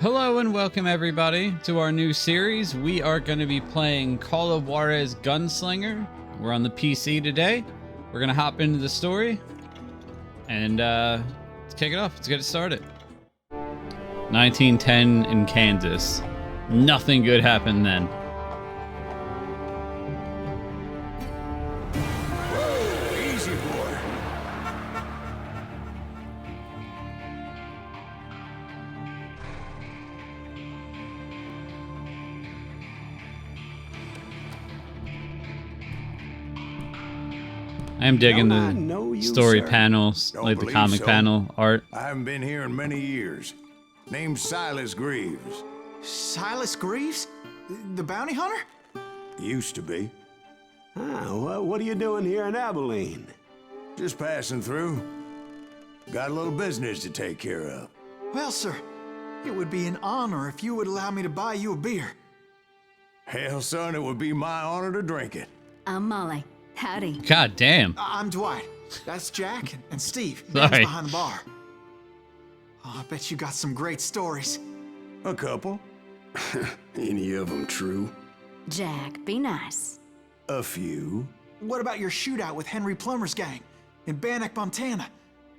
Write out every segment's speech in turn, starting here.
Hello and welcome everybody to our new series. We are going to be playing Call of Juarez Gunslinger. We're on the PC today. We're going to hop into the story and let's kick it off. Let's get it started. 1910 in Kansas. Nothing good happened then. Whoa, easy boy. I am digging Don't the story sir? panels, Don't like the believe comic so. panel art. I haven't been here in many years. Name's Silas Greaves. Silas Greaves? The bounty hunter? Used to be. Well, what are you doing here in Abilene? Just passing through. Got a little business to take care of. Well, sir, it would be an honor if you would allow me to buy you a beer. Hell, son, it would be my honor to drink it. I'm Molly. Howdy. God damn. I'm Dwight. That's Jack and Steve. Sorry. Man's behind the bar. Oh, I bet you got some great stories. A couple. Any of them true? Jack, be nice. A few. What about your shootout with Henry Plummer's gang in Bannock, Montana?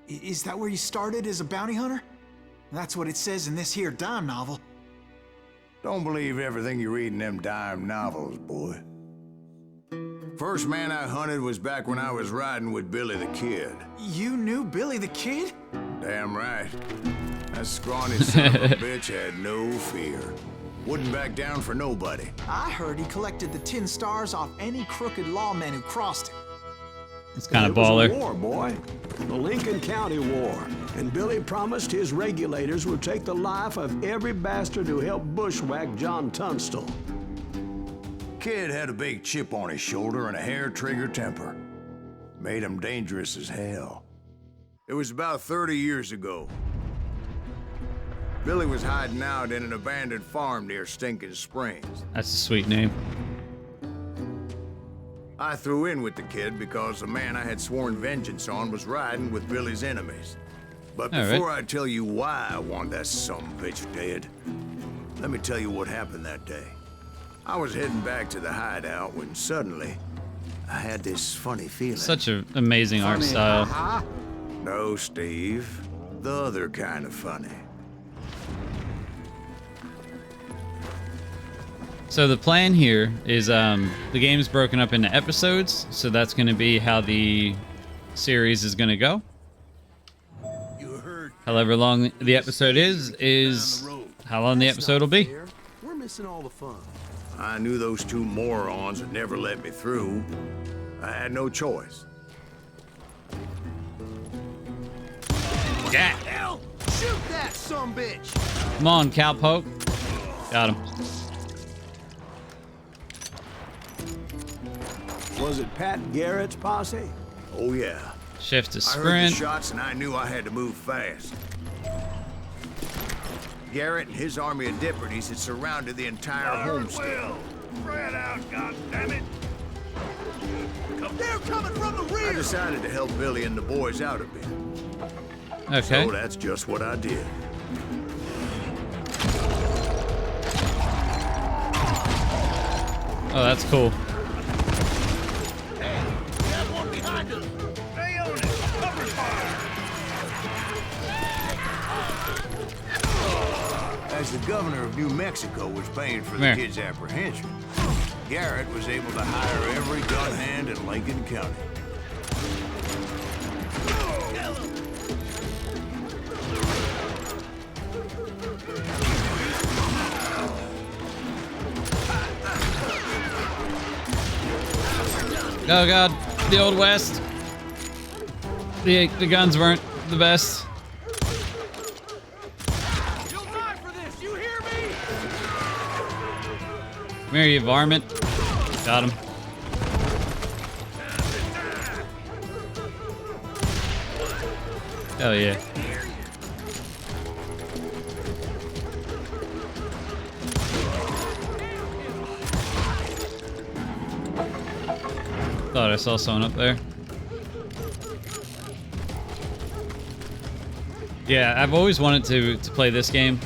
Is that where you started as a bounty hunter? That's what it says in this here dime novel. Don't believe everything you read in them dime novels, boy. First man I hunted was back when I was riding with Billy the Kid. You knew Billy the Kid? Damn right. That scrawny son of a bitch had no fear. Wouldn't back down for nobody. I heard he collected the 10 stars off any crooked lawman who crossed him. It's kind of It was baller. a war, boy. The Lincoln County War. And Billy promised his regulators would take the life of every bastard who helped bushwhack John Tunstall. Kid had a big chip on his shoulder and a hair-trigger temper. Made him dangerous as hell. It was about 30 years ago. Billy was hiding out in an abandoned farm near Stinking Springs. That's a sweet name. I threw in with the kid because the man I had sworn vengeance on was riding with Billy's enemies. But All right. before I tell you why I want that sumbitch dead, let me tell you what happened that day. I was heading back to the hideout when suddenly I had this funny feeling. Such an amazing art style. No, Steve. The other kind of funny. So the plan here is the game's broken up into episodes, so that's going to be how the series is going to go. However long the episode is how long the episode will be. We're missing all the fun. I knew those two morons would never let me through. I had no choice. Yeah. Hell, shoot that sumbitch! Come on, cowpoke. Got him. Was it Pat Garrett's posse? Oh yeah. Shift to I heard the sprint. shots and I knew I had to move fast. Garrett and his army of deputies had surrounded the entire homestead. Spread out, goddammit! They're coming from the rear! I decided to help Billy and the boys out a bit. Okay. So that's just what I did. Oh, that's cool. Hey, we have one behind us! Stay on it! Cover fire! As the governor of New Mexico was paying for Come the here. kid's apprehension, Garrett was able to hire every gun hand in Lincoln County. Oh god, the old west. The guns weren't the best. You'll die for this, you hear me? Come here, you varmint. Got him. Hell yeah. Thought I saw someone up there. Yeah, I've always wanted to play this game.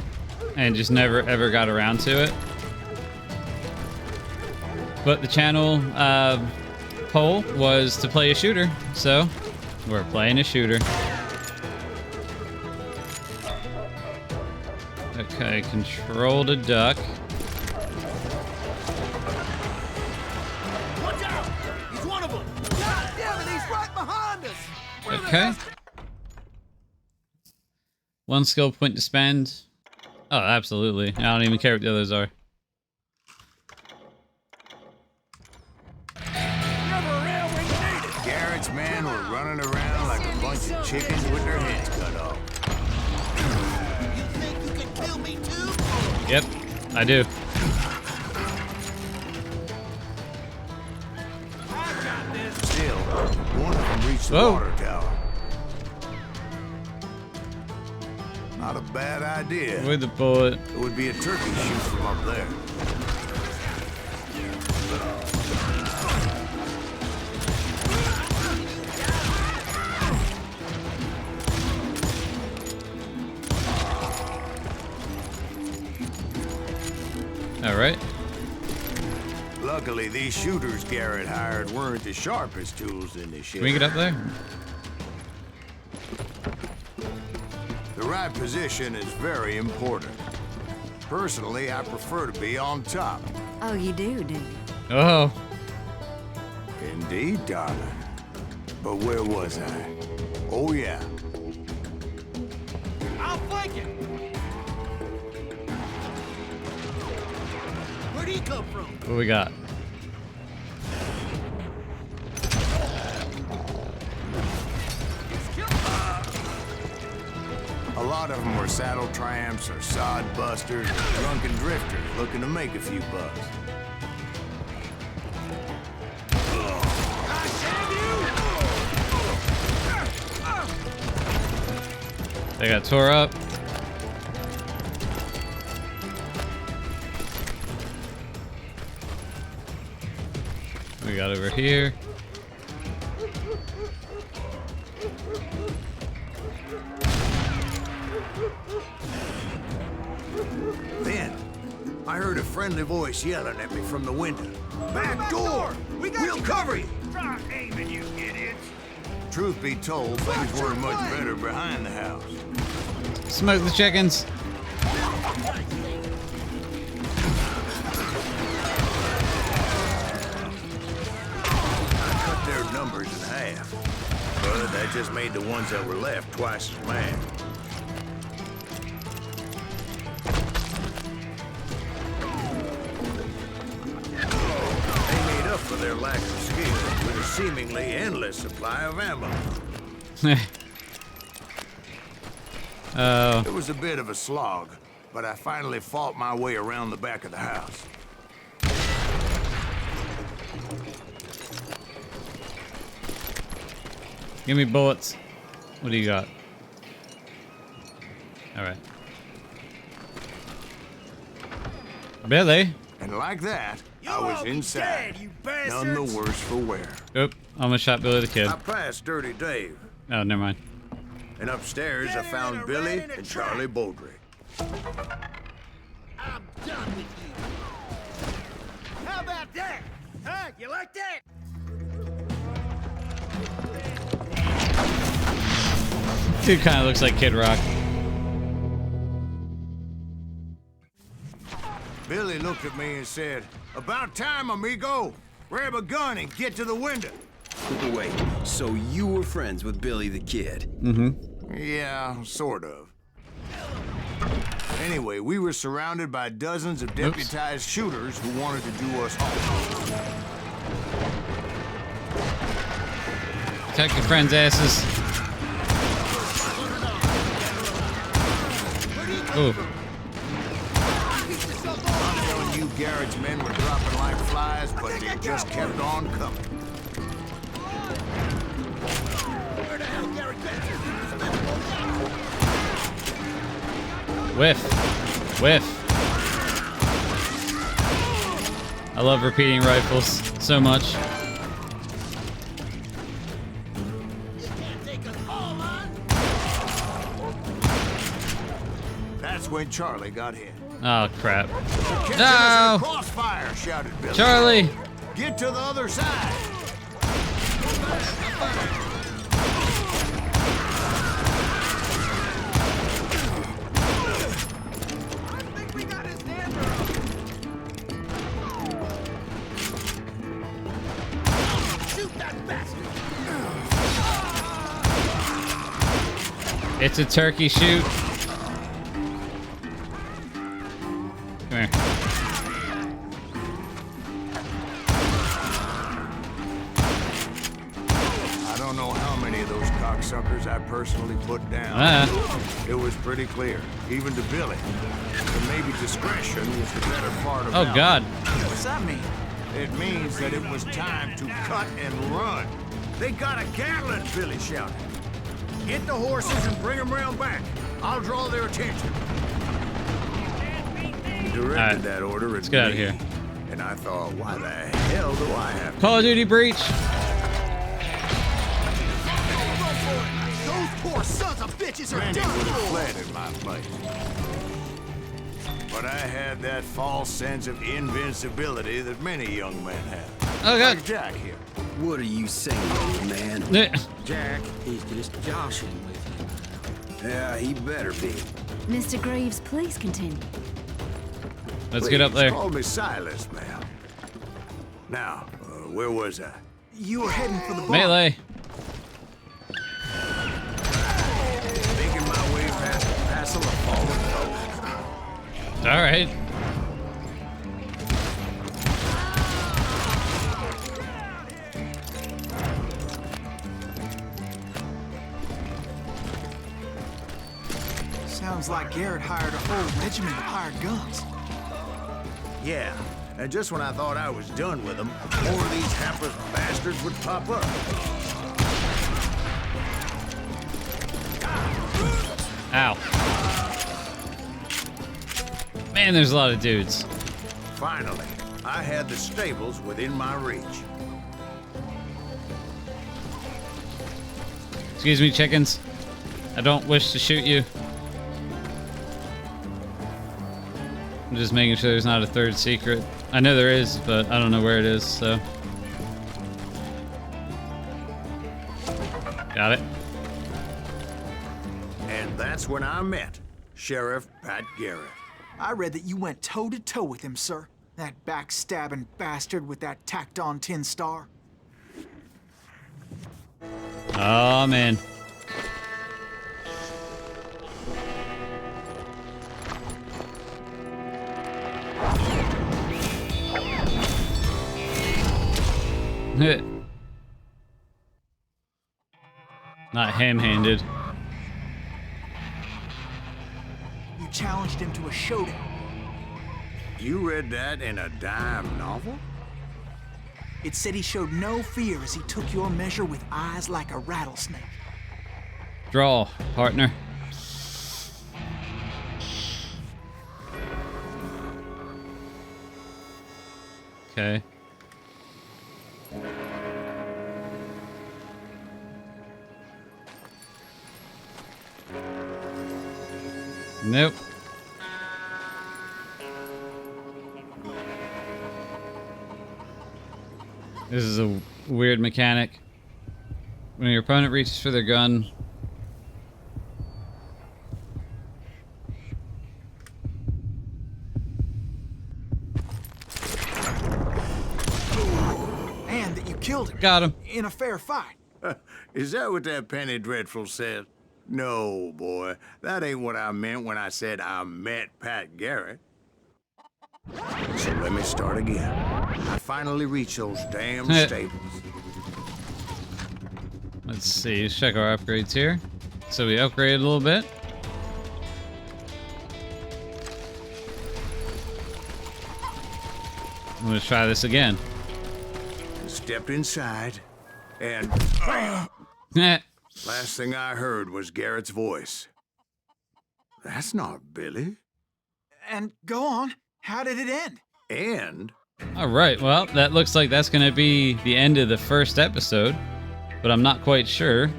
and just never ever got around to it. But the channel poll was to play a shooter, so we're playing a shooter. Okay, control to duck. Watch out! He's one of them! God damn it, he's right behind us! Okay. 1 skill point to spend. Oh, absolutely. I don't even care what the others are. Never around when you need it! Garrett's men were running around like a bunch of chickens with their heads cut off. You think you can kill me too? Yep, I do. I got this! Still, one of them reached the Whoa. water tower. Not a bad idea. With the bullet. It would be a turkey shoot from up there. All right. Luckily, these shooters Garrett hired weren't the sharpest tools in this shit. Can we get up there? The right position is very important. Personally, I prefer to be on top. Oh, you do you? Oh, Indeed, darling. But where was I? Oh, yeah. I'll flank him! Where'd he come from? what we got? A lot of them were saddle tramps or sod busters or drunken drifters looking to make a few bucks. They got tore up. We got over here. Then, I heard a friendly voice yelling at me from the window. Back door! We'll cover you! Try aiming, you idiots! Truth be told, things weren't much better behind the house. Smoke the chickens. Cut their numbers in half. But that just made the ones that were left twice as mad. They made up for their lack of skill with a seemingly endless supply of ammo. Oh, It was a bit of a slog, but I finally fought my way around the back of the house. give me bullets. What do you got? All right. Billy. And like that, I was all inside. dead, you None the bastards! worse for wear. Oop, almost shot Billy the Kid. I passed Dirty Dave, Oh, never mind. and upstairs I Get in found and Billy ran in a and trap. Charlie Baldry. I'm done with you! How about that? Huh? You like that? Dude kind of looks like Kid Rock. Billy looked at me and said, "About time, amigo. Grab a gun and get to the window." Wait, so you were friends with Billy the Kid? Yeah, sort of. Anyway, we were surrounded by dozens of deputized shooters who wanted to do us harm. Attack your friends' asses. Ooh. I'm telling you, Garrett's men were dropping like flies, but they just kept on coming. Where the hell Gary Benson? Whiff. Whiff. I love repeating rifles so much. Can't take us all on! That's when Charlie got hit. Oh, crap. Catching us in No! the crossfire, shouted Billy. Charlie! Get to the other side. I think we got his hand around. Shoot that bastard! It's a turkey shoot. Come here. I don't know how many of those cocksuckers I personally put down. It was pretty clear, even to Billy. So maybe discretion was the better part of Oh, valor. God. What's that mean? It means that it was time to cut and run. They got a Gatling, Billy shouted. Get the horses and bring them round back. I'll draw their attention. He directed right. that order at Let's get out of me, here. And I thought, why the hell do I have to? Call of Duty breach. Those poor sons of bitches are Many done would have for! fled in my place. But I had that false sense of invincibility that many young men have. Oh, God. Like Jack here. What are you saying, old man? Jack, he's just joshing with you. Yeah, he better be. Mr. Greaves, please continue. Let's get up Please, there. Call me Silas, ma'am. Now, where was I? You were heading for the bar. Melee. Making my way past the castle of fallen foe. All right. Sounds like Garrett hired a whole regiment of hired guns. Yeah, and just when I thought I was done with them, more of these hapless bastards would pop up. Ow. Man, there's a lot of dudes. Finally, I had the stables within my reach. Excuse me, chickens. I don't wish to shoot you. I'm just making sure there's not a third secret. I know there is, but I don't know where it is, so. Got it. And that's when I met Sheriff Pat Garrett. I read that you went toe-to-toe with him, sir. That backstabbing bastard with that tacked-on tin star. Oh, man. Not ham-handed. You challenged him to a showdown. You read that in a dime novel? It said he showed no fear as he took your measure with eyes like a rattlesnake. Draw, partner. Okay. Nope. This is a weird mechanic. When your opponent reaches for their gun, And that you killed him. got him. In a fair fight. Is that what that Penny Dreadful said? No, boy. That ain't what I meant when I said I met Pat Garrett. So let me start again. I finally reached those damn stables. Let's see, let's check our upgrades here. So we upgraded a little bit. I'm gonna try this again. Stepped inside, and Eh. last thing I heard was Garrett's voice. That's not Billy. And go on. How did it end? And All right, well, that looks like that's gonna be the end of the first episode, but I'm not quite sure.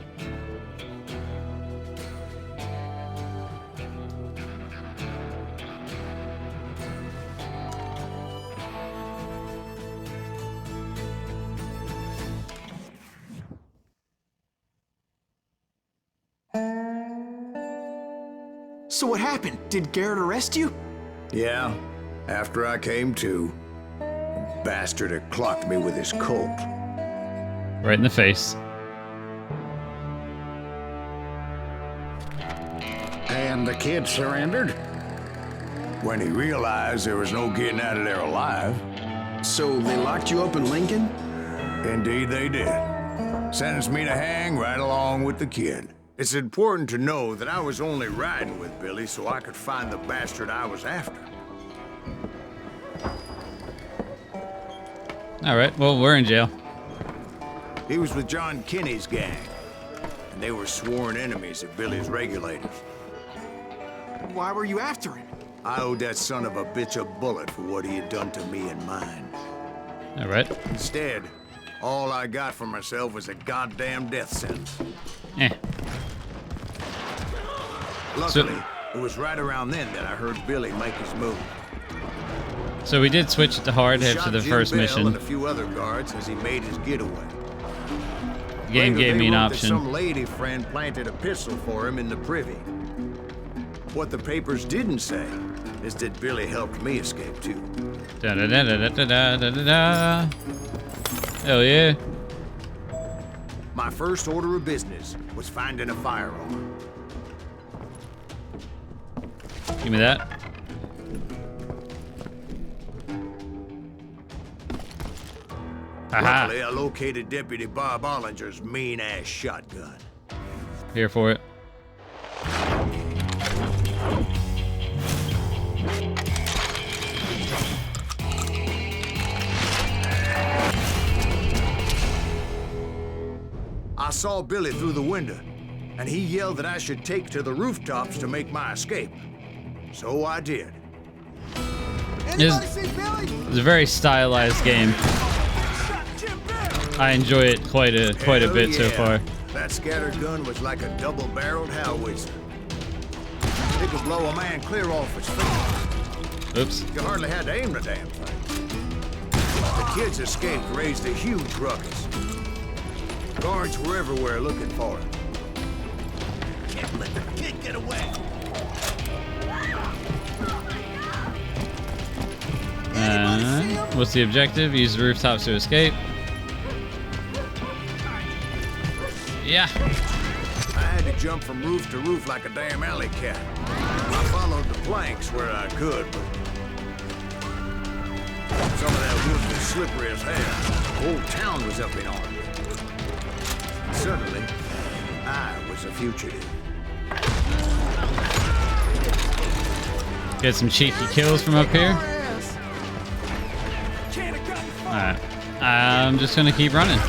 So what happened? Did Garrett arrest you? Yeah, after I came to, the bastard had clocked me with his Colt. Right in the face. And the kid surrendered? When he realized there was no getting out of there alive. So they locked you up in Lincoln? Indeed they did. Sentenced me to hang right along with the kid. It's important to know that I was only riding with Billy so I could find the bastard I was after. All right, well, we're in jail. He was with John Kinney's gang, and they were sworn enemies of Billy's regulators. Why were you after him? I owed that son of a bitch a bullet for what he had done to me and mine. All right. Instead, all I got for myself was a goddamn death sentence. Eh. Luckily, it was right around then that I heard Billy make his move. So we did switch it to hard He after shot the Jim first Bell mission. and a few other guards as he made his getaway. The game Later, gave they me an wrote that option. some lady friend planted a pistol for him in the privy. What the papers didn't say is that Billy helped me escape too. Da da da da da da da da da. Hell yeah. My first order of business was finding a firearm. Give me that. Aha. Luckily, I located Deputy Bob Ollinger's mean-ass shotgun. Here for it. I saw Billy through the window, and he yelled that I should take to the rooftops to make my escape. So I did. It's a very stylized game. I enjoy it quite a bit so far. That scatter gun was like a double-barreled howitzer. It could blow a man clear off his feet. Oops. You hardly had to aim the damn thing. The kids escaped raised a huge ruckus. Guards were everywhere looking for him. Can't let the kid get away. What's the objective? Use the rooftops to escape. Yeah. I had to jump from roof to roof like a damn alley cat. I followed the planks where I could, but some of that wood was slippery as hell. The whole town was up in arms. Suddenly, I was a fugitive. Get some cheeky kills from up here. Alright. I'm just gonna keep running.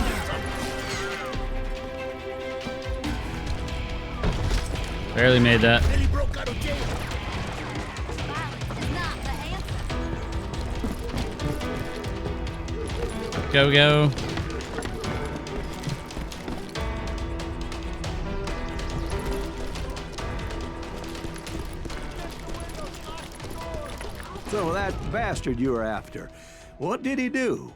Barely made that. Go, go. So that bastard you were after, what did he do?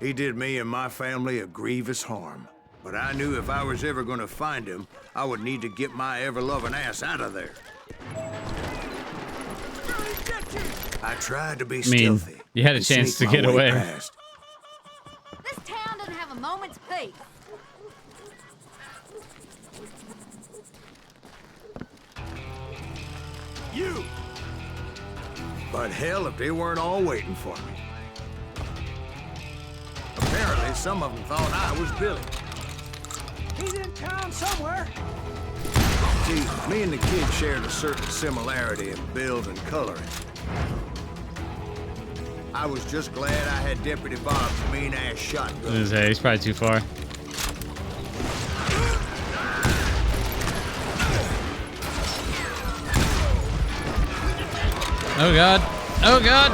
He did me and my family a grievous harm. But I knew if I was ever going to find him, I would need to get my ever-loving ass out of there. I tried to be stealthy. You had a and chance sneak to my get way away. past. This town doesn't have a moment's peace. You! But hell, if they weren't all waiting for me. Apparently, some of them thought I was Billy. He's in town somewhere. See, me and the kid shared a certain similarity in build and coloring. I was just glad I had Deputy Bob's mean-ass shotgun. He's probably too far. Oh god. Oh god.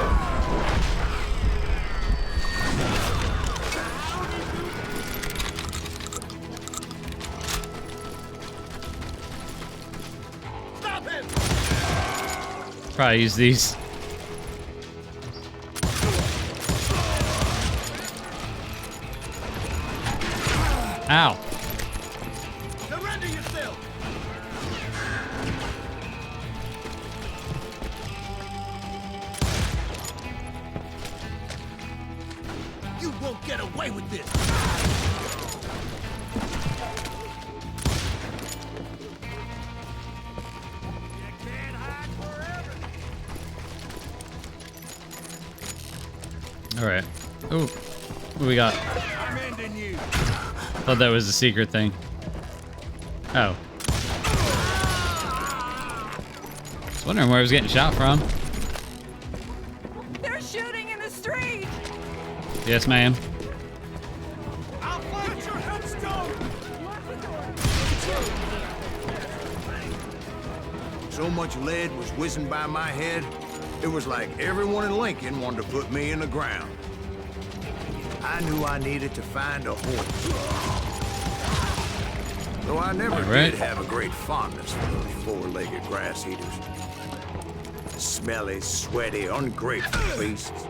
Stop him! Probably use these. Ow. Surrender yourself! All right. Ooh, what do we got? I'm ending you. Thought that was a secret thing. Oh. I was wondering where I was getting shot from. They're shooting in the street. Yes, ma'am. I'll find your headstone. So much lead was whizzing by my head, it was like everyone in Lincoln wanted to put me in the ground. I knew I needed to find a horse. Though I never did have a great fondness for those four-legged grass eaters. Smelly, sweaty, ungrateful beasts.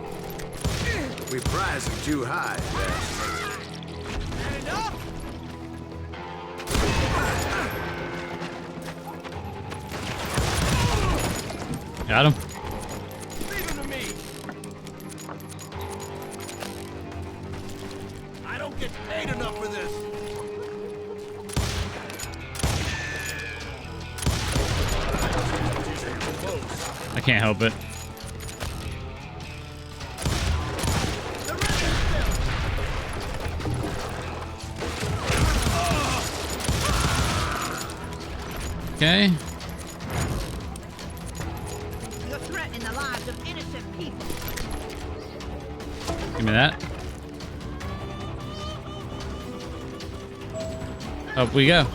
We prize them too high, Enough. Got him. Leave him to me. I don't get paid enough for this. I can't help it. Okay. You're threatening the lives of innocent people. Give me that. Up we go.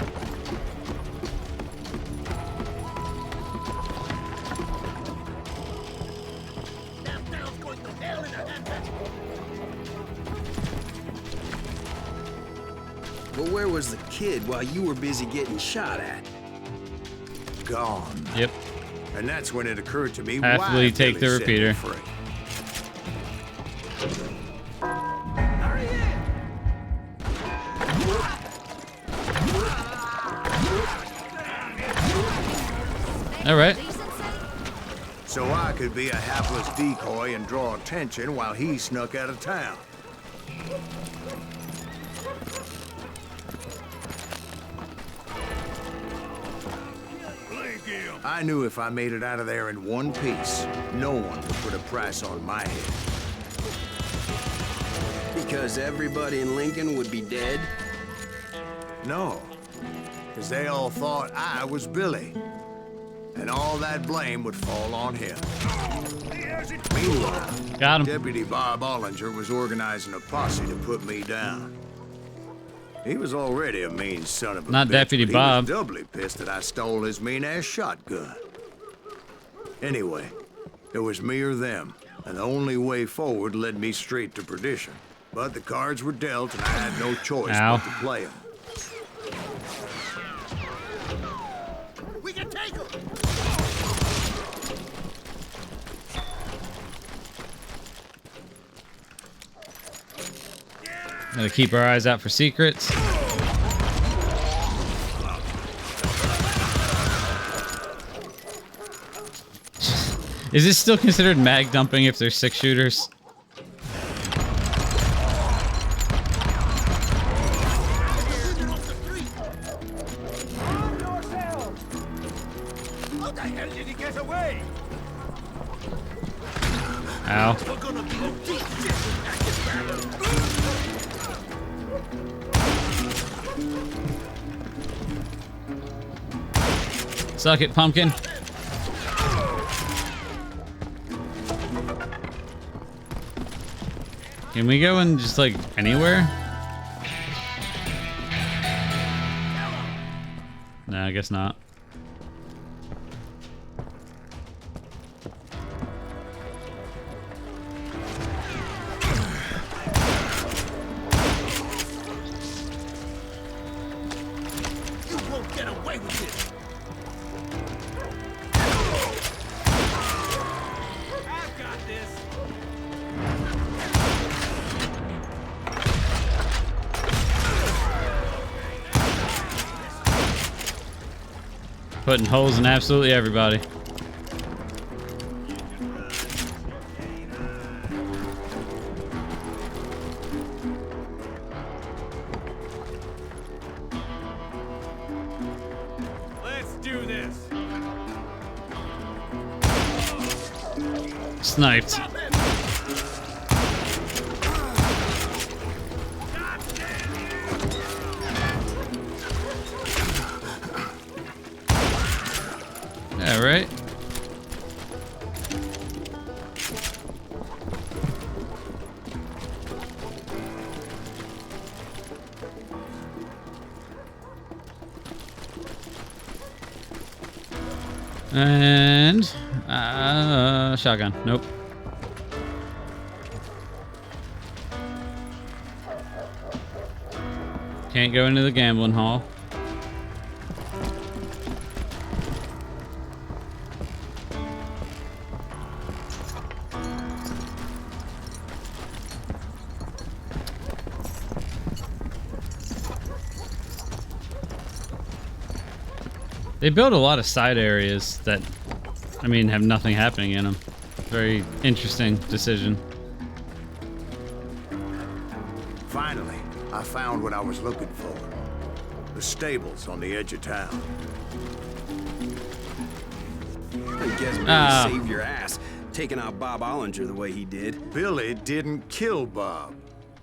But where was the kid while you were busy getting shot at? gone. Yep. And that's when it occurred to me Happily why take Billy the set me repeater. free. All right. So I could be a hapless decoy and draw attention while he snuck out of town. I knew if I made it out of there in one piece, no one would put a price on my head. Because everybody in Lincoln would be dead? No, because they all thought I was Billy. And all that blame would fall on him. Meanwhile, Got him. Deputy Bob Ollinger was organizing a posse to put me down. He was already a mean son of a Not bitch, Deputy but Bob. He was doubly pissed that I stole his mean-ass shotgun. Anyway, it was me or them, and the only way forward led me straight to perdition. But the cards were dealt, and I had no choice Ow. but to play them. We can take him. Gotta keep our eyes out for secrets. Is this still considered mag dumping if there's 6 shooters? How the hell did he get away? Ow. We're gonna blow deep shit. Suck it, pumpkin. Can we go in just like anywhere? No, I guess not. You won't get away with it. I've got this. Putting holes in absolutely everybody. Let's do this. Sniped. Yeah, right? And shotgun. Nope. Can't go into the gambling hall. They build a lot of side areas that, I mean, have nothing happening in them. Very interesting decision. Finally, I found what I was looking for. The stables on the edge of town. I guess Billy saved your ass, taking out Bob Ollinger the way he did. Billy didn't kill Bob.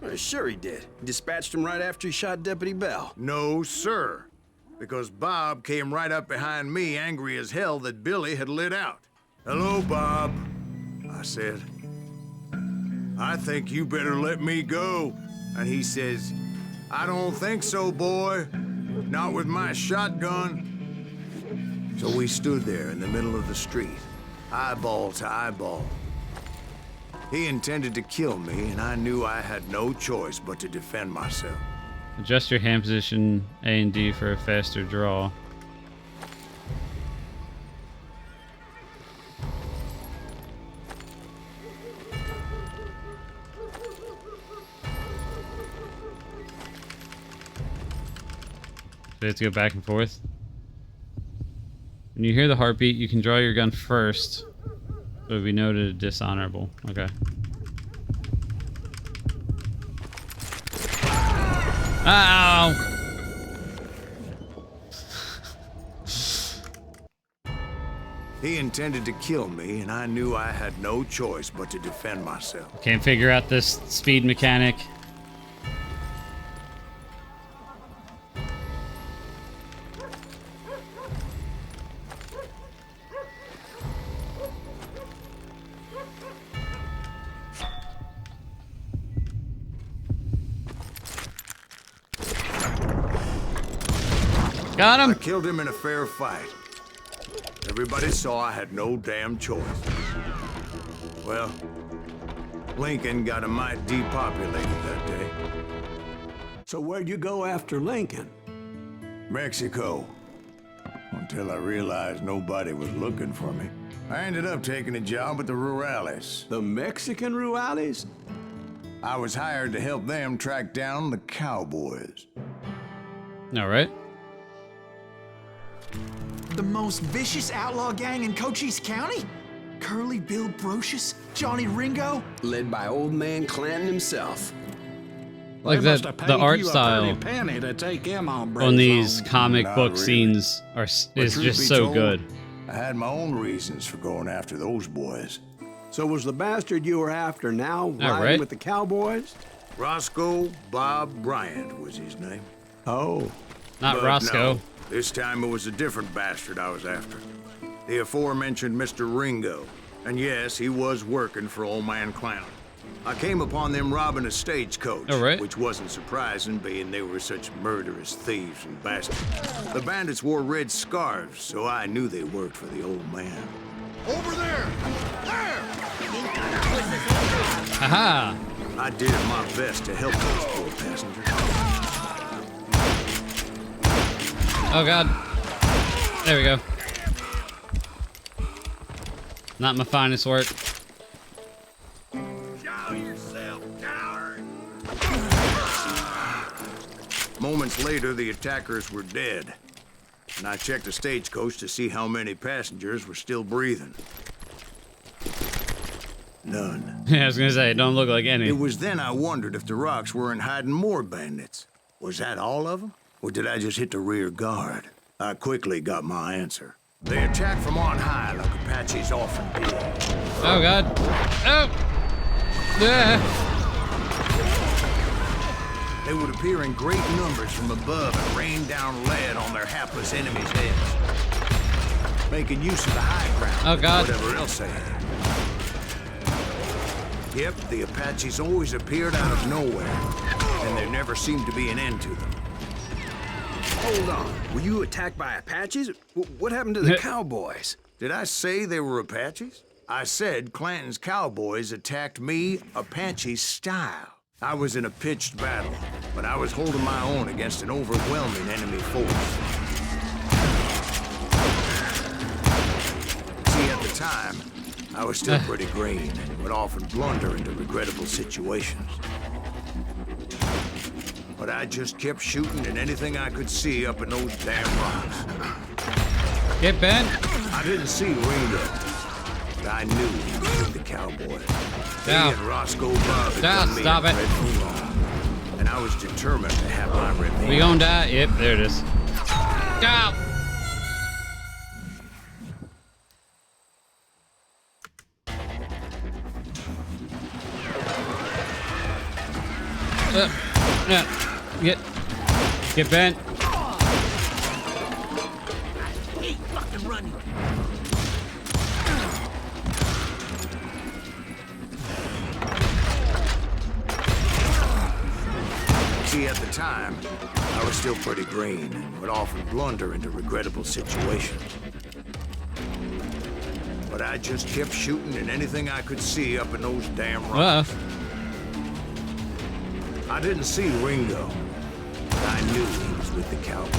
Well, sure he did. Dispatched him right after he shot Deputy Bell. No, sir. Because Bob came right up behind me, angry as hell that Billy had lit out. "Hello, Bob," I said. "I think you better let me go." And he says, "I don't think so, boy. Not with my shotgun." So we stood there in the middle of the street, eyeball to eyeball. He intended to kill me, and I knew I had no choice but to defend myself. Adjust your hand position A and D for a faster draw. So you have to go back and forth. When you hear the heartbeat, you can draw your gun first. So it would be noted dishonorable. Okay. Ow! He intended to kill me, and I knew I had no choice but to defend myself. Can't figure out this speed mechanic. Got him! I killed him in a fair fight. Everybody saw I had no damn choice. Well, Lincoln got a mite depopulated that day. So where'd you go after Lincoln? Mexico. Until I realized nobody was looking for me. I ended up taking a job at the Rurales. The Mexican Rurales? I was hired to help them track down the cowboys. All right. The most vicious outlaw gang in Cochise County? Curly Bill Brocious? Johnny Ringo? Led by old man Clanton himself. Like They must that, have the paid art you a style pretty penny to take him on on these home. comic Not book really. scenes But is truth just be so told, good. I had my own reasons for going after those boys. So was the bastard you were after now riding right. with the cowboys? Roscoe Bob Bryant was his name. Oh, Not But Roscoe. no, this time it was a different bastard I was after. The aforementioned Mr. Ringo. And yes, he was working for old man Clown. I came upon them robbing a stagecoach, All right. which wasn't surprising, being they were such murderous thieves and bastards. The bandits wore red scarves, so I knew they worked for the old man. Over there! There! Aha! I did my best to help those poor passengers. Oh god. There we go. Not my finest work. Show yourself, coward! Moments later, the attackers were dead. And I checked the stagecoach to see how many passengers were still breathing. None. Yeah, I was gonna say, it don't look like any. It was then I wondered if the rocks weren't hiding more bandits. Was that all of them? Or did I just hit the rear guard? I quickly got my answer. They attacked from on high like Apaches often did. Oh god. Oh! Yeah. They would appear in great numbers from above and rain down lead on their hapless enemies' heads. making use of the high ground. Oh, God. Whatever else they had. Yep, the Apaches always appeared out of nowhere, and there never seemed to be an end to them. Hold on. Were you attacked by Apaches? What happened to the cowboys? Did I say they were Apaches? I said Clanton's cowboys attacked me Apache style. I was in a pitched battle, but I was holding my own against an overwhelming enemy force. See, at the time, I was still pretty green and would often blunder into regrettable situations. But I just kept shooting at anything I could see up in those damn rocks. Get bent. I didn't see Ringo, but I knew he was with the cowboy. He and Roscoe Bob had done me a dreadful wrong, and I was determined to have my revenge. We gonna die? Yep, there it is. Go! Get bent. Hey, fucking running. See, at the time, I was still pretty green and would often blunder into regrettable situations. But I just kept shooting at anything I could see up in those damn rocks. I didn't see Ringo, but I knew he was with the cowboy.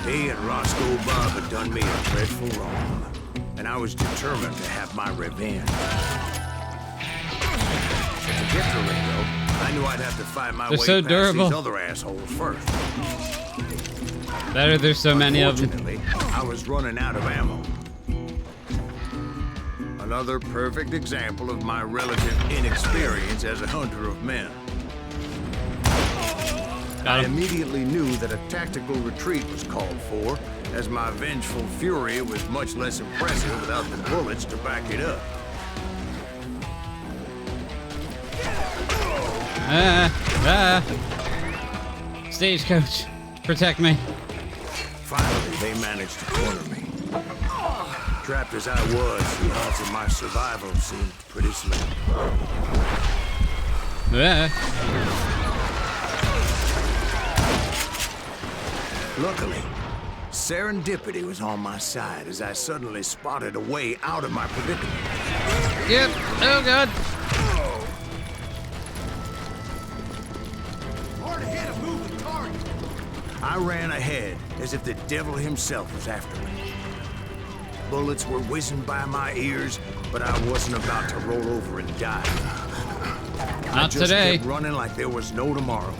He and Roscoe Bob had done me a dreadful wrong, and I was determined to have my revenge. To get to Ringo, I knew I'd have to fight my way so past durable. these other assholes first. Better there's so many of them. Unfortunately, I was running out of ammo. Another perfect example of my relative inexperience as a hunter of men. I immediately knew that a tactical retreat was called for, as my vengeful fury was much less impressive without the bullets to back it up. Stagecoach, protect me. Finally, they managed to corner me. Trapped as I was, the odds of my survival seemed pretty slim. Luckily, serendipity was on my side as I suddenly spotted a way out of my predicament. Yep. Oh, God. Hard to hit a moving target. I ran ahead as if the devil himself was after me. Bullets were whizzing by my ears, but I wasn't about to roll over and die. Not today. I just kept running like there was no tomorrow.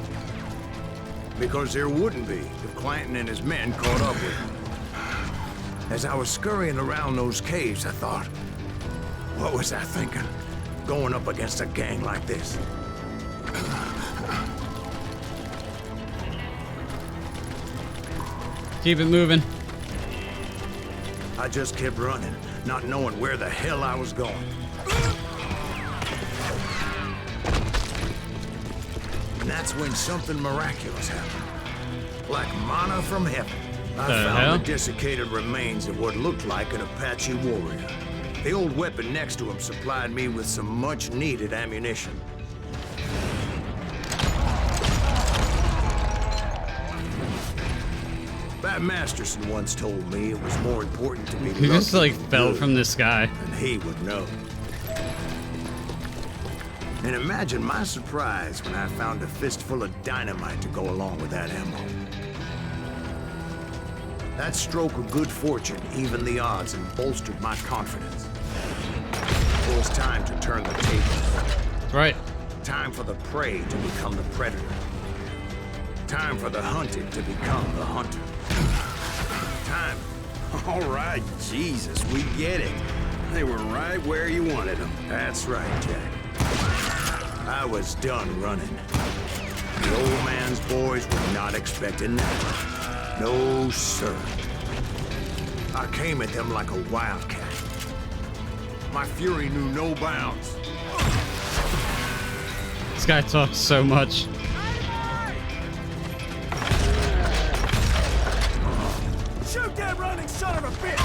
Because there wouldn't be if Clanton and his men caught up with me. As I was scurrying around those caves, I thought, what was I thinking? Going up against a gang like this? Keep it moving. I just kept running, not knowing where the hell I was going. And that's when something miraculous happened. Like manna from heaven, I found the desiccated remains of what looked like an Apache warrior. The old weapon next to him supplied me with some much-needed ammunition. Pat Masterson once told me it was more important to be He just lucky like than fell good, from the sky. and he would know. And imagine my surprise when I found a fistful of dynamite to go along with that ammo. That stroke of good fortune evened the odds and bolstered my confidence. It was time to turn the tables. That's right. Time for the prey to become the predator. Time for the hunted to become the hunter. Time. All right, Jesus, we get it. They were right where you wanted them. That's right, Jack. I was done running. The old man's boys were not expecting that. No, sir. I came at them like a wildcat. My fury knew no bounds. This guy talks so much. Shoot dead running son of a bitch!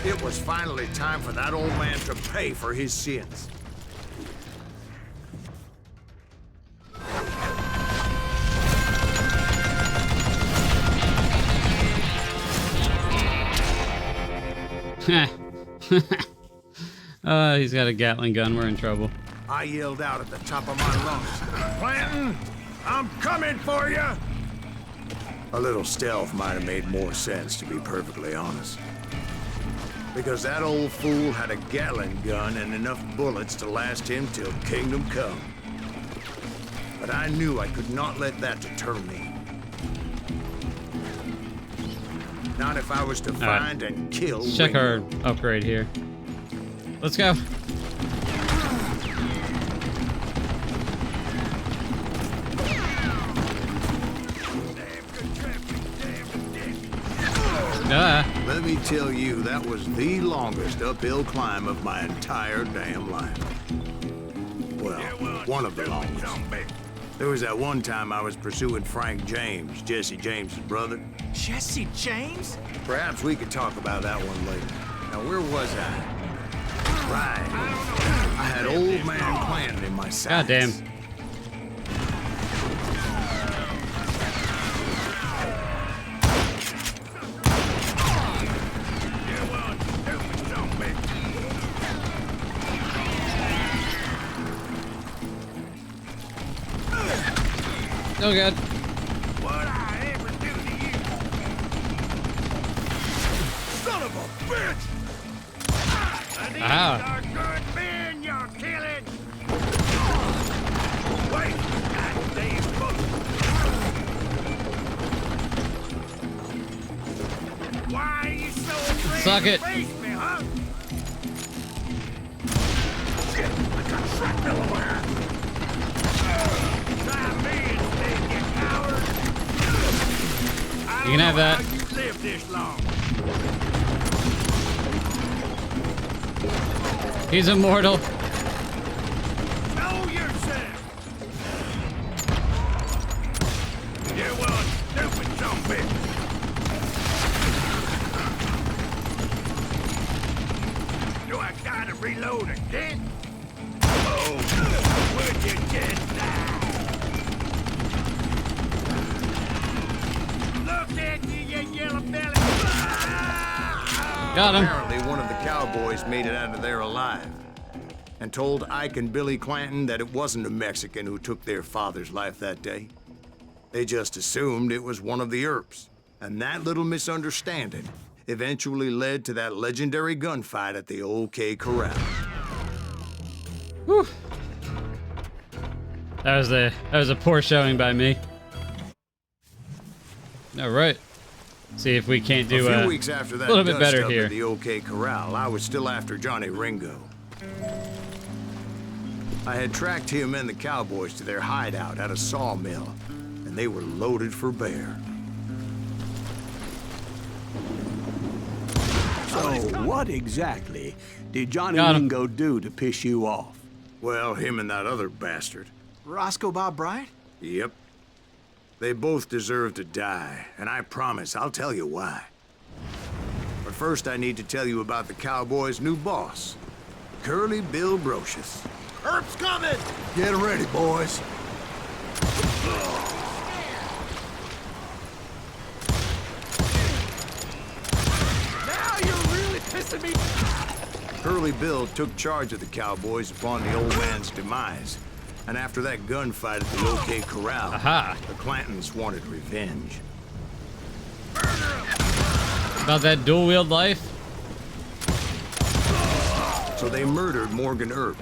It was finally time for that old man to pay for his sins. He's got a Gatling gun. We're in trouble. I yelled out at the top of my lungs, "Clanton, I'm coming for you!" A little stealth might have made more sense, to be perfectly honest. Because that old fool had a Gatling gun and enough bullets to last him till kingdom come. But I knew I could not let that deter me. Not if I was to find and kill Let's check our upgrade here. Let's go. Let me tell you, that was the longest uphill climb of my entire damn life. Well, one of the longest. There was that one time I was pursuing Frank James, Jesse James's brother. Jesse James? Perhaps we could talk about that one later. Now, where was I? Right. I had old man Clanton in my sights. God damn. Oh god. What I ever do to you? Son of a bitch! And these are good men you're killing! Wait! Goddamn book! Why are you so afraid Suck to it. face me, huh? Shit! I got shrapnel over here! Try me instead, you coward! You can have that. How you lived this long? He's immortal. Know yourself! You one stupid zombie! Do I gotta reload again? Oh, would you just die? Look at you, you yellow belly! Got him. Apparently, one of the cowboys made it out of there alive and told Ike and Billy Clanton that it wasn't a Mexican who took their father's life that day. They just assumed it was one of the Earps, and that little misunderstanding eventually led to that legendary gunfight at the OK Corral. Whew. That was a poor showing by me. All right. See if we can't do a few weeks after that little bit better dust-up here. at the OK Corral, I was still after Johnny Ringo. I had tracked him and the cowboys to their hideout at a sawmill, and they were loaded for bear. So, what exactly did Johnny Got him. Ringo do to piss you off? Well, him and that other bastard. Roscoe Bob Bryant? Yep. They both deserve to die, and I promise I'll tell you why. But first I need to tell you about the cowboys' new boss, Curly Bill Brocious. Earp's coming! Get ready, boys. Now you're really pissing me. Curly Bill took charge of the cowboys upon the old man's demise. And after that gunfight at the OK Corral, the Clantons wanted revenge. About that dual-wield life? So they murdered Morgan Earp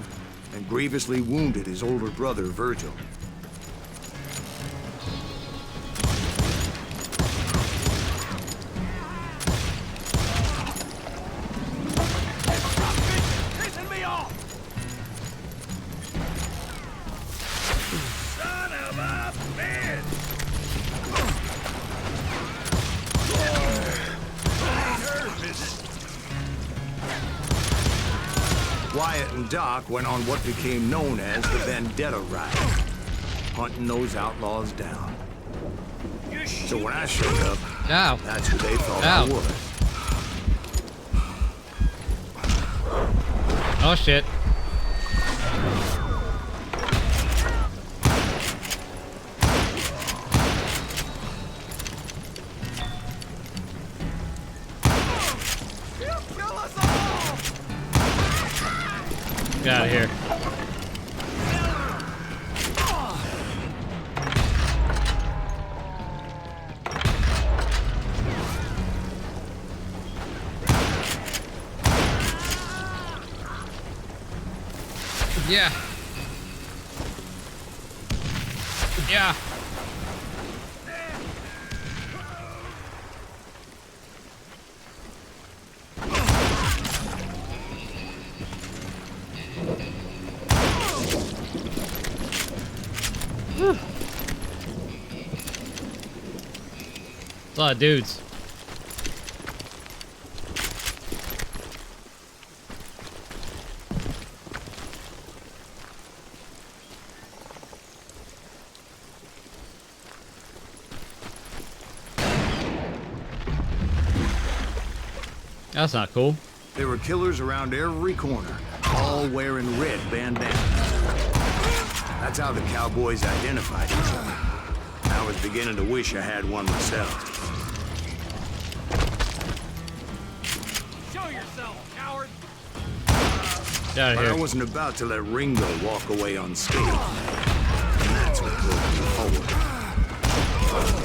and grievously wounded his older brother, Virgil. Pissing me off! Son of a bitch! Wyatt and Doc went on what became known as the Vendetta Ride, hunting those outlaws down. You So when I showed up, Ow. that's who they thought Ow. I was. Oh shit. Get out of here. Yeah. Yeah. Whew. A lot of dudes. That's not cool. There were killers around every corner, all wearing red bandanas. That's how the cowboys identified each other. I was beginning to wish I had one myself. Show yourself, coward! Get out of But I here. wasn't about to let Ringo walk away unscathed. And that's what drove me forward.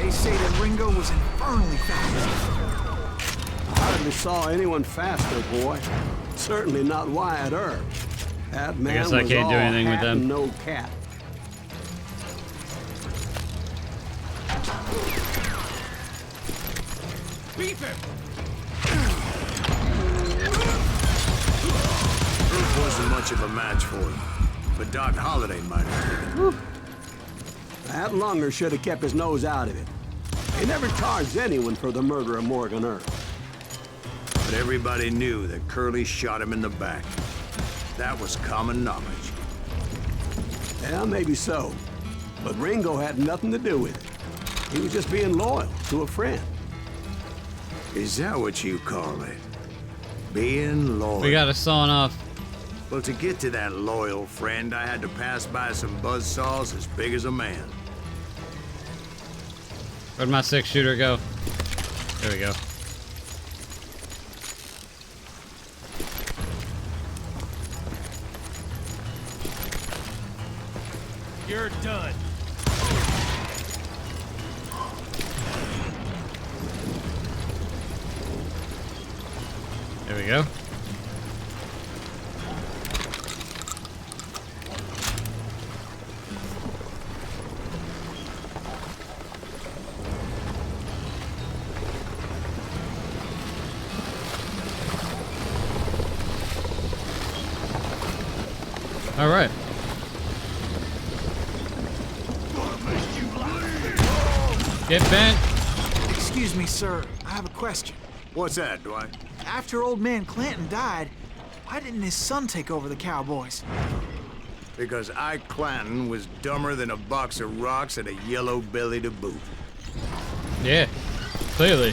They say that Ringo was infernally fast. I hardly saw anyone faster, boy. Certainly not Wyatt Earp. That man guess I was can't do all anything with hat them. and no cat. Beat him! Earp wasn't much of a match for him, but Doc Holliday might have taken him. That Lunger should have kept his nose out of it. He never charged anyone for the murder of Morgan Earp. But everybody knew that Curly shot him in the back. That was common knowledge. Yeah, maybe so. But Ringo had nothing to do with it. He was just being loyal to a friend. Is that what you call it? Being loyal? We got a sawing off. Well, to get to that loyal friend, I had to pass by some buzzsaws as big as a man. Where'd my 6-shooter go? There we go. You're done. There we go. All right. Get bent. Excuse me, sir. I have a question. What's that, Dwight? After old man Clanton died, why didn't his son take over the Cowboys? Because Ike Clanton was dumber than a box of rocks and a yellow belly to boot. Yeah. Clearly.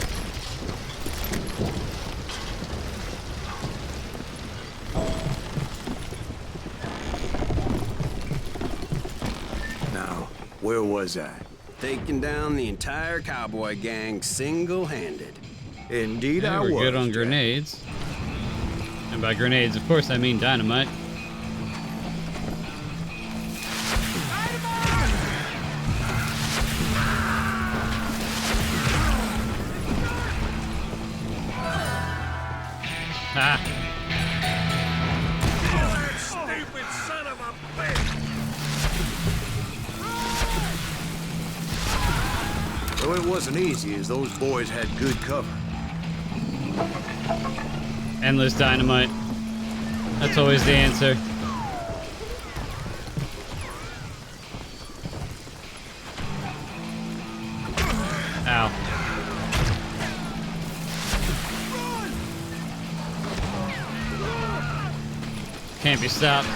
Now, where was I? Taking down the entire cowboy gang single-handed. Indeed, Yeah, I we're was. good on Jack. grenades. And by grenades, of course, I mean dynamite. Ha! Stupid son of a bitch! Though it wasn't easy, as those boys had good cover. Endless dynamite. That's always the answer. Ow. Can't be stopped.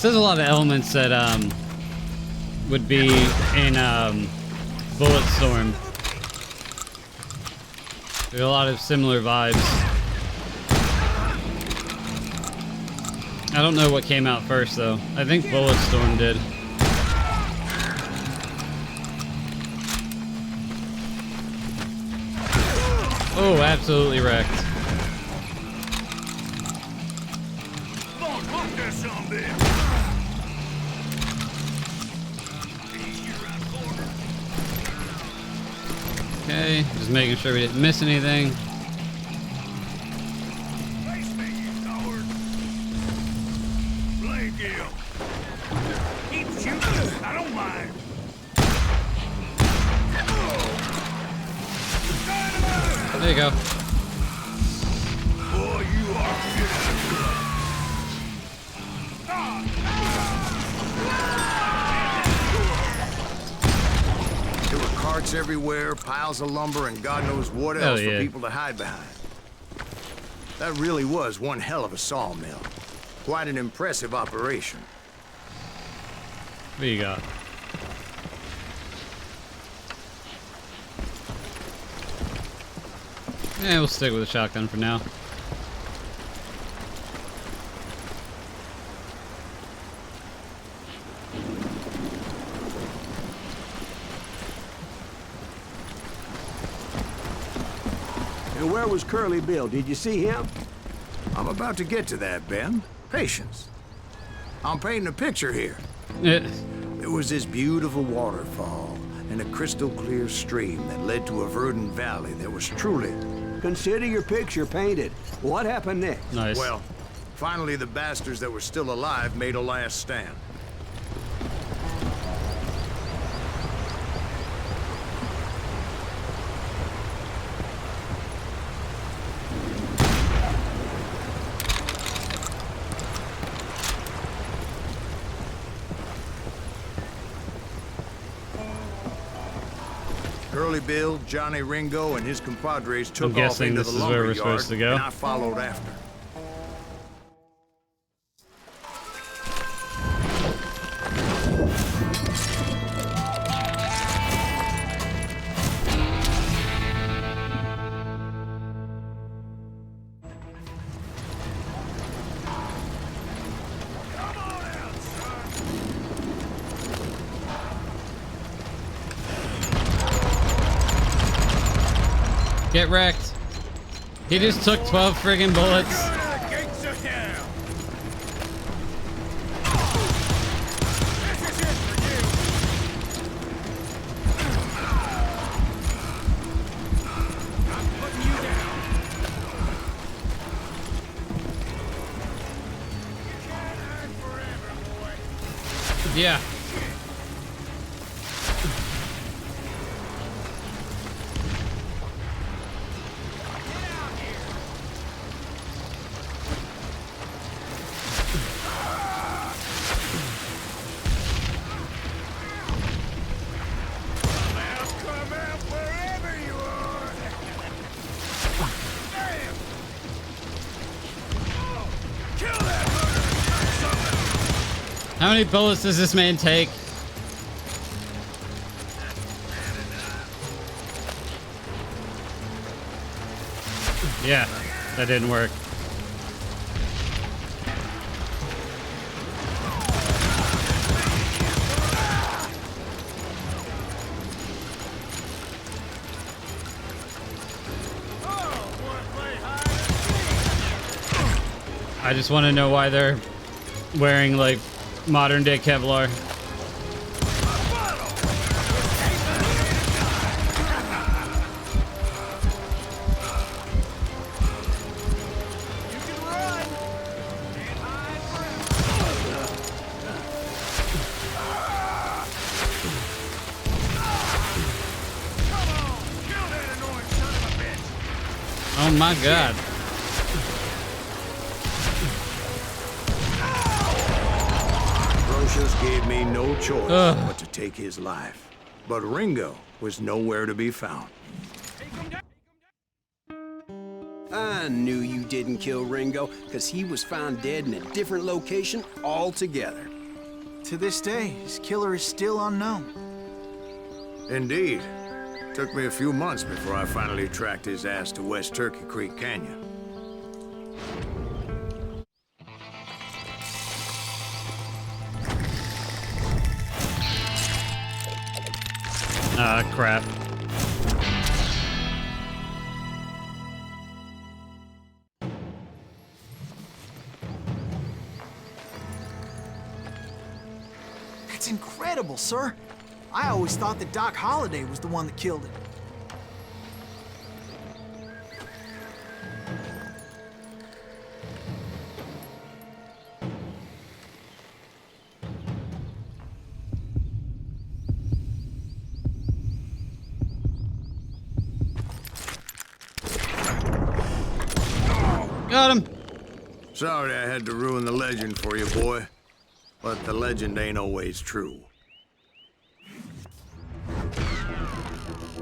there's a lot of elements that would be in Bulletstorm. There's a lot of similar vibes. I don't know what came out first though. I think Bulletstorm did. Oh, absolutely wrecked. Okay, just making sure we didn't miss anything. Keep shooting. I don't mind. There you go. Boy, you are There were carts everywhere, piles of lumber, and God knows what else for people to hide behind. That really was one hell of a sawmill. Quite an impressive operation. What do you got? Yeah, we'll stick with the shotgun for now. And where was Curly Bill? Did you see him? I'm about to get to that, Ben. Patience. I'm painting a picture here. There was this beautiful waterfall and a crystal clear stream that led to a verdant valley that was truly... Consider your picture painted. What happened next? Nice. Well, finally the bastards that were still alive made a last stand. Curly Bill, Johnny Ringo, and his compadres took off into the lumber yard, and I followed after. Get wrecked. He just took 12 friggin' bullets. Yeah. How many bullets does this man take? Yeah, that didn't work. I just want to know why they're wearing like modern day Kevlar. Oh my God. Brocious gave me no choice but to take his life. But Ringo was nowhere to be found. I knew you didn't kill Ringo, because he was found dead in a different location altogether. To this day, his killer is still unknown. Indeed. Took me a few months before I finally tracked his ass to West Turkey Creek Canyon. Ah, crap. That's incredible, sir. I always thought that Doc Holliday was the one that killed him. Got him. Sorry I had to ruin the legend for you, boy. But the legend ain't always true.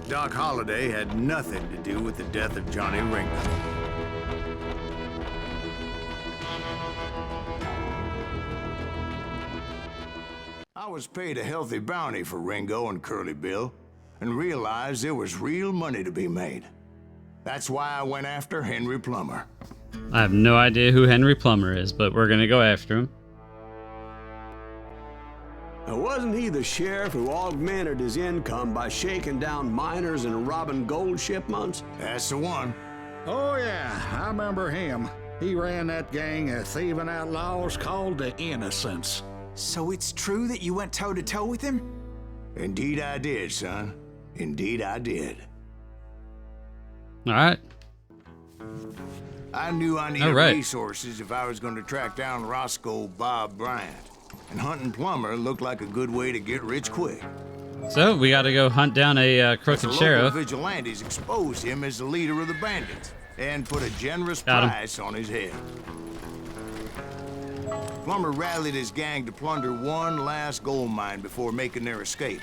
Doc Holliday had nothing to do with the death of Johnny Ringo. I was paid a healthy bounty for Ringo and Curly Bill, and realized there was real money to be made. That's why I went after Henry Plummer. I have no idea who Henry Plummer is, but we're gonna go after him. Now, wasn't he the sheriff who augmented his income by shaking down miners and robbing gold shipments? That's the one. Oh, yeah, I remember him. He ran that gang of thieving outlaws called the Innocents. So it's true that you went toe-to-toe with him? Indeed I did, son. Indeed I did. All right. I knew I needed All right. resources if I was going to track down Roscoe Bob Bryant. And hunting Plummer looked like a good way to get rich quick. So we got to go hunt down a The crooked local sheriff. vigilantes exposed him as the leader of the bandits and put a generous Got him. price on his head. Plummer rallied his gang to plunder one last gold mine before making their escape.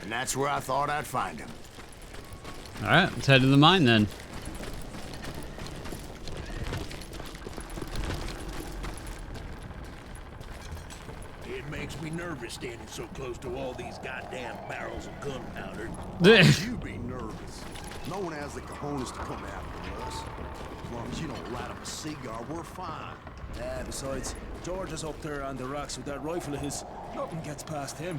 And that's where I thought I'd find him. All right, let's head to the mine then. It makes me nervous standing so close to all these goddamn barrels of gunpowder. You be nervous. No one has the cojones to come after us. As long as you don't light up a cigar, we're fine. Besides, George is up there on the rocks with that rifle of his. Nothing gets past him.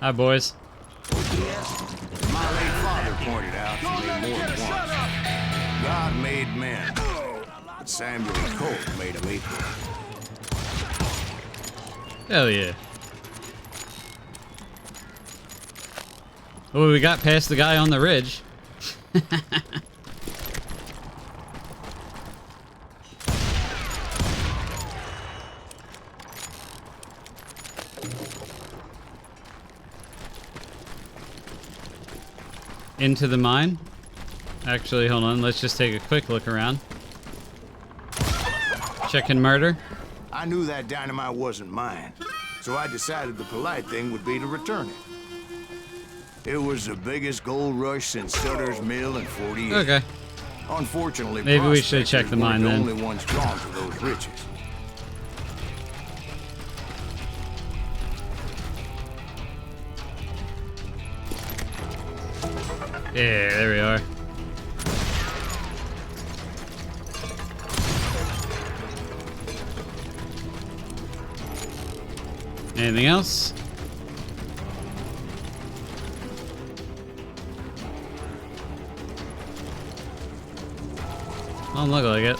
Hi, boys. My late father pointed out to me more than once. God made men, but Samuel Colt made them equal. Hell yeah. Oh, we got past the guy on the ridge. Into the mine? Actually, hold on. Let's just take a quick look around. Chicken murder. I knew that dynamite wasn't mine, so I decided the polite thing would be to return it. It was the biggest gold rush since Sutter's Mill in 40 years. Okay. Unfortunately, Maybe we should check the mine prospectors weren't then. the only ones drawn to those riches. Yeah, there we are. Anything else? Don't look like it.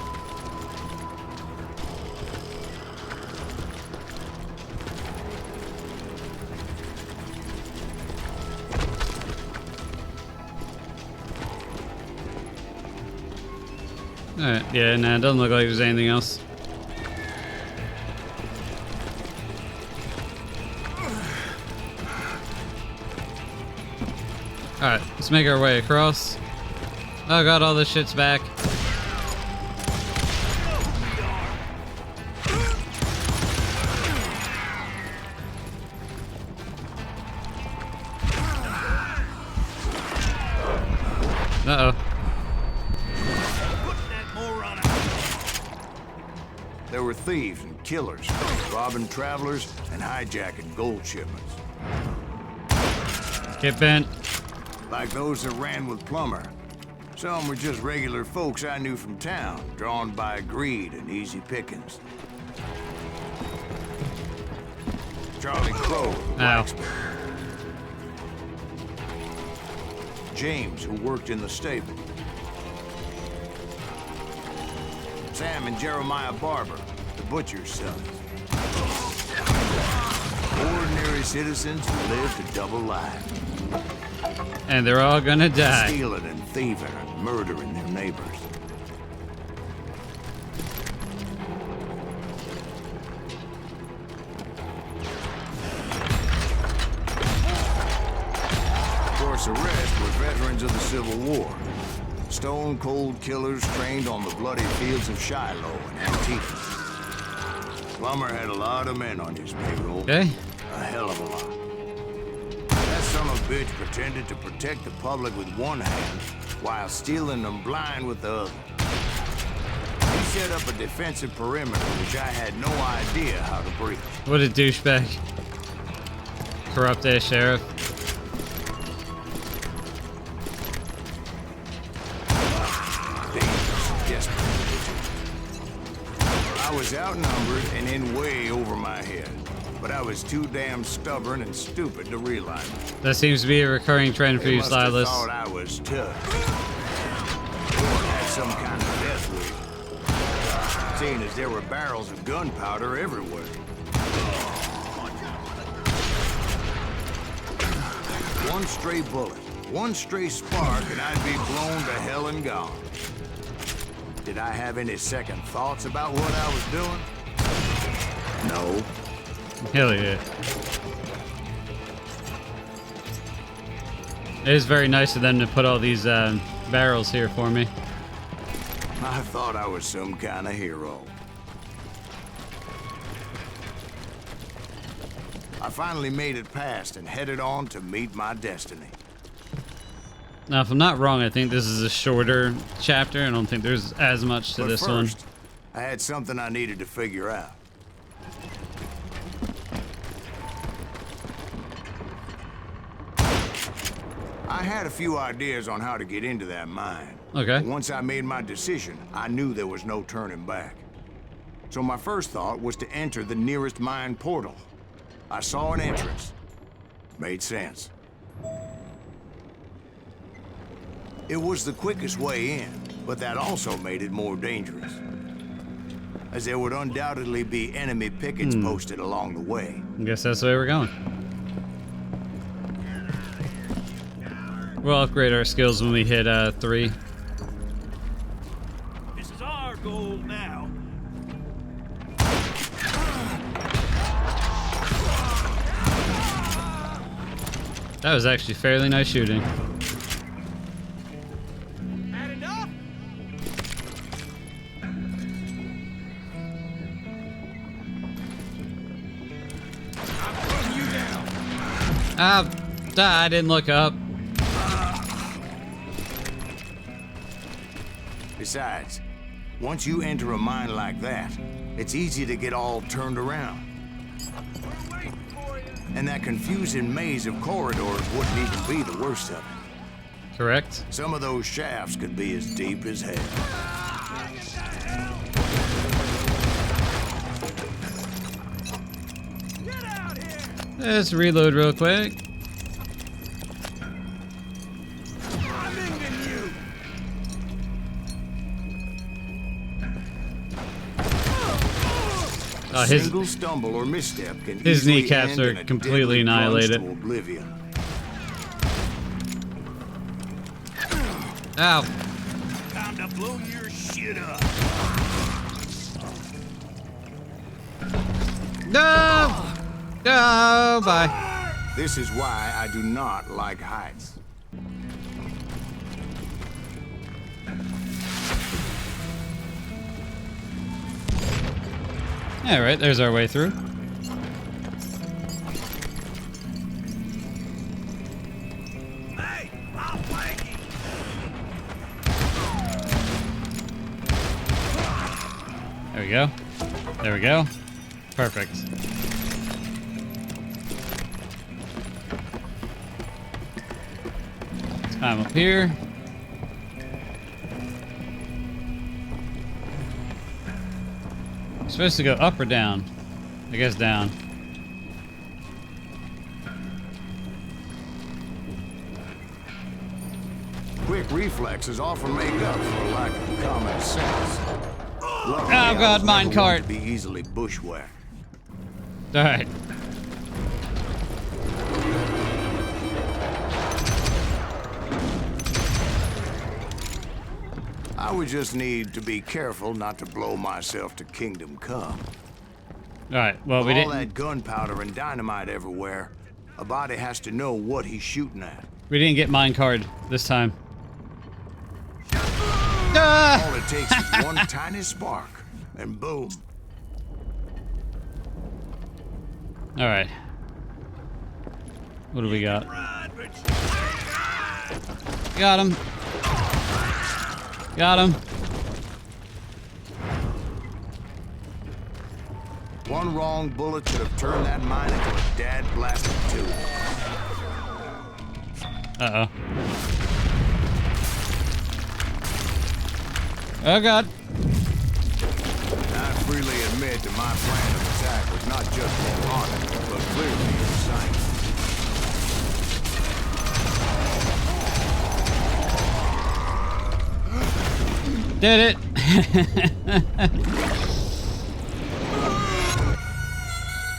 Alright, yeah, nah, it doesn't look like there's anything else. Alright, let's make our way across. Oh god, all this shit's back. Uh-oh. There were thieves and killers, robbing travelers and hijacking gold shipments. Get bent. Like those that ran with Plummer. Some were just regular folks I knew from town, drawn by greed and easy pickings. Charlie Crow, blacksmith. James, who worked in the stable. Sam and Jeremiah Barber, the butcher's sons. Ordinary citizens who lived a double life. And they're all gonna die. Stealing and thieving and murdering their neighbors. Of course, the rest were veterans of the Civil War. Stone-cold killers trained on the bloody fields of Shiloh and Antietam. Plummer had a lot of men on his payroll. Okay. A hell of a lot. That son of a bitch pretended to protect the public with one hand while stealing them blind with the other. He set up a defensive perimeter which I had no idea how to breach. What a douchebag. Corrupt ass sheriff. I was outnumbered and in way over my head, but I was too damn stubborn and stupid to realize it. That seems to be a recurring trend for They you, must have Silas. thought I was tough. Or had some kind of death wish. Seeing as there were barrels of gunpowder everywhere. One stray bullet, one stray spark, and I'd be blown to hell and gone. Did I have any second thoughts about what I was doing? No. Hell yeah. It is very nice of them to put all these barrels here for me. I thought I was some kind of hero. I finally made it past and headed on to meet my destiny. Now, if I'm not wrong, I think this is a shorter chapter. I don't think there's as much to But this first, one. I had something I needed to figure out. I had a few ideas on how to get into that mine. Okay. But once I made my decision, I knew there was no turning back. So my first thought was to enter the nearest mine portal. I saw an entrance. Made sense. It was the quickest way in, but that also made it more dangerous, as there would undoubtedly be enemy pickets posted along the way. I guess that's the way we're going. We'll upgrade our skills when we hit 3. This is our goal now. That was actually fairly nice shooting. Had enough? I'm putting you down. I didn't look up. Besides, once you enter a mine like that, it's easy to get all turned around. We're waiting for you. And that confusing maze of corridors wouldn't even be the worst of it. Correct. Some of those shafts could be as deep as hell. Get out here. Let's reload real quick. I'm ending you. His Single stumble or misstep can his easily kneecaps end are in a completely deadly plunge annihilated. to oblivion. Ow. Time to blow your shit up. No! No, bye. This is why I do not like heights. All right, there's our way through. Hey, I'll flank you. There we go. There we go. Perfect. Let's climb up here. Supposed to go up or down? I guess down. Quick reflexes often make up for a lack of common sense. Luckily, Oh god, minecart. To be easily bushwhacked. All right. I would just need to be careful not to blow myself to kingdom come. All right. Well, we All didn't. that gunpowder and dynamite everywhere. A body has to know what he's shooting at. We didn't get minecart this time. All it takes is one tiny spark, and boom. All right. What do we got? Got him. Got him. One wrong bullet should have turned that mine into a dad-blasted tube. Uh-oh. Oh, God. I freely admit that my plan of attack was not just moronic, but clearly insane. Did it.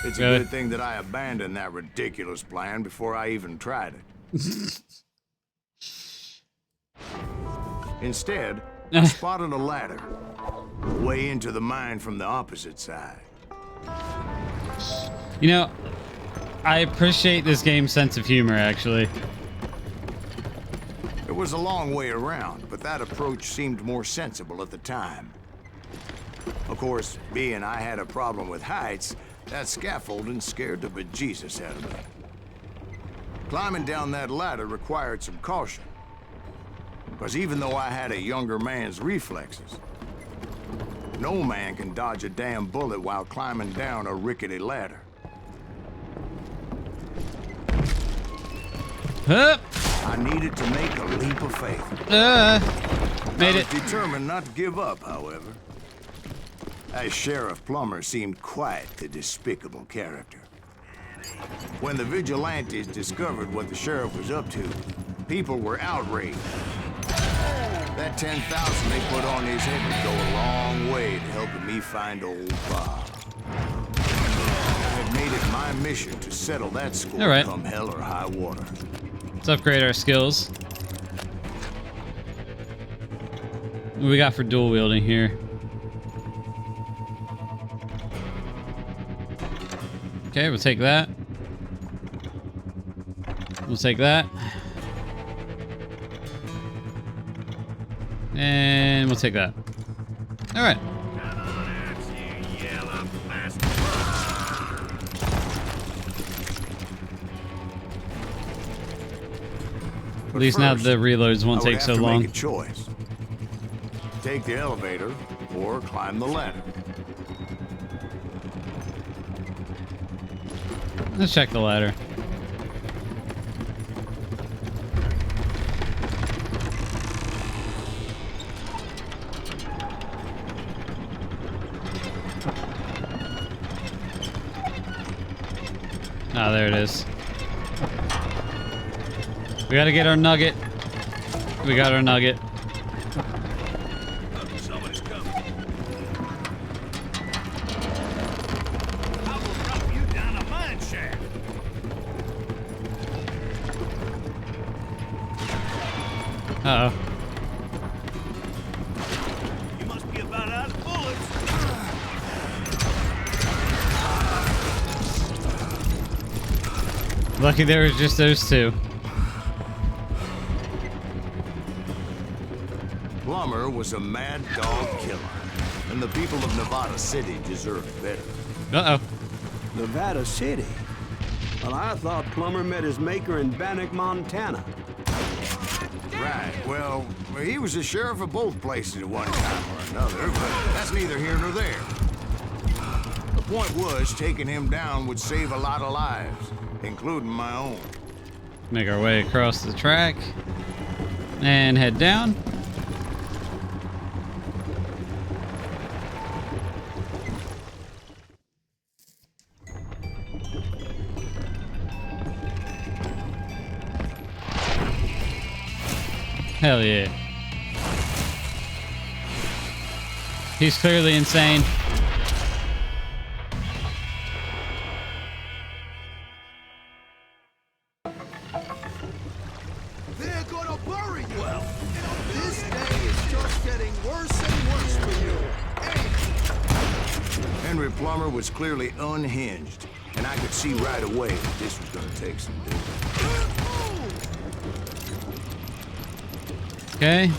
It's a good thing that I abandoned that ridiculous plan before I even tried it. Instead, I spotted a ladder, way into the mine from the opposite side. You know, I appreciate this game's sense of humor, actually. It was a long way around, but that approach seemed more sensible at the time. Of course, being I had a problem with heights, that scaffolding scared the bejesus out of me. Climbing down that ladder required some caution, because even though I had a younger man's reflexes, no man can dodge a damn bullet while climbing down a rickety ladder. Hup. I needed to make a leap of faith. Made I it. was determined not to give up, however. As Sheriff Plummer seemed quite a despicable character. When the vigilantes discovered what the sheriff was up to, people were outraged. That 10,000 they put on his head would go a long way to helping me find old Bob. I had made it my mission to settle that score come hell or high water. Let's upgrade our skills. What do we got for dual wielding here? Okay, we'll take that. We'll take that. And we'll take that. All right. At least now the reloads won't take so long. Make a choice. Take the elevator or climb the ladder. Let's check the ladder. Ah, there it is. We gotta get our nugget. We got our nugget. Somebody's coming. I will drop you down a mine shaft. Uh-oh. You must be about out of bullets. Lucky there was just those two. Plummer was a mad dog killer, and the people of Nevada City deserved better. Uh-oh. Nevada City? Well, I thought Plummer met his maker in Bannock, Montana. Right, well, he was the sheriff of both places at one time or another, but that's neither here nor there. Point was, taking him down would save a lot of lives, including my own. Make our way across the track and head down. Hell yeah. He's clearly insane. They're gonna bury you. Well, this day is just getting worse and worse for you. Hey. Henry Plummer was clearly unhinged, and I could see right away that this was gonna take some doing. Okay.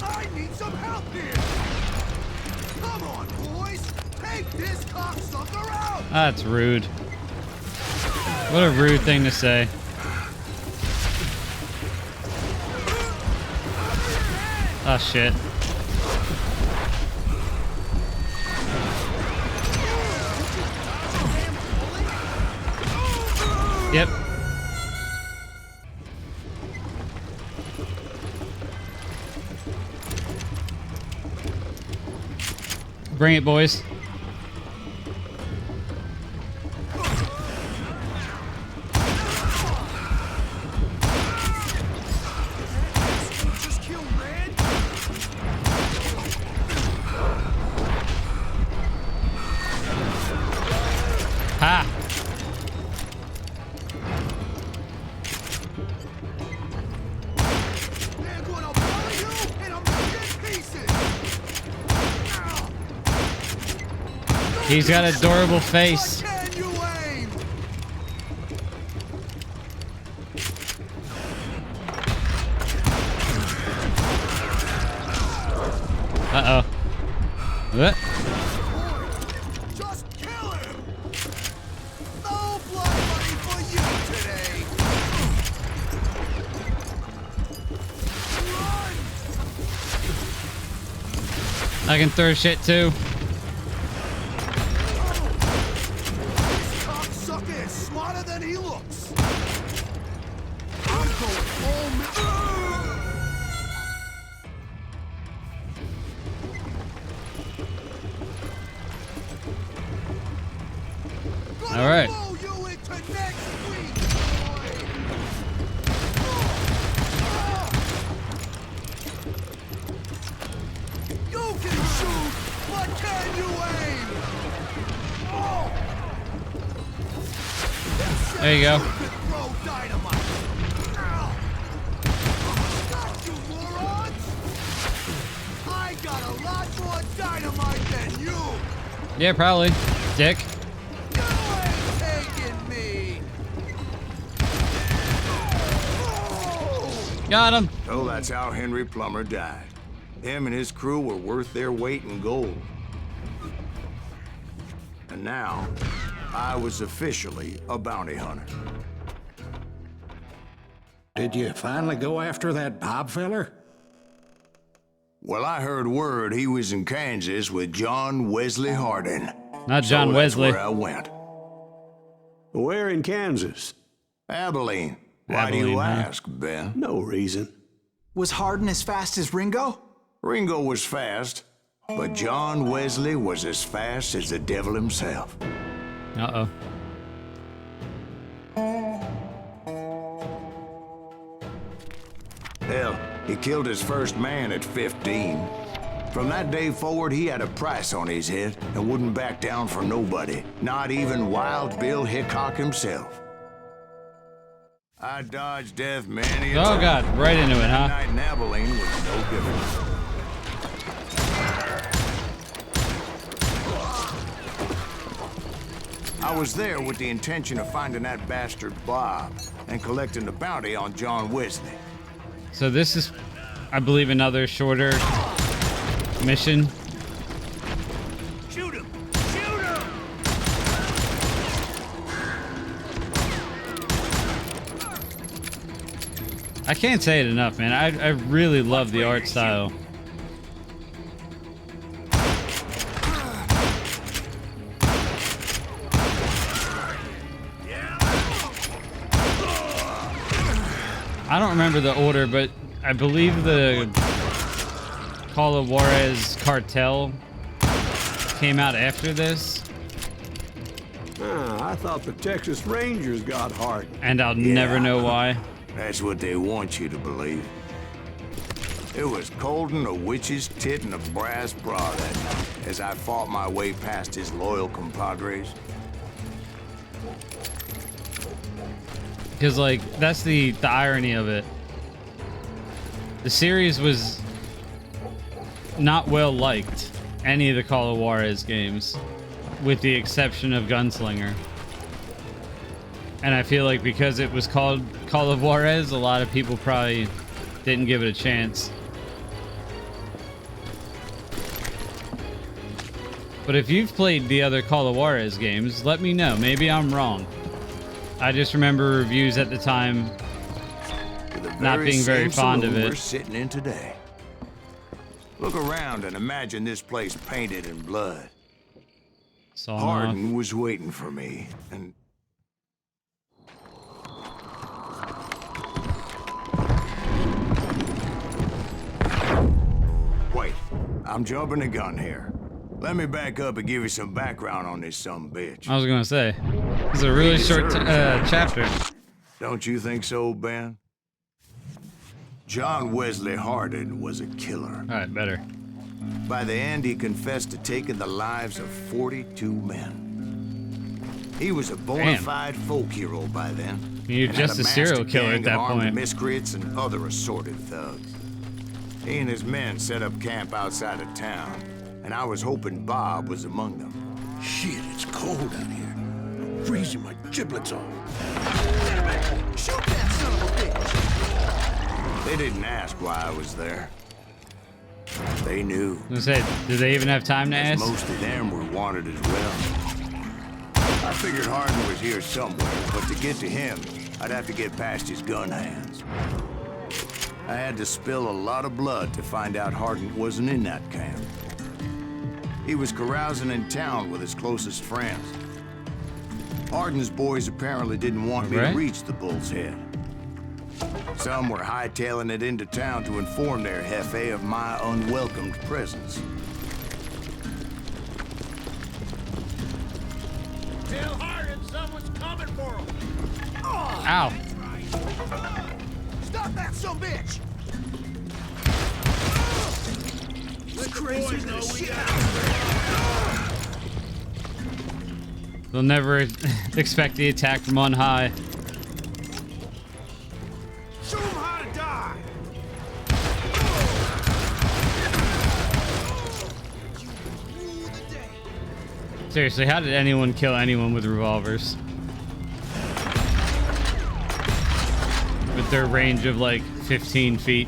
I need some help here. Come on, boys. Take this cocksucker out. That's rude. What a rude thing to say. Oh shit. Yep. Bring it, boys. Just kill Red. Ha! They're gonna bury you in a million pieces. He's got an adorable face. Can you aim? Uh-oh. What? Just kill him. No blood money for you today. Run! I can throw shit too. This cocksucker is smarter than he looks. I'm going home. All right. Blow you into next week, boy. You can shoot, but can you aim? There you go. You can throw dynamite. Got you, morons! I got a lot more dynamite than you. Yeah, probably. Dick. You ain't taking me. Got him. So that's how Henry Plummer died. Him and his crew were worth their weight in gold. And now, I was officially a bounty hunter. Did you finally go after that Bob feller? Well, I heard word he was in Kansas with John Wesley Hardin. Not John so Wesley. That's where I went. Where in Kansas? Abilene. Why do Abilene, you huh? ask, Ben? No reason. Was Hardin as fast as Ringo? Ringo was fast, but John Wesley was as fast as the devil himself. Uh-oh. Hell, he killed his first man at 15. From that day forward, he had a price on his head and wouldn't back down for nobody, not even Wild Bill Hickok himself. I dodged death many a Oh time. god, right into it, That huh? night in Abilene was no different. I was there with the intention of finding that bastard Bob and collecting the bounty on John Wesley. So this is, I believe, another shorter mission. Shoot him! Shoot him! I can't say it enough, man. I really love the art style. I don't remember the order, but I believe the Call of Juarez cartel came out after this. I thought the Texas Rangers got Hart. And I'll never know why. That's what they want you to believe. It was cold and a witch's tit and a brass bra that night as I fought my way past his loyal compadres. Because, like, that's the irony of it. The series was not well liked, any of the Call of Juarez games, with the exception of Gunslinger. And I feel like because it was called Call of Juarez, a lot of people probably didn't give it a chance. But if you've played the other Call of Juarez games, let me know. Maybe I'm wrong. I just remember reviews at the time not being very fond of it. We're sitting in today. Look around and imagine this place painted in blood. Hardin was waiting for me, and wait, I'm jumping the gun here. Let me back up and give you some background on this sumbitch. I was gonna say, this is a really short chapter. Don't you think so, Ben? John Wesley Hardin was a killer. All right, better. By the end, he confessed to taking the lives of 42 men. He was a bona fide folk hero by then. You're just a serial killer at that point. Miscreants and other assorted thugs. He and his men set up camp outside of town, and I was hoping Bob was among them. Shit, it's cold out here. I'm freezing my giblets off. Shoot that son of a bitch! They didn't ask why I was there. They knew. I was gonna say, did they even have time to ask? Most of them were wanted as well. I figured Hardin was here somewhere, but to get to him, I'd have to get past his gun hands. I had to spill a lot of blood to find out Hardin wasn't in that camp. He was carousing in town with his closest friends. Hardin's boys apparently didn't want me to reach the Bull's Head. Some were hightailing it into town to inform their jefe of my unwelcomed presence. Tell Hardin someone's coming for him. Ow. Stop that son bitch! Let the boys know we got They'll never expect the attack from on high. Show them how to die. Seriously, how did anyone kill anyone with revolvers? With their range of like 15 feet.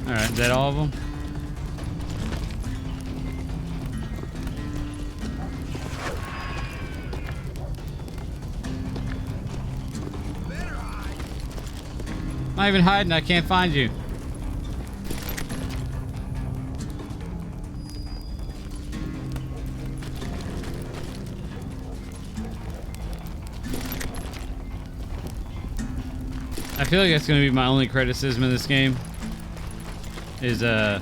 Alright, is that all of them? I'm not even hiding, I can't find you. I feel like that's gonna be my only criticism of this game. Is a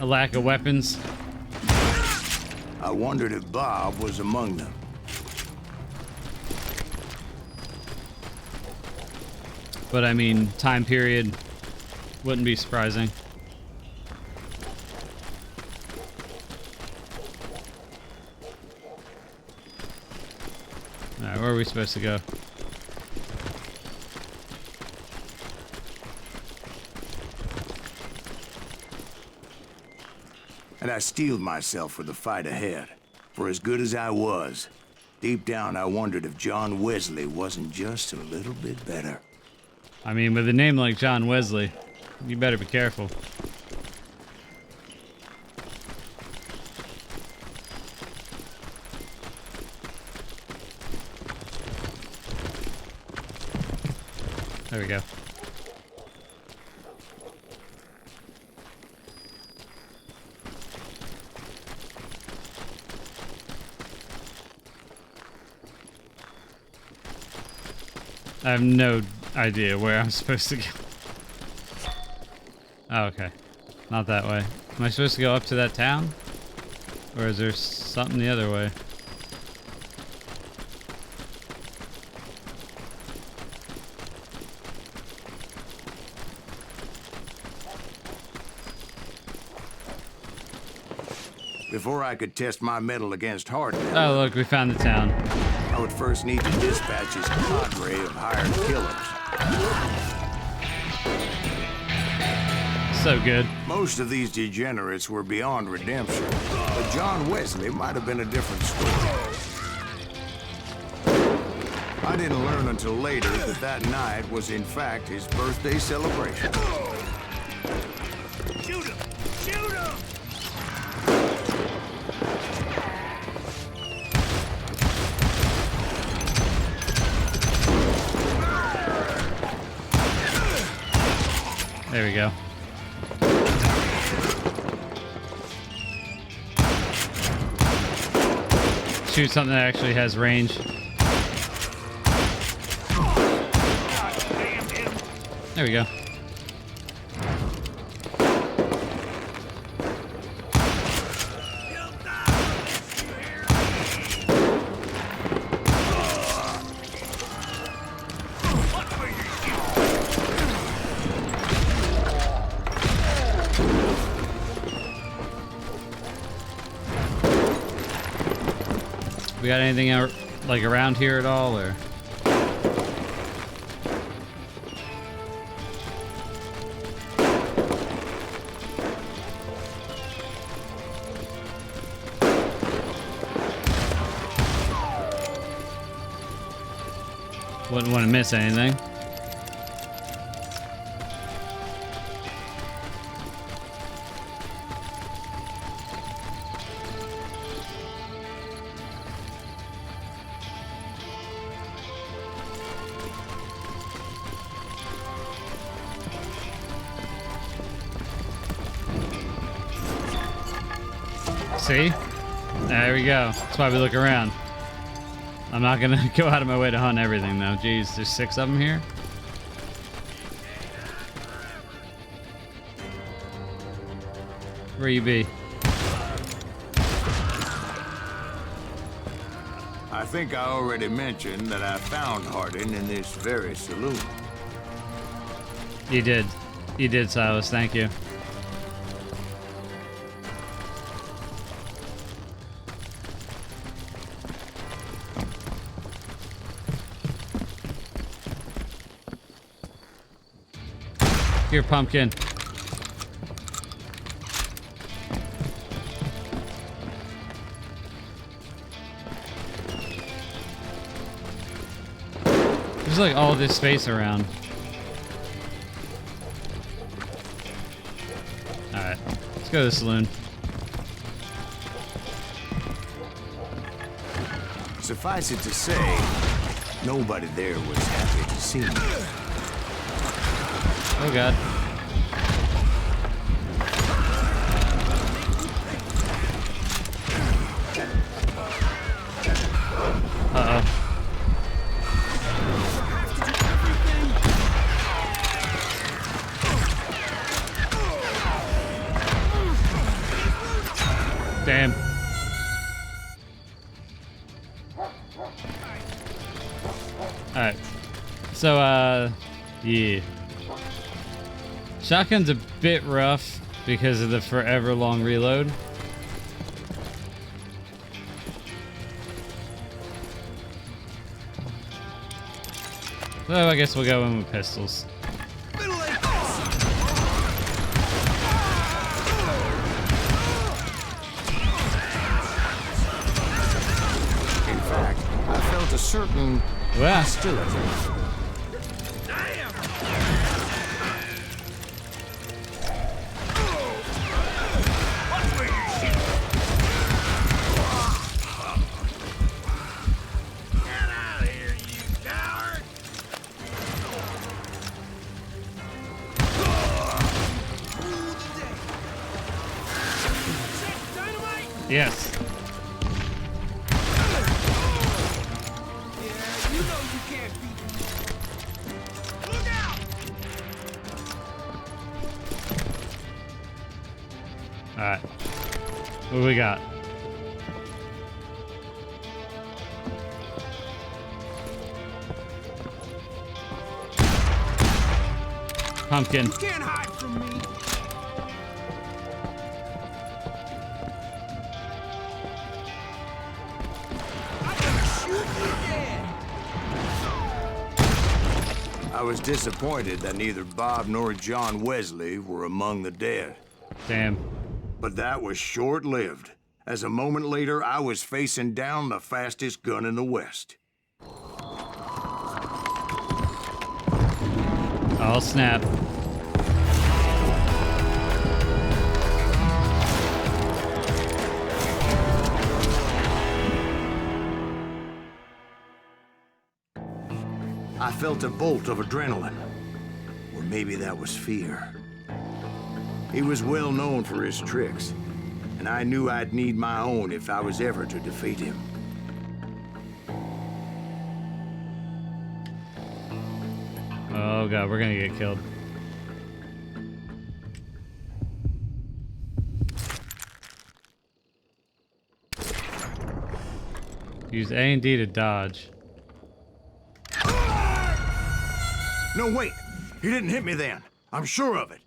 lack of weapons. I wondered if Bob was among them. But I mean, time period wouldn't be surprising. Alright, where are we supposed to go? And I steeled myself for the fight ahead. For as good as I was, deep down I wondered if John Wesley wasn't just a little bit better. I mean, with a name like John Wesley, you better be careful. There we go. I have no idea where I'm supposed to go. Oh, okay. Not that way. Am I supposed to go up to that town? Or is there something the other way? Before I could test my mettle against Hardin, Oh, look, we found the town. I would first need to dispatch his cadre of hired killers. So good. Most of these degenerates were beyond redemption, but John Wesley might have been a different story. I didn't learn until later that that night was in fact his birthday celebration. Shoot him! Shoot him! There we go. Shoot something that actually has range. There we go. We got anything out, like around here at all, or? Wouldn't want to miss anything. See? There we go. That's why we look around. I'm not gonna go out of my way to hunt everything though. Jeez, there's 6 of them here. Where you be? I think I already mentioned that I found Hardin in this very saloon. You did. You did, Silas. Thank you. Here, pumpkin. There's like all this space around. Alright, let's go to the saloon. Suffice it to say, nobody there was happy to see me. Oh god. Uh-oh. Damn. Alright. So, yeah. Shotgun's a bit rough because of the forever long reload. So I guess we'll go in with pistols. In fact, I felt a certain hostility. Yes. Yeah, you know you can't beat me. Look out! All right. What do we got? Pumpkin. You can't hide from me. I'm gonna shoot you dead. I was disappointed that neither Bob nor John Wesley were among the dead. Damn. But that was short-lived, as a moment later I was facing down the fastest gun in the West. Oh, snap. I felt a bolt of adrenaline. Or maybe that was fear. He was well known for his tricks, and I knew I'd need my own if I was ever to defeat him. Oh god, we're gonna get killed. Use A and D to dodge. No, wait! He didn't hit me then. I'm sure of it.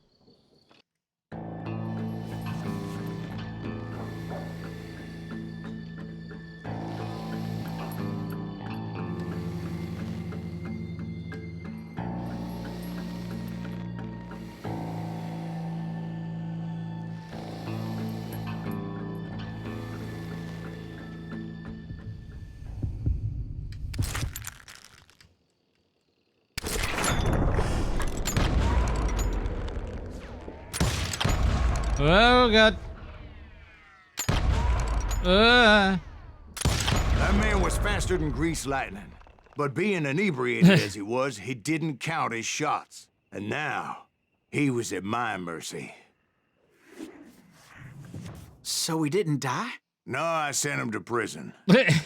Oh god. That man was faster than greased lightning. But being inebriated as he was, he didn't count his shots. And now, he was at my mercy. So he didn't die? No, I sent him to prison.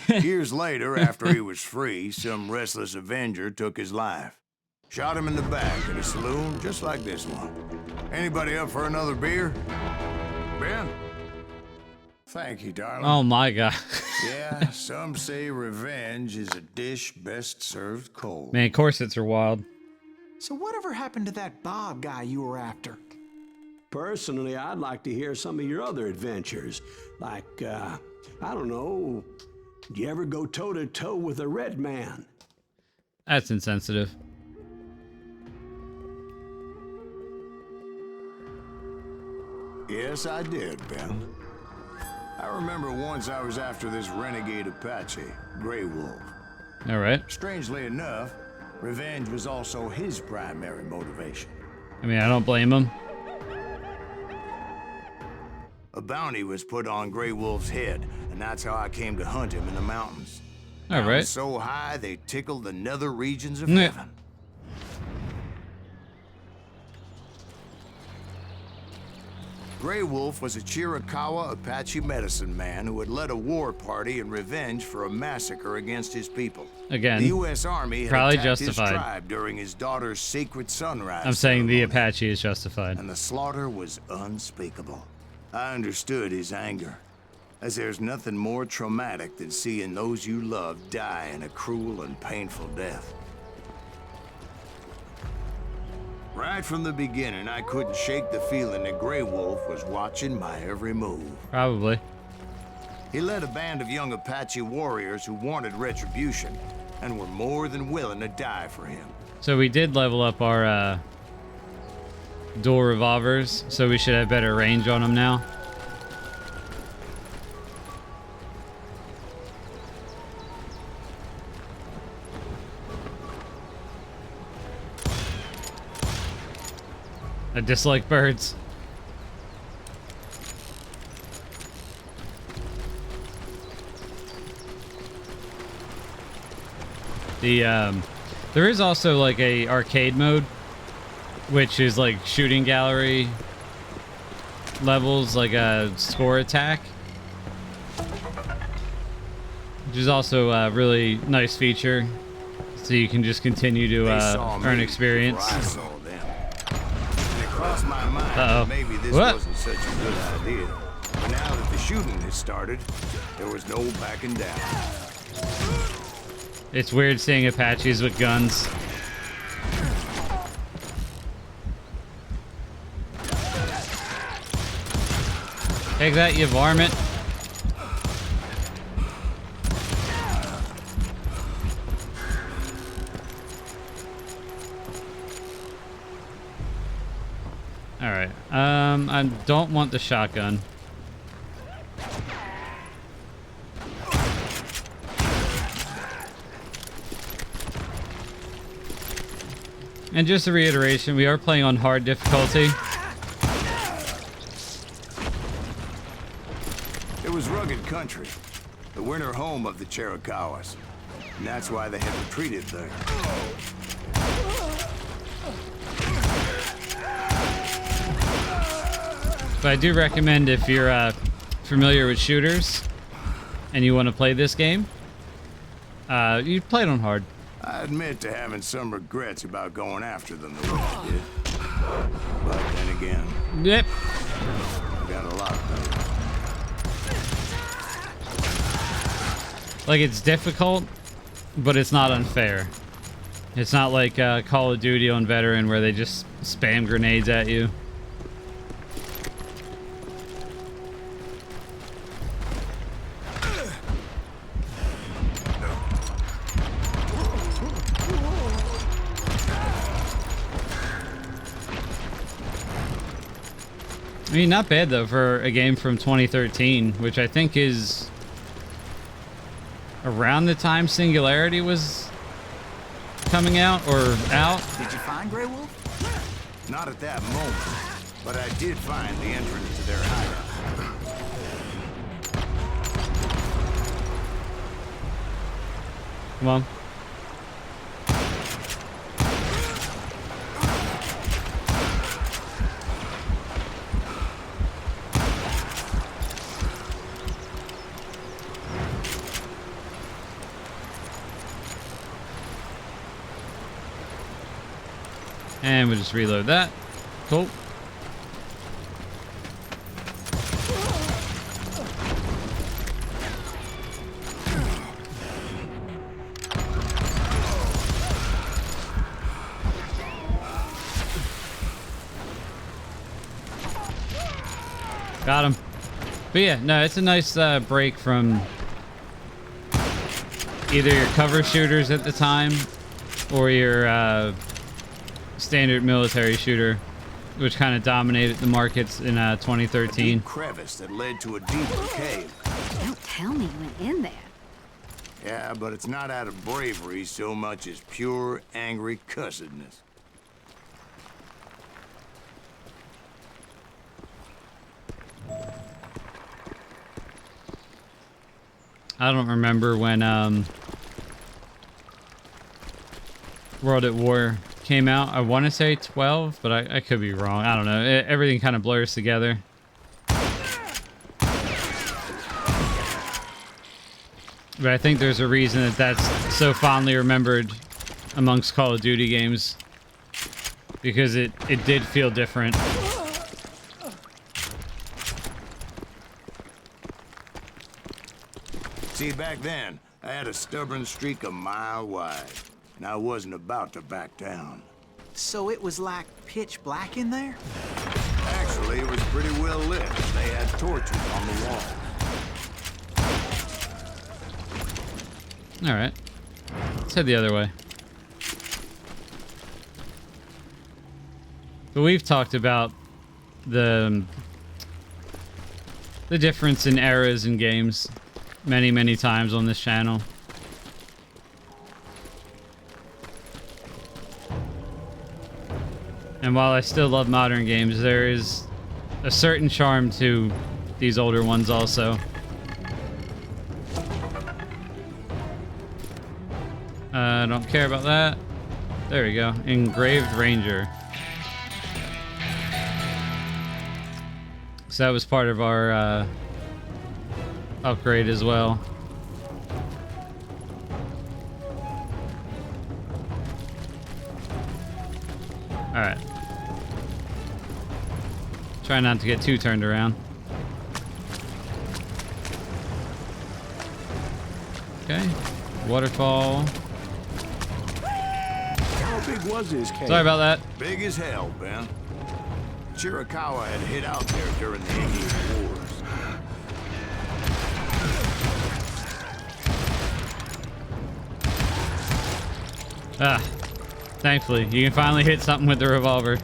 Years later, after he was free, some restless Avenger took his life. Shot him in the back at a saloon just like this one. Anybody up for another beer? Ben? Thank you, darling. Oh my god. Yeah, some say revenge is a dish best served cold. Man, corsets are wild. So whatever happened to that Bob guy you were after? Personally, I'd like to hear some of your other adventures. Like, I don't know, did you ever go toe-to-toe with a red man? That's insensitive. Yes, I did, Ben. I remember once I was after this renegade Apache, Grey Wolf. All right. Strangely enough, revenge was also his primary motivation. I mean, I don't blame him. A bounty was put on Grey Wolf's head, and that's how I came to hunt him in the mountains. All right. Mountains so high they tickled the nether regions of heaven. Grey Wolf was a Chiricahua Apache medicine man who had led a war party in revenge for a massacre against his people. Again, the U.S. Army had probably attacked justified. his tribe during his daughter's sacred sunrise I'm saying the ceremony, Apache is justified. and the slaughter was unspeakable. I understood his anger, as there's nothing more traumatic than seeing those you love die in a cruel and painful death. Right from the beginning, I couldn't shake the feeling that Grey Wolf was watching my every move. Probably. He led a band of young Apache warriors who wanted retribution and were more than willing to die for him. So we did level up our dual revolvers, so we should have better range on them now. I dislike birds. There is also like a arcade mode, which is like shooting gallery levels, like a score attack. which is also a really nice feature. So you can just continue to earn experience. I saw them. And it crossed my mind Uh-oh. that maybe this What? wasn't such a good idea. But now that the shooting had started, there was no backing down. It's weird seeing Apaches with guns. Take that, you varmint. Alright, I don't want the shotgun. And just a reiteration, we are playing on hard difficulty. It was rugged country, the winter home of the Chiricahuas. And that's why they had retreated there. But I do recommend if you're familiar with shooters and you want to play this game, you play it on hard. I admit to having some regrets about going after them the way I did. But then again, Yep. I got a lot better. Like, it's difficult, but it's not unfair. It's not like Call of Duty on Veteran where they just spam grenades at you. I mean, not bad though for a game from 2013, which I think is around the time Singularity was coming out or out. Did you find Grey Wolf? Not at that moment, but I did find the entrance to their hideout. Come on. And we'll just reload that. Cool. Got him. But yeah, no, it's a nice break from either your cover shooters at the time or your standard military shooter, which kind of dominated the markets in 2013. Deep crevice that led to a deeper cave. Don't tell me you went in there. Yeah, but it's not out of bravery so much as pure, angry cussedness. I don't remember when World at War came out. I want to say 12, but I could be wrong. I don't know. Everything kind of blurs together. But I think there's a reason that that's so fondly remembered amongst Call of Duty games, because it did feel different. See, back then, I had a stubborn streak a mile wide, and I wasn't about to back down. So it was like pitch black in there? Actually, it was pretty well lit. They had torches on the wall. All right, let's head the other way. But we've talked about the difference in eras in games many times on this channel. And while I still love modern games, there is a certain charm to these older ones also. I don't care about that. There we go. Engraved Ranger. So that was part of our upgrade as well. Alright. Try not to get too turned around. Okay. Waterfall. How big was his cave? Sorry about that. Big as hell, Ben. Chiricahua had hid out there during the Indian Wars. Ah. Thankfully, you can finally hit something with the revolver.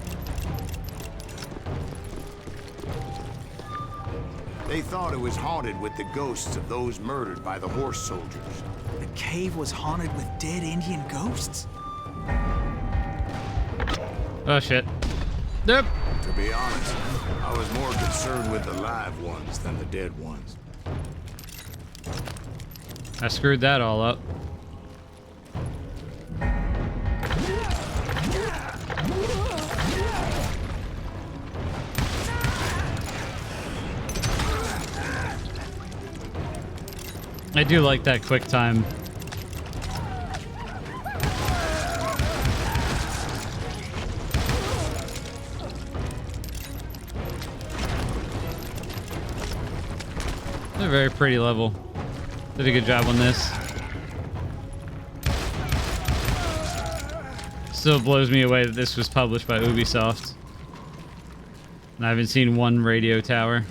They thought it was haunted with the ghosts of those murdered by the horse soldiers. The cave was haunted with dead Indian ghosts? Oh shit. Yep. To be honest, I was more concerned with the live ones than the dead ones. I screwed that all up. I do like that quick time. It's a very pretty level. Did a good job on this. Still blows me away that this was published by Ubisoft. And I haven't seen one radio tower.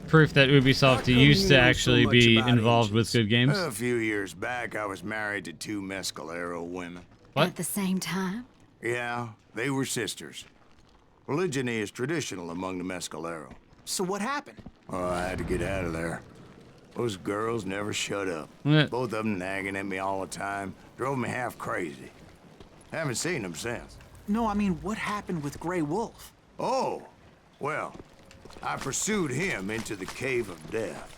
Proof that Ubisoft used to actually be involved with good games. A few years back, I was married to 2 Mescalero women. What? At the same time? Yeah, they were sisters. Polygyny is traditional among the Mescalero. So what happened? Oh, I had to get out of there. Those girls never shut up. What? Both of them nagging at me all the time. Drove me half crazy. Haven't seen them since. No, I mean, what happened with Grey Wolf? Oh, well, I pursued him into the Cave of Death.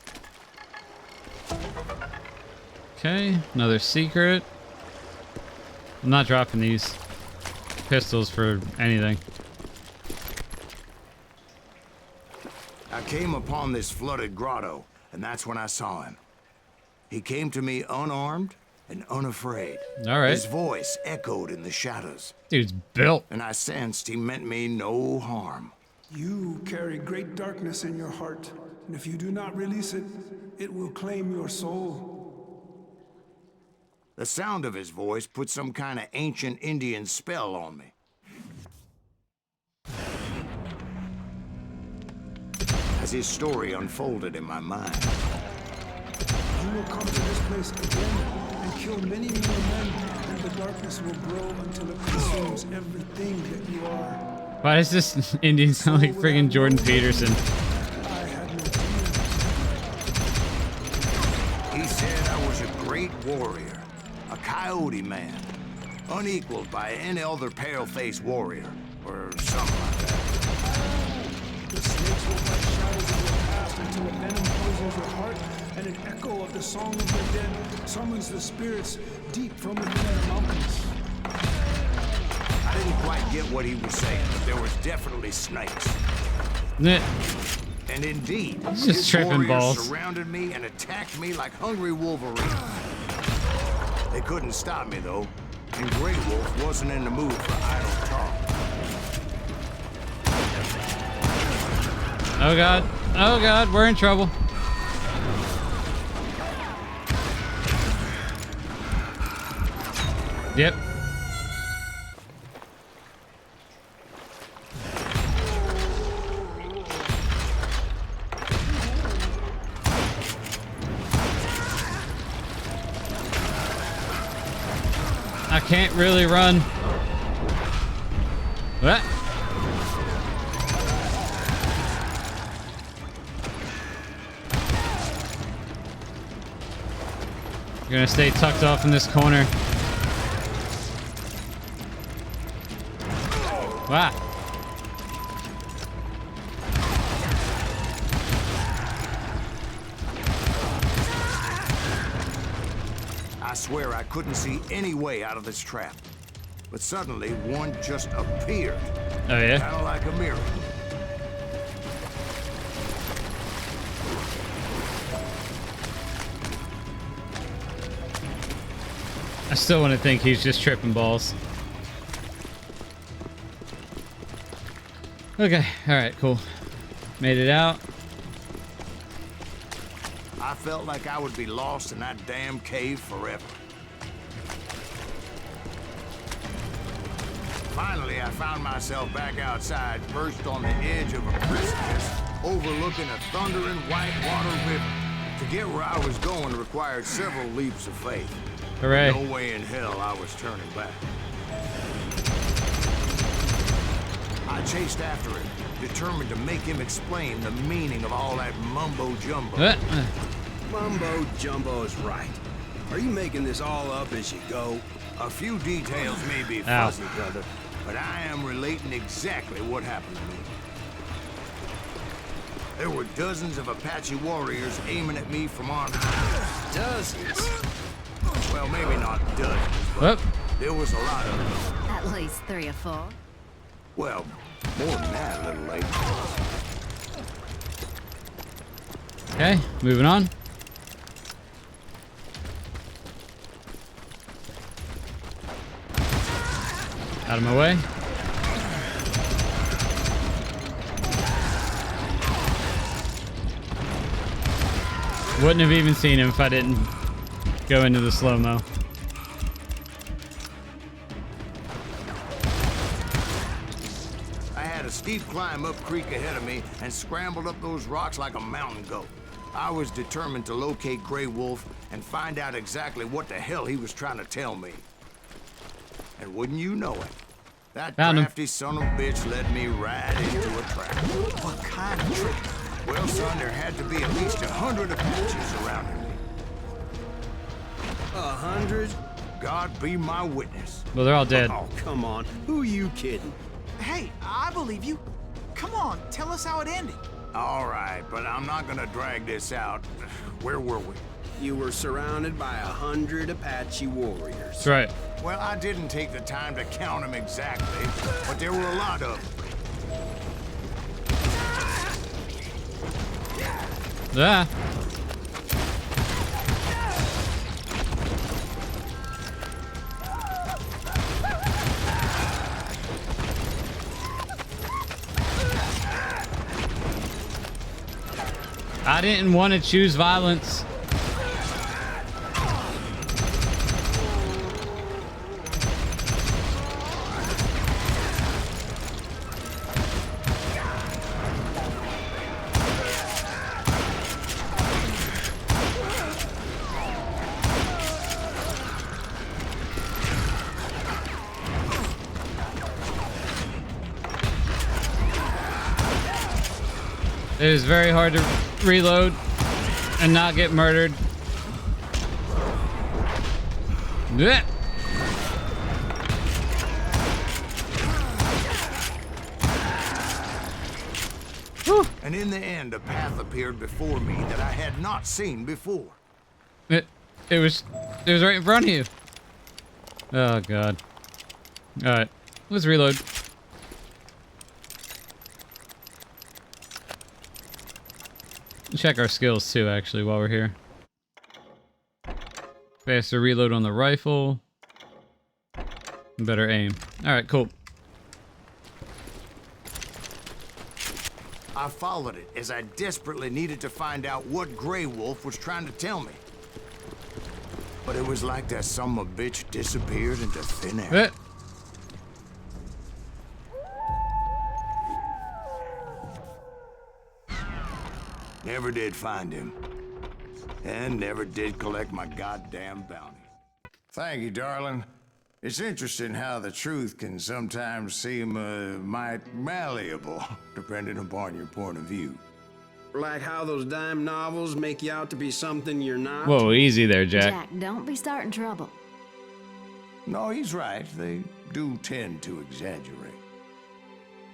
Okay, another secret. I'm not dropping these pistols for anything. I came upon this flooded grotto, and that's when I saw him. He came to me unarmed and unafraid. All right. His voice echoed in the shadows. Dude's built. And I sensed he meant me no harm. You carry great darkness in your heart, and if you do not release it, it will claim your soul. The sound of his voice put some kind of ancient Indian spell on me. As his story unfolded in my mind. You will come to this place again and kill many more men, and the darkness will grow until it consumes everything that you are. Why does this Indian sound like friggin' Jordan Peterson? He said I was a great warrior, a coyote man, unequaled by any other pale-faced warrior, or something like that. The snakes will fight shadows of your past until a venom poisons your heart, and an echo of the song of the dead summons the spirits deep from within the mountains. I didn't quite get what he was saying, but there was definitely snakes. Nah. And indeed, It's just his tripping warriors balls. surrounded me and attacked me like hungry wolverines. They couldn't stop me, though, and Grey Wolf wasn't in the mood for idle talk. Oh god. Oh god, we're in trouble. Yep. I can't really run. What? You're gonna stay tucked off in this corner. Wow. I swear I couldn't see any way out of this trap. But suddenly, one just appeared. Oh, yeah? Kind of like a miracle. I still want to think he's just tripping balls. Okay, alright, cool. Made it out. I felt like I would be lost in that damn cave forever. Finally, I found myself back outside, perched on the edge of a precipice, overlooking a thundering whitewater river. To get where I was going required several leaps of faith. Hooray. No way in hell I was turning back. I chased after him, determined to make him explain the meaning of all that mumbo-jumbo. Mumbo-jumbo is right. Are you making this all up as you go? A few details may be fuzzy, brother, but I am relating exactly what happened to me. There were dozens of Apache warriors aiming at me from on high. Dozens? Well, maybe not dozens, but there was a lot of them. At least 3 or 4. Well, more than that, little lady. Okay, moving on. Out of my way. Wouldn't have even seen him if I didn't go into the slow-mo. I had a steep climb up creek ahead of me and scrambled up those rocks like a mountain goat. I was determined to locate Grey Wolf and find out exactly what the hell he was trying to tell me. And wouldn't you know it, that crafty son of a bitch led me right into a trap. What kind of trick? Well, son, there had to be at least 100 Apaches surrounding me. 100? God be my witness. Well, they're all dead. Oh, come on. Who are you kidding? Hey, I believe you. Come on, tell us how it ended. All right, but I'm not gonna drag this out. Where were we? You were surrounded by 100 Apache warriors. That's right. Well, I didn't take the time to count them exactly, but there were a lot of them. Yeah. I didn't want to choose violence. It is very hard to reload and not get murdered. Blech. And in the end, a path appeared before me that I had not seen before. It was right in front of you. Oh god. All right, let's reload. Check our skills too, actually, while we're here. Faster reload on the rifle. Better aim. All right, cool. I followed it as I desperately needed to find out what Grey Wolf was trying to tell me. But it was like that son of a bitch disappeared into thin air. Never did find him. And never did collect my goddamn bounty. Thank you, darling. It's interesting how the truth can sometimes seem might malleable, depending upon your point of view. Like how those dime novels make you out to be something you're not? Whoa, easy there, Jack. Jack, don't be starting trouble. No, he's right. They do tend to exaggerate.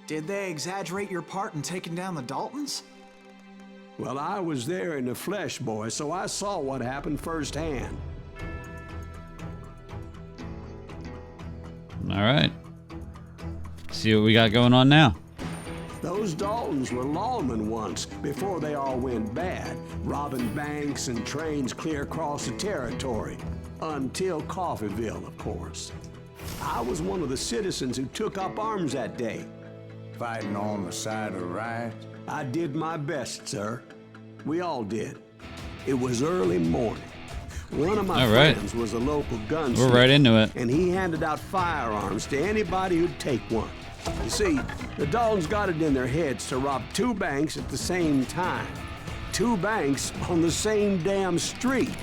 Did they exaggerate your part in taking down the Daltons? Well, I was there in the flesh, boy, so I saw what happened firsthand. All right. See what we got going on now. Those Daltons were lawmen once, before they all went bad, robbing banks and trains clear across the territory. Until Coffeeville, of course. I was one of the citizens who took up arms that day. fighting on the side of right? I did my best, sir. We all did. It was early morning. One of my friends was a local gunsmith. We're right into it. And he handed out firearms to anybody who'd take one. You see, the Daltons got it in their heads to rob 2 banks at the same time. 2 banks on the same damn street.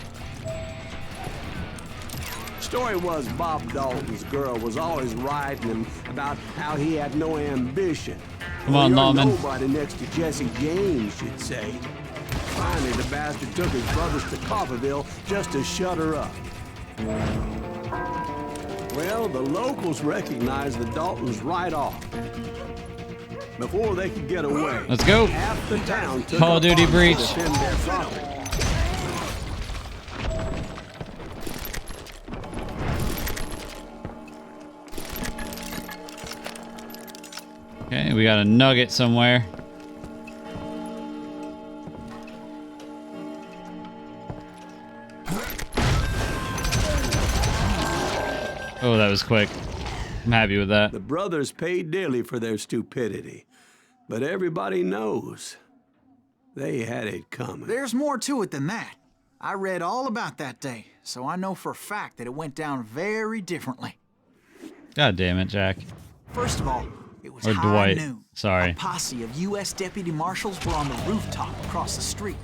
Story was Bob Dalton's girl was always writing him about how he had no ambition. Come on, Norman. Nobody next to Jesse James, you'd say. Finally, the bastard took his brothers to Coffeyville just to shut her up. Well, the locals recognized the Daltons right off. Before they could get away, let's go. Half the town took Call of Duty breach. to defend their property. Okay, we got a nugget somewhere. Oh, that was quick. I'm happy with that. The brothers paid dearly for their stupidity, but everybody knows they had it coming. There's more to it than that. I read all about that day, so I know for a fact that it went down very differently. God damn it, Jack. First of all, it was Or high Dwight. noon. Sorry. A posse of U.S. deputy marshals were on the rooftop across the street.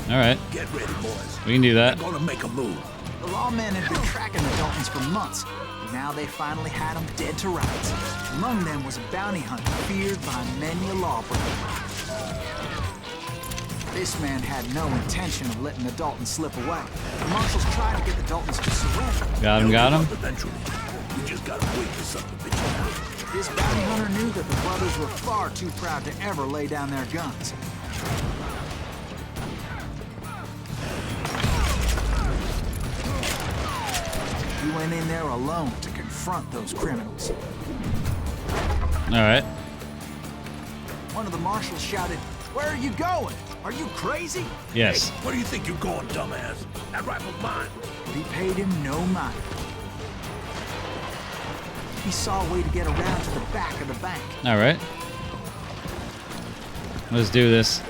All right. Get ready, boys. We can do that. We're gonna make a move. The lawmen had been tracking the Daltons for months, and now they finally had them dead to rights. Among them was a bounty hunter feared by many a lawbreaker. This man had no intention of letting the Daltons slip away. The marshals tried to get the Daltons to surrender. Got him, got him. Eventually, we just gotta wait for something to bitch out. This bounty hunter knew that the brothers were far too proud to ever lay down their guns. He went in there alone to confront those criminals. All right. One of the marshals shouted, "Where are you going? Are you crazy?" Yes. Hey, where do you think you're going, dumbass? That rifle's mine. But he paid him no mind. He saw a way to get around to the back of the bank. All right. Let's do this.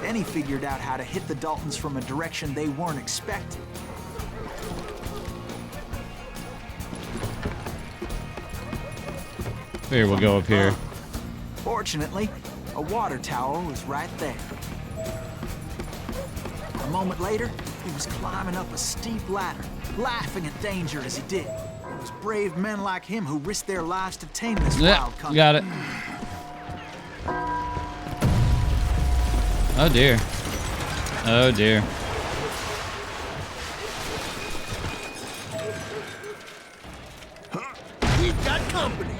Then he figured out how to hit the Daltons from a direction they weren't expecting. Here, we'll go up here. Fortunately, a water tower was right there. A moment later, he was climbing up a steep ladder, laughing at danger as he did. It was brave men like him who risked their lives to tame this wild country. Got it. Oh dear. Oh dear. We've got company.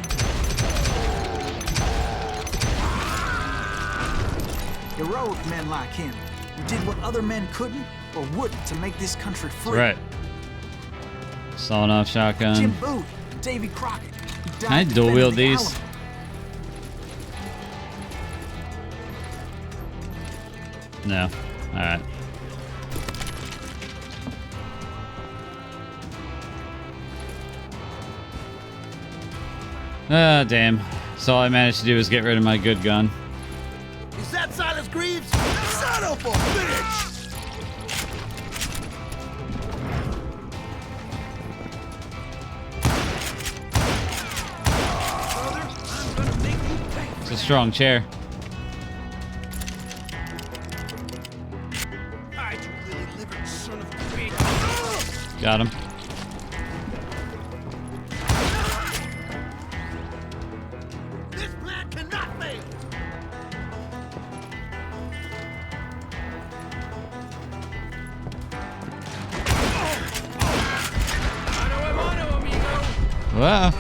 Heroic men like him, who did what other men couldn't or wouldn't to make this country free. Right. Sawing off shotgun. Jim Bowie, Davy Crockett. who died Can I dual wield defending the these? Alamo. No. All right. Ah, damn. So all I managed to do was get rid of my good gun. Is that Silas Greaves? Son of a bitch! It's a strong chair. Got him. This plan cannot fail! Wow.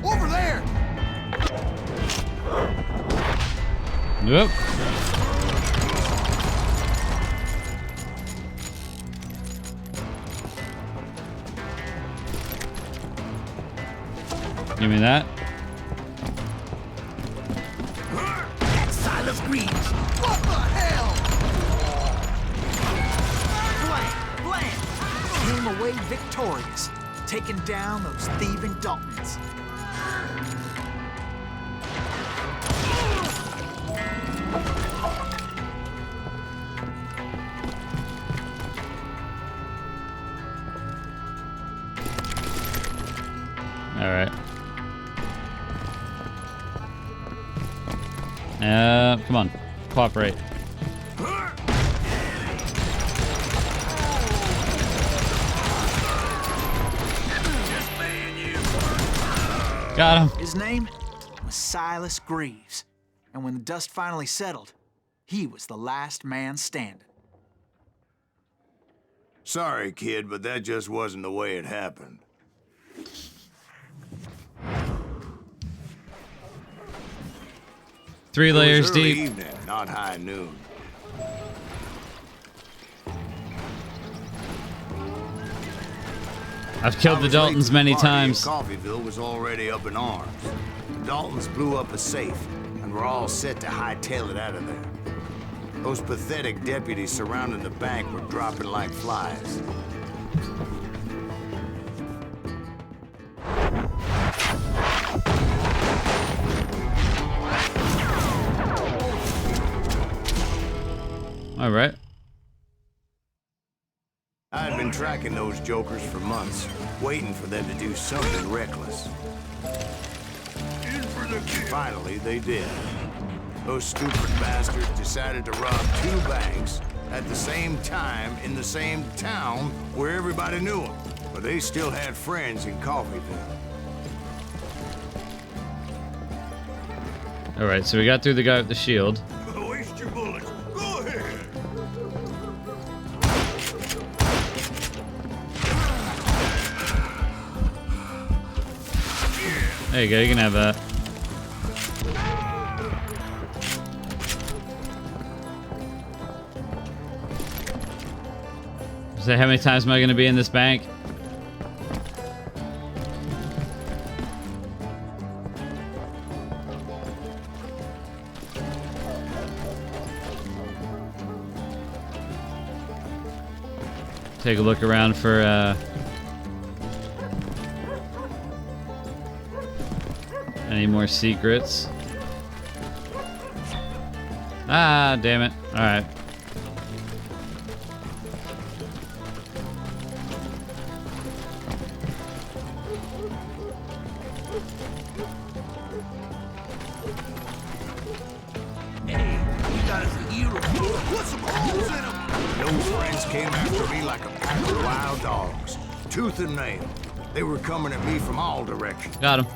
Over there! Yep. Give me that. That's Silas Greaves! What the hell? Blam! Blam! Came away victorious. taking down those thieving Daltons. All right. Come on, cooperate. Got him. His name was Silas Greaves, and when the dust finally settled, he was the last man standing. Sorry, kid, but that just wasn't the way it happened. Three layers It was early deep. Evening, not high noon. I've killed the Daltons many times. Coffeeville was already up in arms. The Daltons blew up a safe and were all set to hightail it out of there. Those pathetic deputies surrounding the bank were dropping like flies. All right. I had been tracking those jokers for months, waiting for them to do something reckless. Finally, they did. Those stupid bastards decided to rob 2 banks at the same time in the same town where everybody knew them. But they still had friends in Coffeeville. All right, so we got through the guy with the shield. Waste your bullets. Go ahead. There you go, you can have that. Say, how many times am I going to be in this bank? Take a look around for any more secrets. Ah, damn it. All right. Those friends came after me like a pack of wild dogs, tooth and nail. They were coming at me from all directions. Got him.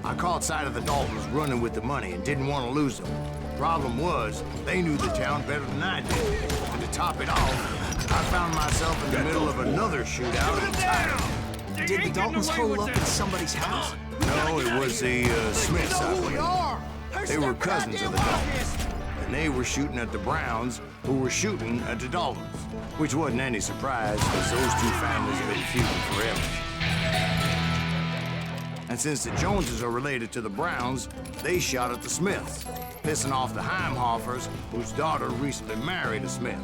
I caught sight of the Daltons running with the money and didn't want to lose them. Problem was, they knew the town better than I did. And to top it off, I found myself in the middle of another shootout in town. Did the Daltons hole up in somebody's house? No, it was the Smiths, I believe. They were cousins of the Daltons. And they were shooting at the Browns, who were shooting at the Daltons. Which wasn't any surprise, because those 2 families have been feuding forever. And since the Joneses are related to the Browns, they shot at the Smiths, pissing off the Heimhoffers, whose daughter recently married a Smith.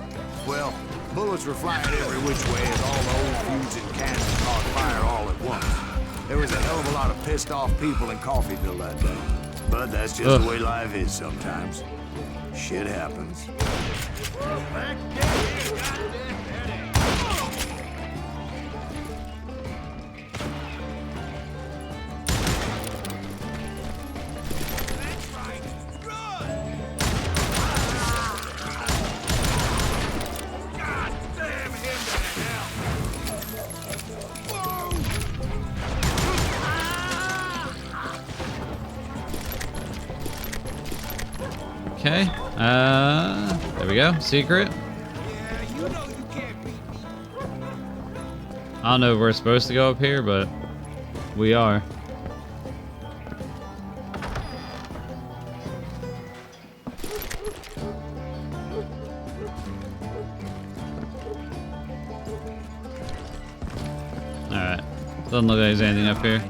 Well, bullets were flying every which way as all the old feuds in Kansas caught fire all at once. There was a hell of a lot of pissed off people in Coffeeville that day. But that's just the way life is sometimes. Shit happens. Okay. There we go. Secret. I don't know if we're supposed to go up here, but we are. Alright. Doesn't look like there's anything up here.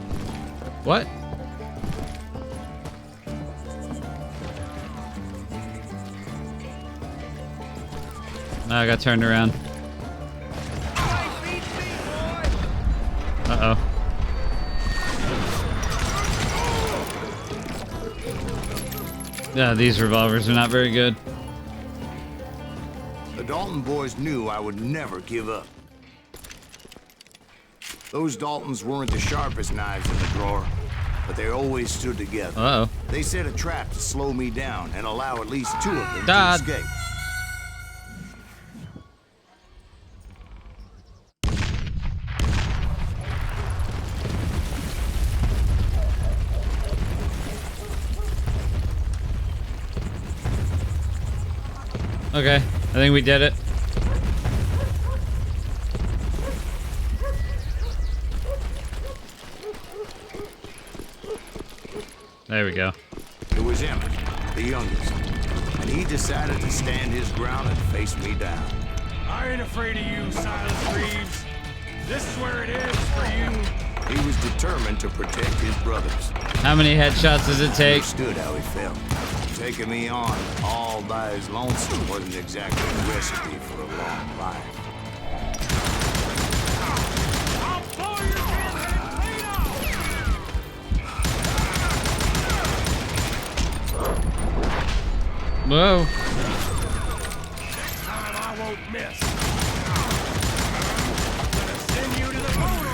What? I got turned around. Uh-oh. Yeah, these revolvers are not very good. The Dalton boys knew I would never give up. Those Daltons weren't the sharpest knives in the drawer, but they always stood together. Uh-oh. They set a trap to slow me down and allow at least 2 of them to escape. Okay, I think we did it. There we go. It was Emmett, the youngest, and he decided to stand his ground and face me down. I ain't afraid of you, Silas Greaves. This is where it is for you. He was determined to protect his brothers. How many headshots does it take? I understood how he felt. Taking me on all by his lonesome wasn't exactly a recipe for a long life. I'll blow your damn head clean off! Whoa. Next time I won't miss. I'm gonna send you to the moon.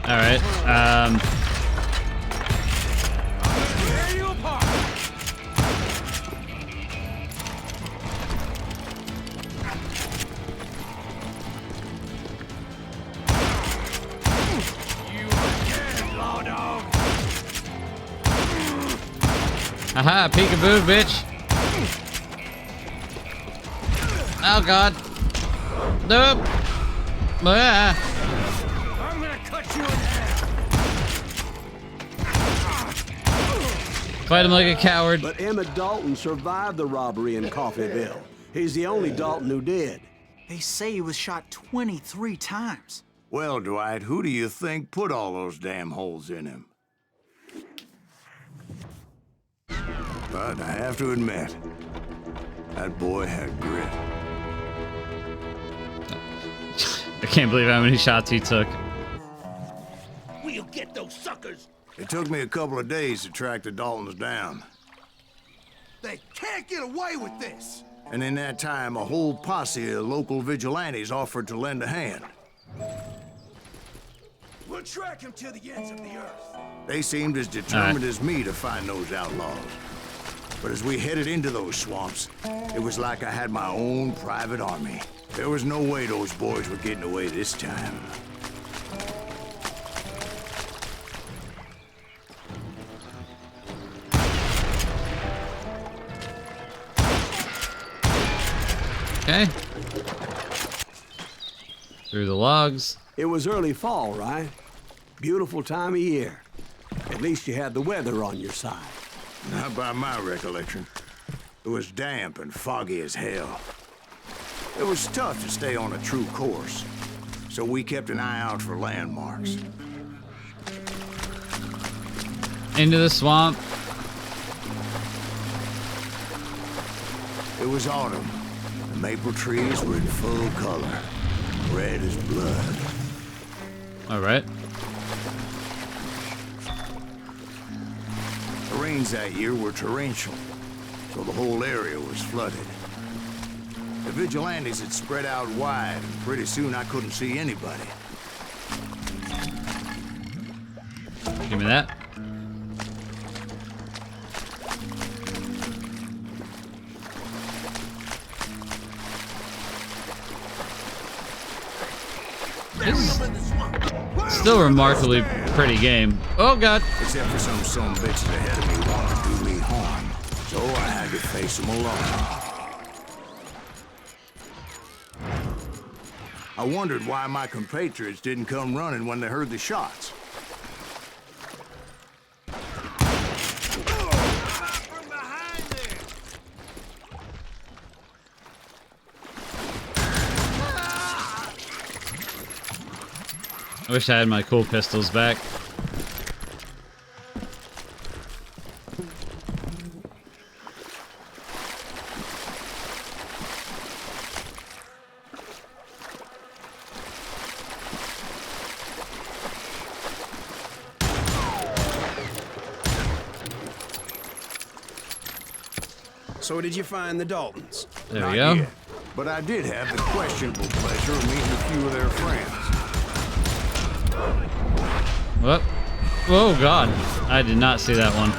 All right. Tear you apart. You again, law dog. Haha, peekaboo, bitch. Oh god. Nope. Ah. I'm gonna cut you in half. Fight him like a coward. But Emmett Dalton survived the robbery in Coffeyville. He's the only Dalton who did. They say he was shot 23 times. Well, Dwight, who do you think put all those damn holes in him? But I have to admit, that boy had grit. I can't believe how many shots he took. We'll get those suckers. It took me a couple of days to track the Daltons down. They can't get away with this! And in that time, a whole posse of local vigilantes offered to lend a hand. We'll track him to the ends of the earth. They seemed as determined as me to find those outlaws. But as we headed into those swamps, it was like I had my own private army. There was no way those boys were getting away this time. Okay. Through the logs. It was early fall, right? Beautiful time of year. At least you had the weather on your side. Not by my recollection. It was damp and foggy as hell. It was tough to stay on a true course, so we kept an eye out for landmarks. Into the swamp. It was autumn. The maple trees were in full color, red as blood. All right. The rains that year were torrential, so the whole area was flooded. The vigilantes had spread out wide, and pretty soon I couldn't see anybody. Give me that. This is still a remarkably pretty game. Oh god. Except for some bitches ahead of me wanted to do me harm, so I had to face them alone. I wondered why my compatriots didn't come running when they heard the shots. I wish I had my cool pistols back. So did you find the Daltons? There we go. Yet, but I did have the questionable pleasure of meeting a few of their friends. What? Oh God, I did not see that one.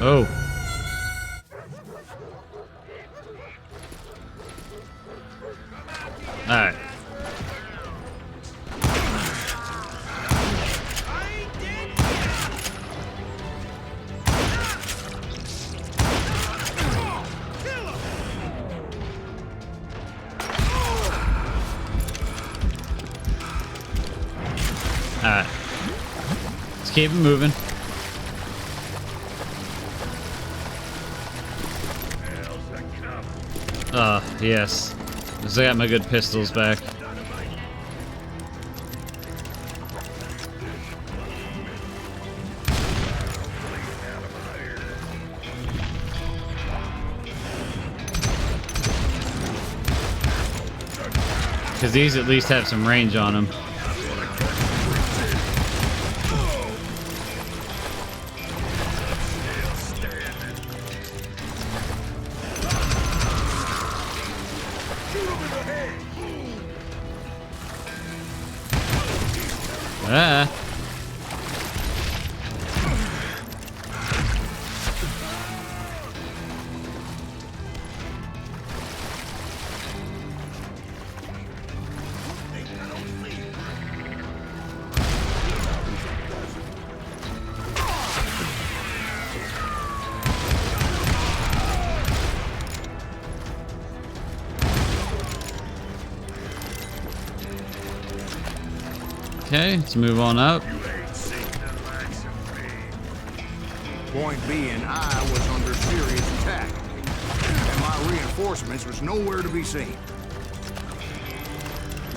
Oh. All right. All right. Let's keep it moving. Yes. I got my good pistols back. Because these at least have some range on them. Ah. Okay, let's move on up. Point being, I was under serious attack, and my reinforcements was nowhere to be seen.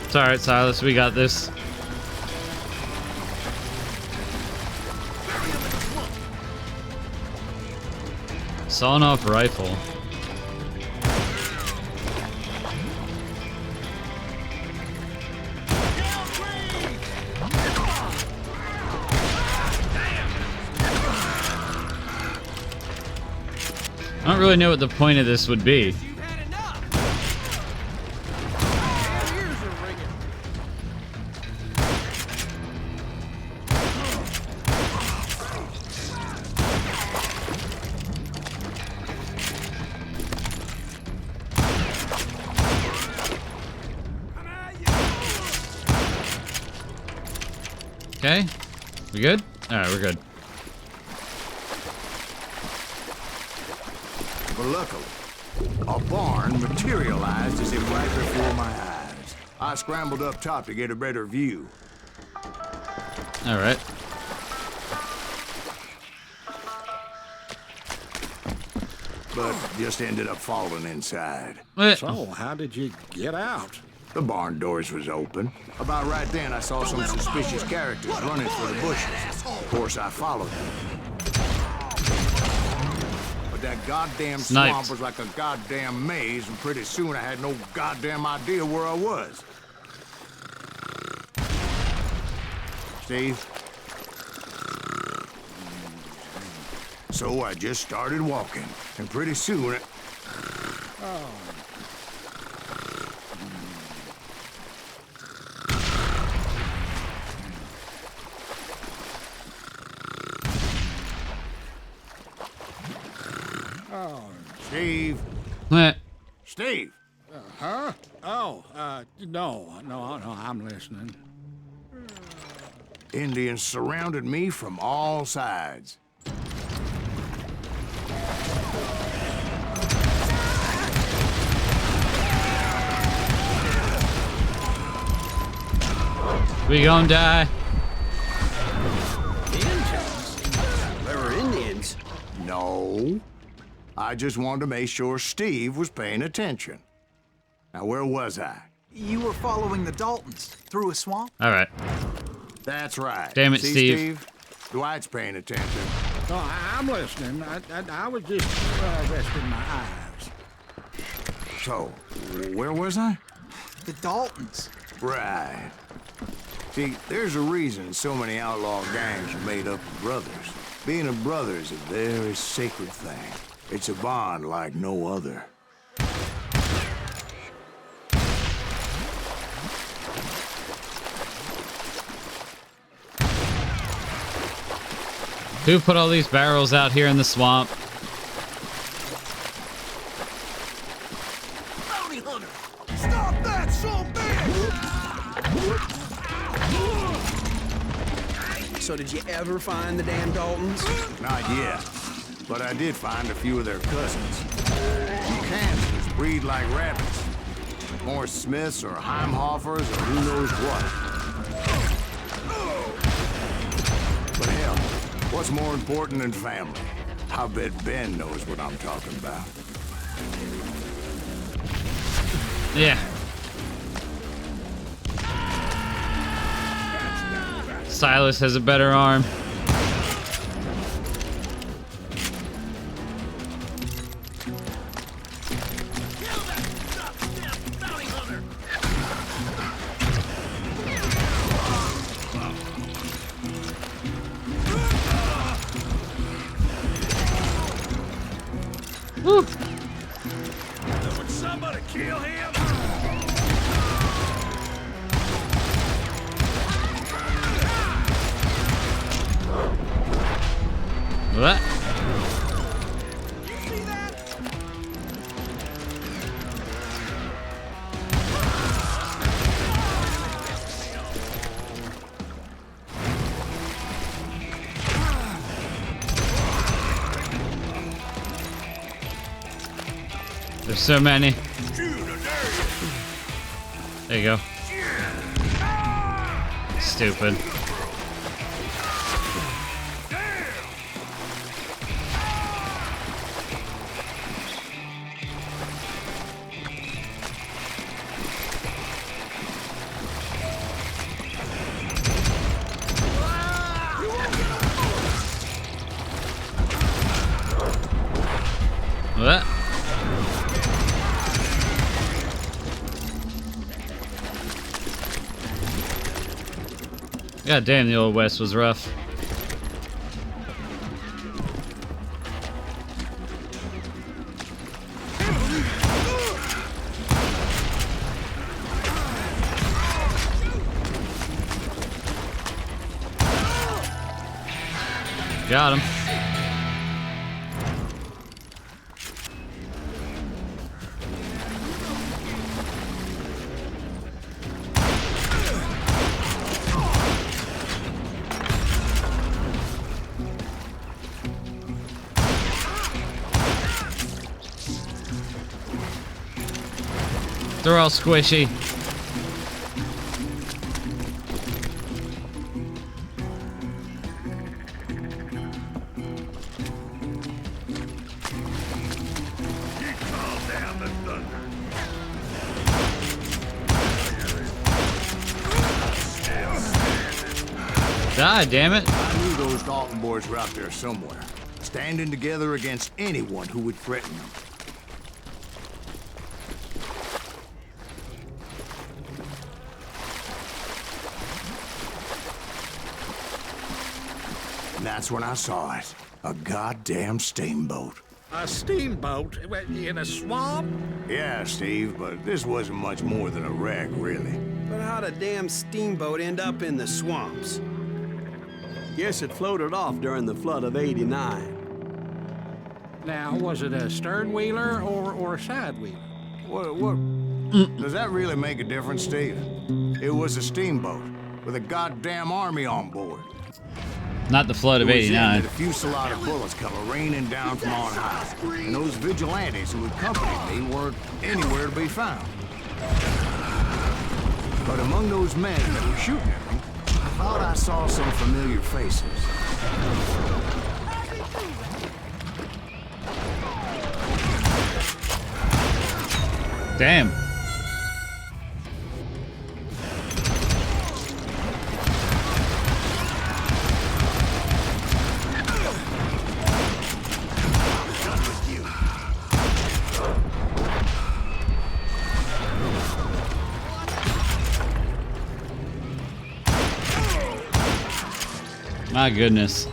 It's alright, Silas, we got this. Sawn-off rifle. I don't really know what the point of this would be. Okay, we good? All right, we're good. But luckily, a barn materialized as if right before my eyes. I scrambled up top to get a better view. All right. But just ended up falling inside. So, how did you get out? The barn doors was open. About right then, I saw some suspicious characters running for the bushes. Of course, I followed them. But that goddamn swamp was like a goddamn maze, and pretty soon I had no goddamn idea where I was. Steve? So I just started walking, and pretty soon Steve? What? Steve? Huh? Oh, no, I'm listening. Indians surrounded me from all sides. We gonna die. No. I just wanted to make sure Steve was paying attention. Now, where was I? You were following the Daltons through a swamp? All right. That's right. Damn it, See, Steve. Dwight's paying attention. Oh, I'm listening. I was just resting my eyes. So, where was I? The Daltons. Right. See, there's a reason so many outlaw gangs are made up of brothers. Being a brother is a very sacred thing. It's a bond like no other. Who put all these barrels out here in the swamp? Bounty hunter! Stop that, son bitch! So did you ever find the damn Daltons? Not yet. But I did find a few of their cousins. Kansas breed like rabbits. More Smiths or Heimhoffers or who knows what. But hell, what's more important than family? I bet Ben knows what I'm talking about. Yeah. Silas has a better arm. Woo. Would somebody kill him? What? You see that? There's so many. There you go. Stupid. What? God damn, the old West was rough. Got him. They're all squishy. Die, damn it. I knew those Dalton boys were out there somewhere, standing together against anyone who would threaten them. And that's when I saw it. A goddamn steamboat. A steamboat in a swamp? Yeah, Steve, but this wasn't much more than a wreck, really. But how'd a damn steamboat end up in the swamps? Guess it floated off during the flood of '89. Now, was it a stern wheeler or a side wheeler? What? Does that really make a difference, Steve? It was a steamboat with a goddamn army on board. Not the flood of '89. A fusillade of bullets come raining down from on high, and those vigilantes who accompanied me weren't anywhere to be found. But among those men that were shooting at me, I thought I saw some familiar faces. Damn. My goodness.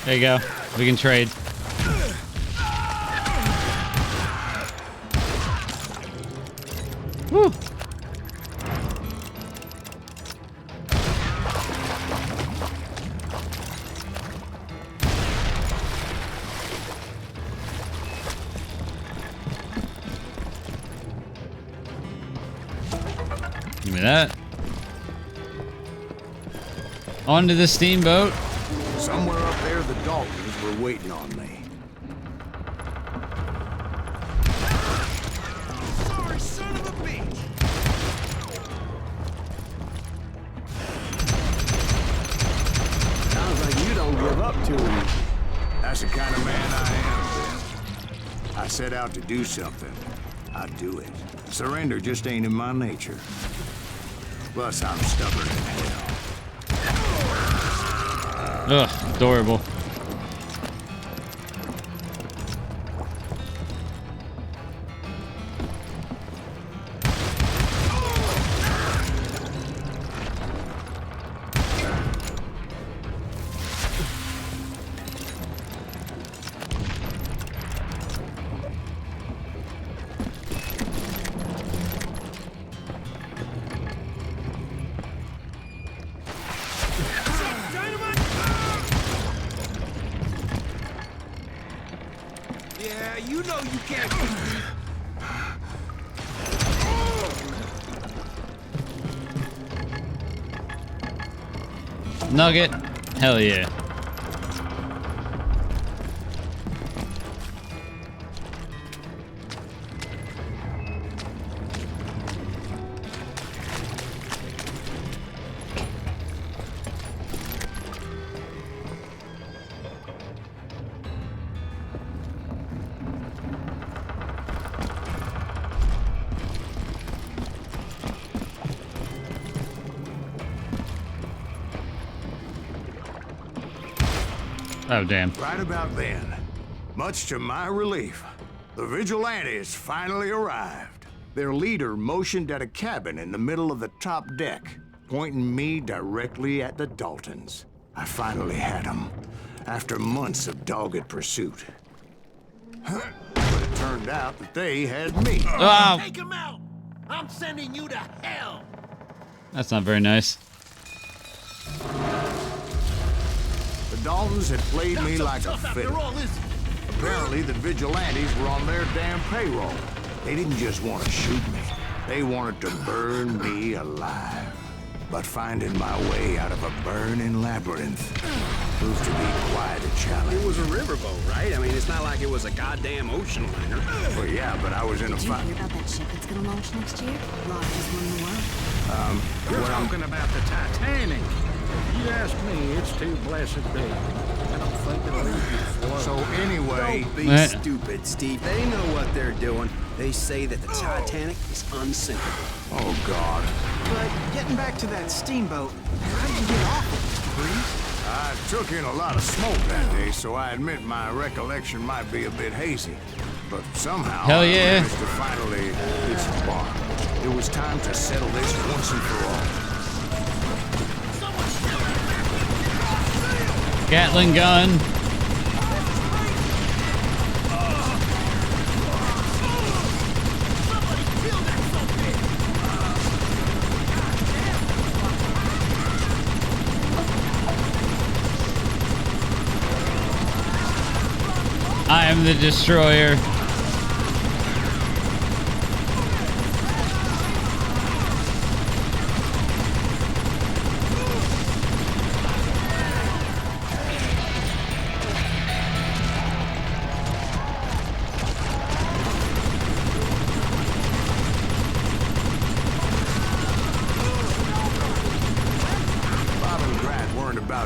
There you go. We can trade. Woo. Give me that. Onto the steamboat. Somewhere up there, the Daltons were waiting on me. Sorry, son of a bitch! Sounds like you don't give up to him. That's the kind of man I am, Ben. I set out to do something. I do it. Surrender just ain't in my nature. Plus, I'm stubborn as hell. Ugh, adorable. Yeah, you know you can't beat me. Nugget. Hell yeah. Oh, damn. Right about then, much to my relief, the vigilantes finally arrived. Their leader motioned at a cabin in the middle of the top deck, pointing me directly at the Daltons. I finally had them, after months of dogged pursuit. But it turned out that they had me. Oh, Take him out! I'm sending you to hell! that's not very nice. The Daltons had played me like a fiddle. Apparently, the vigilantes were on their damn payroll. They didn't just want to shoot me. They wanted to burn me alive. But finding my way out of a burning labyrinth proved to be quite a challenge. It was a riverboat, right? I mean, it's not like it was a goddamn ocean liner. Well, yeah, but I was in a fight. Did you hear about that ship that's gonna launch next year? Largest one in the world. You're talking about the Titanic. You ask me, it's too blessed big. I don't think it'll leave you float. So anyway, Don't be stupid, Steve. They know what they're doing. They say that the Titanic is unsinkable. oh God. But getting back to that steamboat, how did you get off it, Greaves? I took in a lot of smoke that day, so I admit my recollection might be a bit hazy. But somehow, Hell yeah. I managed to finally hit some bar. It was time to settle this once and for all. Gatling gun. I in the destroyer.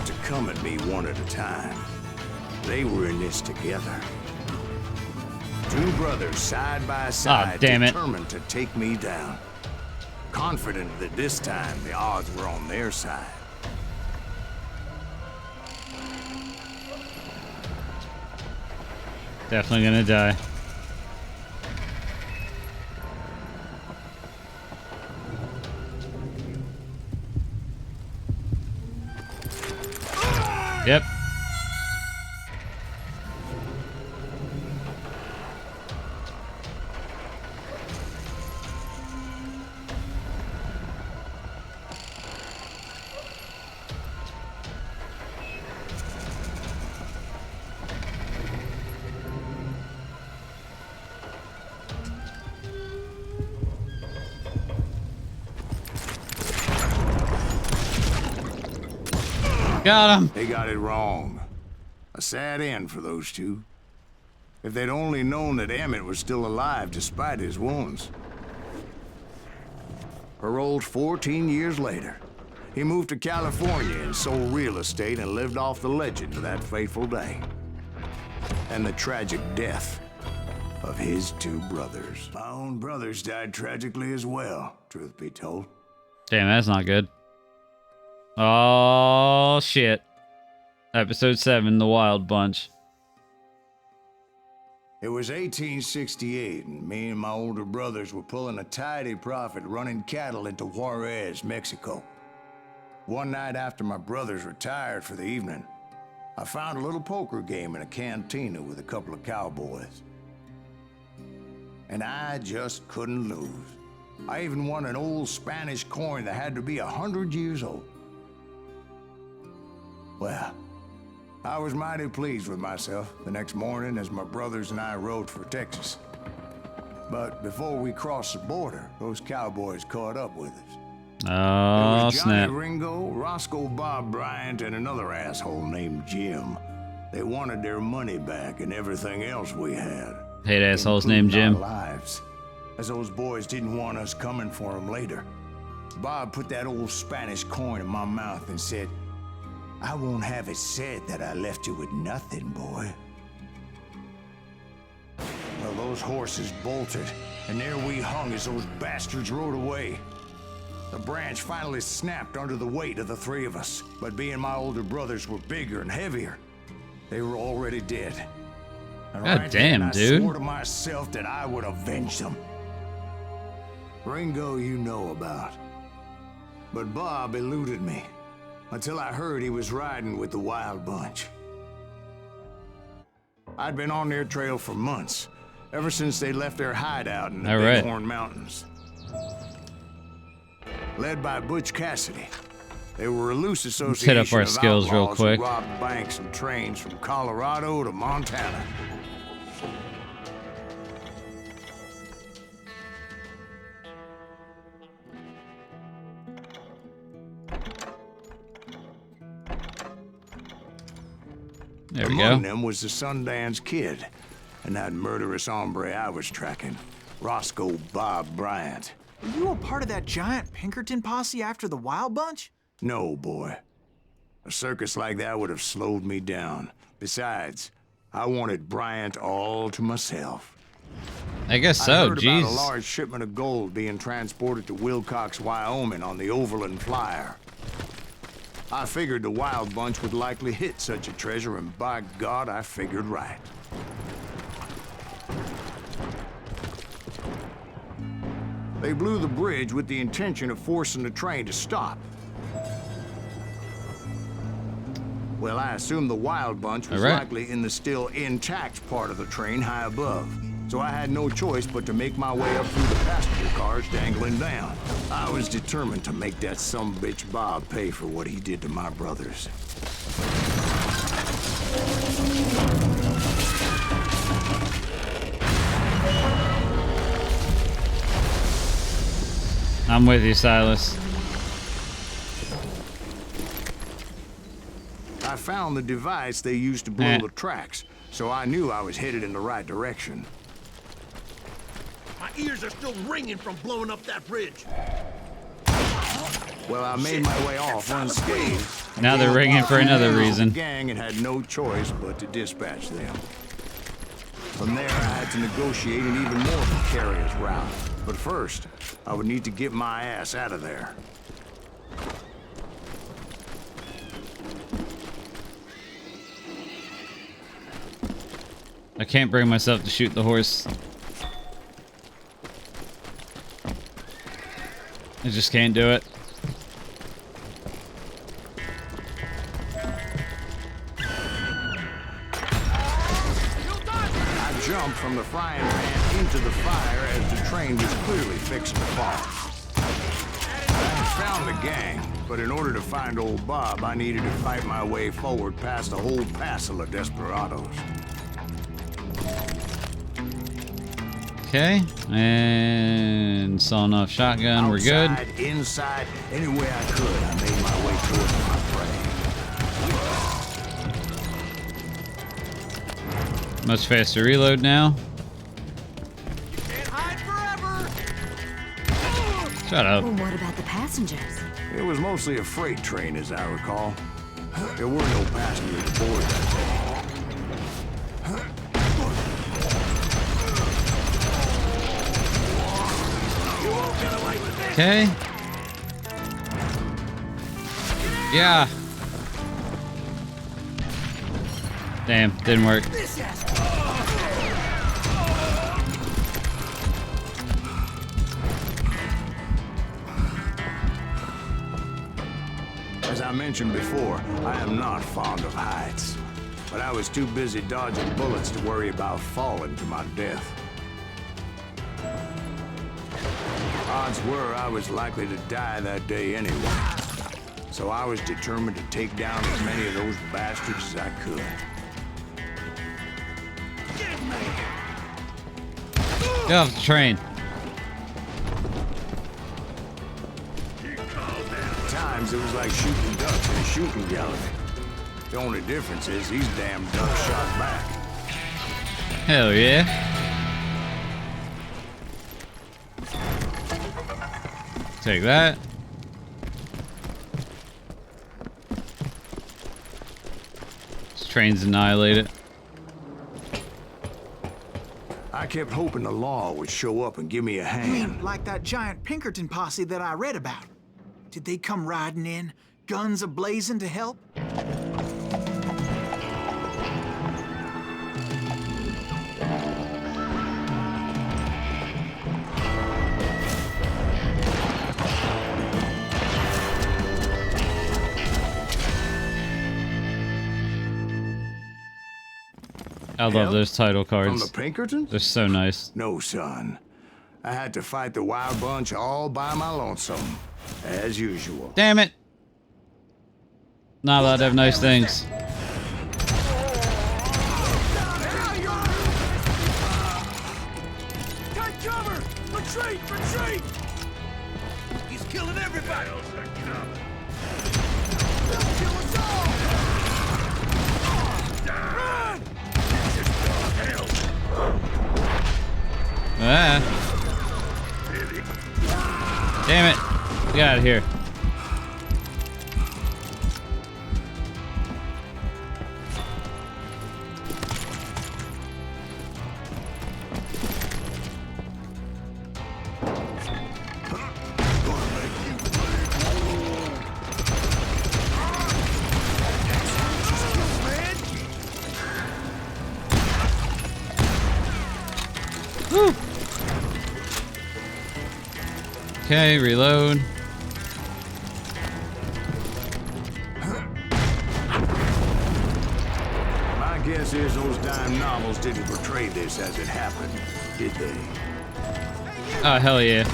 To come at me one at a time. They were in this together. Two brothers side by side, determined to take me down. Confident that this time the odds were on their side. Definitely gonna die. Yep. Got him. They got it wrong. A sad end for those two. If they'd only known that Emmett was still alive despite his wounds. Paroled 14 years later, he moved to California and sold real estate and lived off the legend of that fateful day. And the tragic death of his two brothers. My own brothers died tragically as well, truth be told. Damn, that's not good. Oh, shit. Episode 7, The Wild Bunch. It was 1868, and me and my older brothers were pulling a tidy profit running cattle into Juarez, Mexico. One night after my brothers retired for the evening, I found a little poker game in a cantina with a couple of cowboys. And I just couldn't lose. I even won an old Spanish coin that had to be 100 years old. Well, I was mighty pleased with myself the next morning as my brothers and I rode for Texas. But before we crossed the border, those cowboys caught up with us. Oh, it was Johnny snap. Ringo, Roscoe Bob Bryant, and another asshole named Jim. They wanted their money back and everything else we had. Hate assholes named Jim. Our lives, as those boys didn't want us coming for them later. Bob put that old Spanish coin in my mouth and said, "I won't have it said that I left you with nothing, boy." Well, those horses bolted, and there we hung as those bastards rode away. The branch finally snapped under the weight of the three of us, but being my older brothers were bigger and heavier, they were already dead. And God damn, dude. I swore to myself that I would avenge them. Ringo you know about. But Bob eluded me. Until I heard he was riding with the Wild Bunch. I'd been on their trail for months, ever since they left their hideout in the Bighorn Mountains. Led by Butch Cassidy, they were a loose association Let's hit up our of skills real outlaws quick. who robbed banks and trains from Colorado to Montana. There we go. Among them was the Sundance Kid, and that murderous hombre I was tracking, Roscoe Bob Bryant. Were you a part of that giant Pinkerton posse after the Wild Bunch? No, boy. A circus like that would have slowed me down. Besides, I wanted Bryant all to myself. I guess I so, heard jeez. about a large shipment of gold being transported to Wilcox, Wyoming on the Overland Flyer. I figured the Wild Bunch would likely hit such a treasure, and by God, I figured right. They blew the bridge with the intention of forcing the train to stop. Well, I assumed the Wild Bunch was likely in the still intact part of the train high above. So I had no choice but to make my way up through the passenger cars dangling down. I was determined to make that sumbitch Bob pay for what he did to my brothers. I'm with you, Silas. I found the device they used to blow the tracks, so I knew I was headed in the right direction. My ears are still ringing from blowing up that bridge. Well, I made my way off unscathed. Now they're ringing for another reason. The gang and had no choice but to dispatch them. From there, I had to negotiate an even more precarious route. But first, I would need to get my ass out of there. I can't bring myself to shoot the horse. I just can't do it. I jumped from the frying pan into the fire as the train was clearly fixed to fall. I found the gang, but in order to find old Bob, I needed to fight my way forward past a whole passel of desperados. Okay, and sawing off shotgun, we're good. Outside, inside, any way I could, I made my way towards my prey. Much faster reload now. You can't hide forever. Shut up. Well, what about the passengers? It was mostly a freight train, as I recall. There were no passengers aboard that day. Okay. Yeah. Damn, didn't work. As I mentioned before, I am not fond of heights. But I was too busy dodging bullets to worry about falling to my death. Odds were I was likely to die that day anyway. So I was determined to take down as many of those bastards as I could. Get off the train. At times it was like shooting ducks in a shooting gallery. The only difference is these damn ducks shot back. Hell yeah. Take that. This train's annihilated. I kept hoping the law would show up and give me a You hand. mean like that giant Pinkerton posse that I read about? Did they come riding in, guns a-blazing to help? I love those title From cards. the Pinkertons? They're so nice. No, son. I had to fight the wild bunch all by my lonesome, as usual. Damn it. Not allowed to have nice things. Take cover! Retreat! Retreat! He's killing everybody! They'll kill us all! Run! Ah. Damn it. Get out of here. Woo. Okay, reload. My guess is those dime novels didn't portray this as it happened, did they? Oh, hell yeah.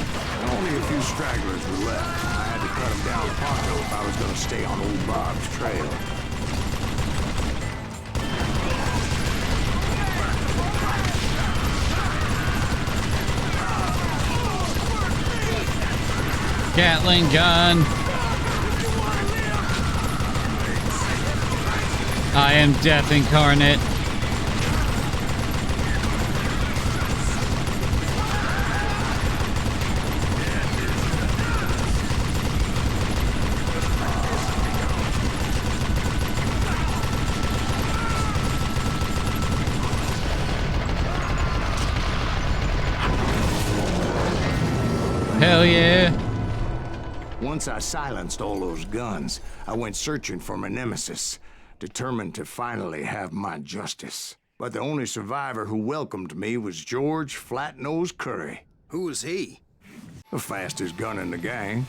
Only a few stragglers were left. I had to cut them down pronto if I was going to stay on old Bob's trail. Gatling gun. I am death incarnate. Hell yeah. Once I silenced all those guns, I went searching for my nemesis, determined to finally have my justice. But the only survivor who welcomed me was George Flat-Nosed Curry. Who was he? The fastest gun in the gang.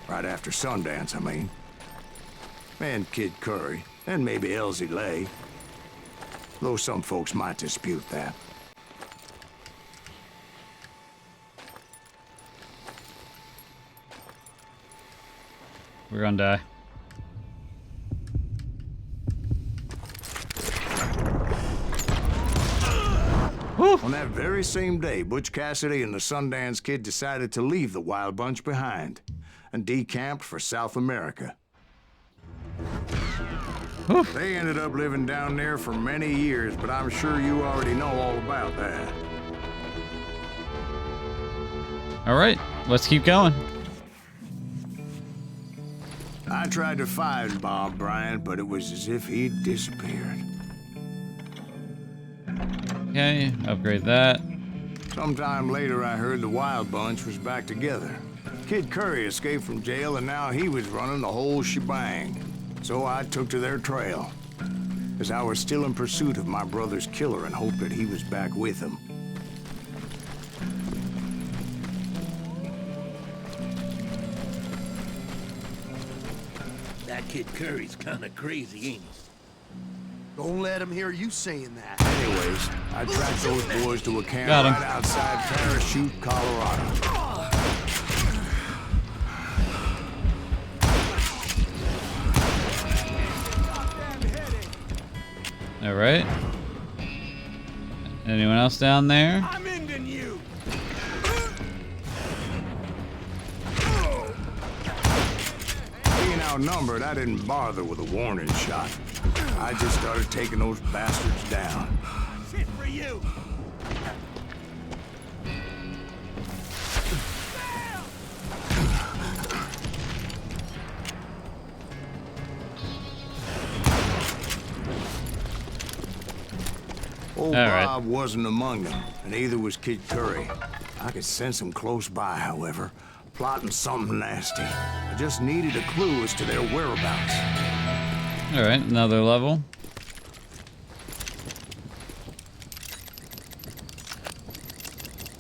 Right after Sundance, I mean. And Kid Curry, and maybe Elsie Lay. Though some folks might dispute that. We're gonna die. On that very same day, Butch Cassidy and the Sundance Kid decided to leave the Wild Bunch behind and decamped for South America. They ended up living down there for many years, but I'm sure you already know all about that. All right, let's keep going. I tried to find Bob Bryant, but it was as if he'd disappeared. Okay, upgrade that. Sometime later, I heard the Wild Bunch was back together. Kid Curry escaped from jail, and now he was running the whole shebang. So I took to their trail, as I was still in pursuit of my brother's killer and hoped that he was back with him. That Kid Curry's kinda crazy, ain't he? Don't let him hear you saying that. Anyways, I tracked those boys to a camp Got him. right outside Parachute, Colorado. All right. Anyone else down there? I'm ending you! Being outnumbered, I didn't bother with a warning shot. I just started taking those bastards down. Shit for you! Old All right. Bob wasn't among them, and neither was Kid Curry. I could sense him close by, however, plotting something nasty. I just needed a clue as to their whereabouts. All right, another level.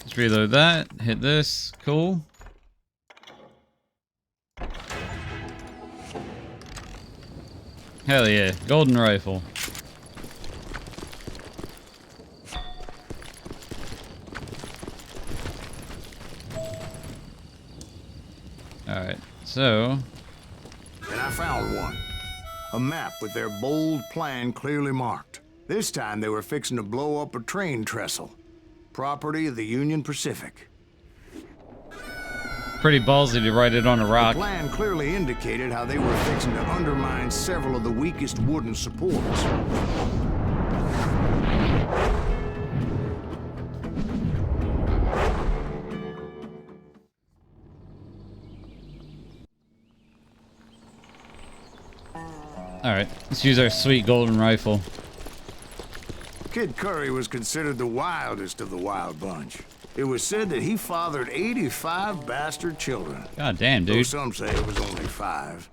Let's reload that. Hit this. Cool. Hell yeah, golden rifle. Alright, so... And I found one. A map with their bold plan clearly marked. This time they were fixing to blow up a train trestle. Property of the Union Pacific. Pretty ballsy to write it on a rock. The plan clearly indicated how they were fixing to undermine several of the weakest wooden supports. Alright, let's use our sweet golden rifle. Kid Curry was considered the wildest of the Wild Bunch. It was said that he fathered 85 bastard children. God damn, Though dude. some say it was only 5.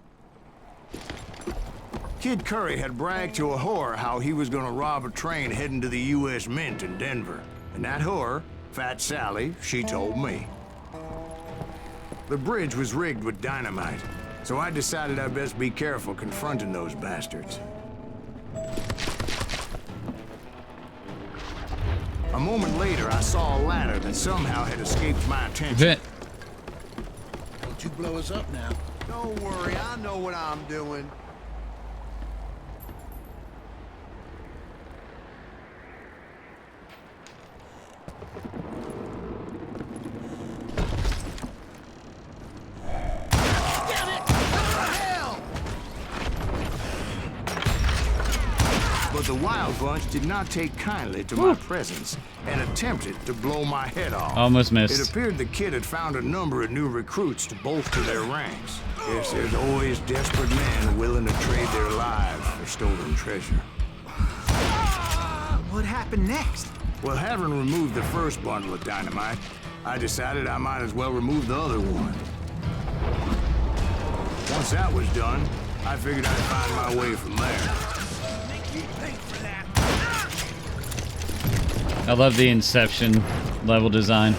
Kid Curry had bragged to a whore how he was gonna rob a train heading to the U.S. Mint in Denver. And that whore, Fat Sally, she told me. The bridge was rigged with dynamite, so I decided I'd best be careful confronting those bastards. A moment later, I saw a ladder that somehow had escaped my attention. Don't you blow us up now. Don't worry, I know what I'm doing. But the Wild Bunch did not take kindly to my presence and attempted to blow my head off. Almost missed. It appeared the kid had found a number of new recruits to bolster their ranks. Yes, there's always desperate men willing to trade their lives for stolen treasure. What happened next? Well, having removed the first bundle of dynamite, I decided I might as well remove the other one. Once that was done, I figured I'd find my way from there. I love the Inception level design.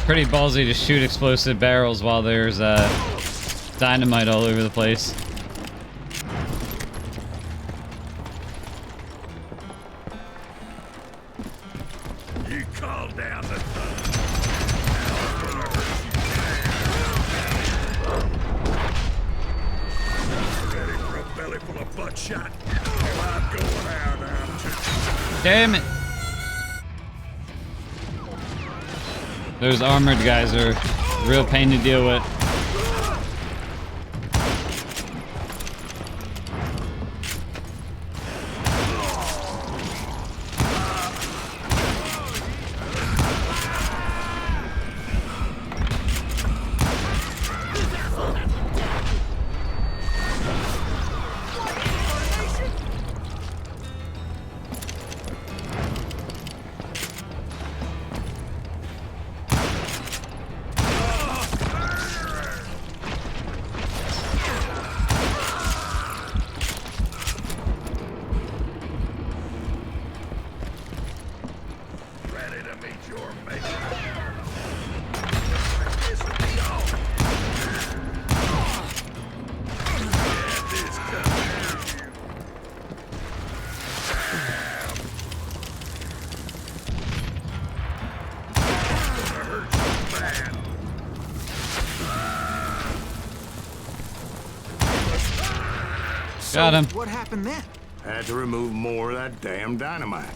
Pretty ballsy to shoot explosive barrels while there's dynamite all over the place. You call down the thunder. Ready for a belly full of butt shot. I'm going out. Damn it. Those armored guys are a real pain to deal with. Got him. What happened then? Had to remove more of that damn dynamite.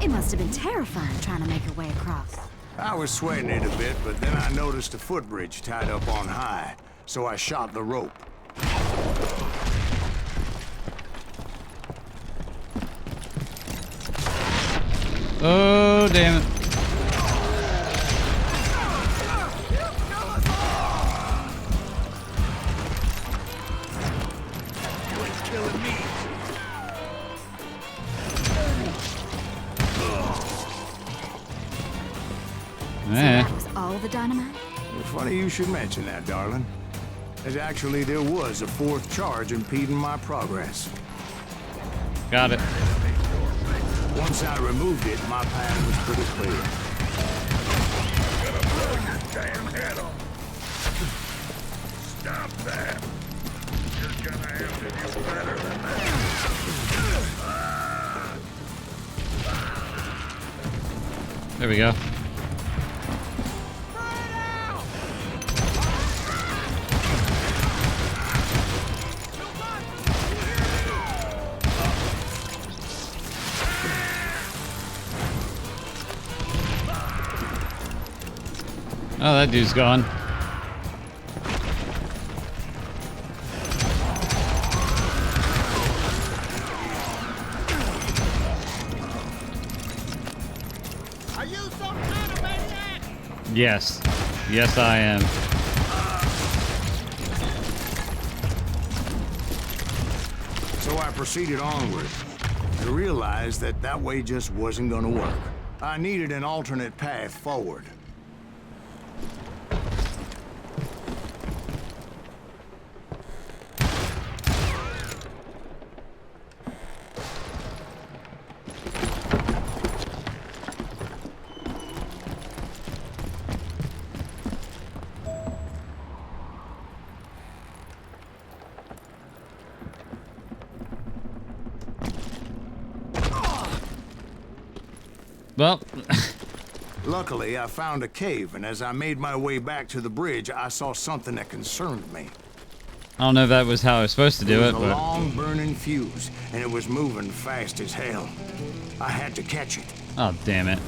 It must have been terrifying trying to make your way across. I was sweating it a bit, but then I noticed a footbridge tied up on high, so I shot the rope. Oh, damn it. That was all the dynamite? Funny you should mention that, darling. As actually, there was a fourth charge impeding my progress. Got it. Once I removed it, my path was pretty clear. Gonna blow your damn head off. Stop that. You're gonna have to do better than that. There we go. Oh, that dude's gone. Are you some kind of maniac? Yes. Yes, I am. So I proceeded onward. I realized that that way just wasn't gonna work. I needed an alternate path forward. Well, Luckily, I found a cave, and as I made my way back to the bridge, I saw something that concerned me. I don't know if that was how I was supposed to do it, It was a but... long burning fuse, and it was moving fast as hell. I had to catch it. Oh, damn it.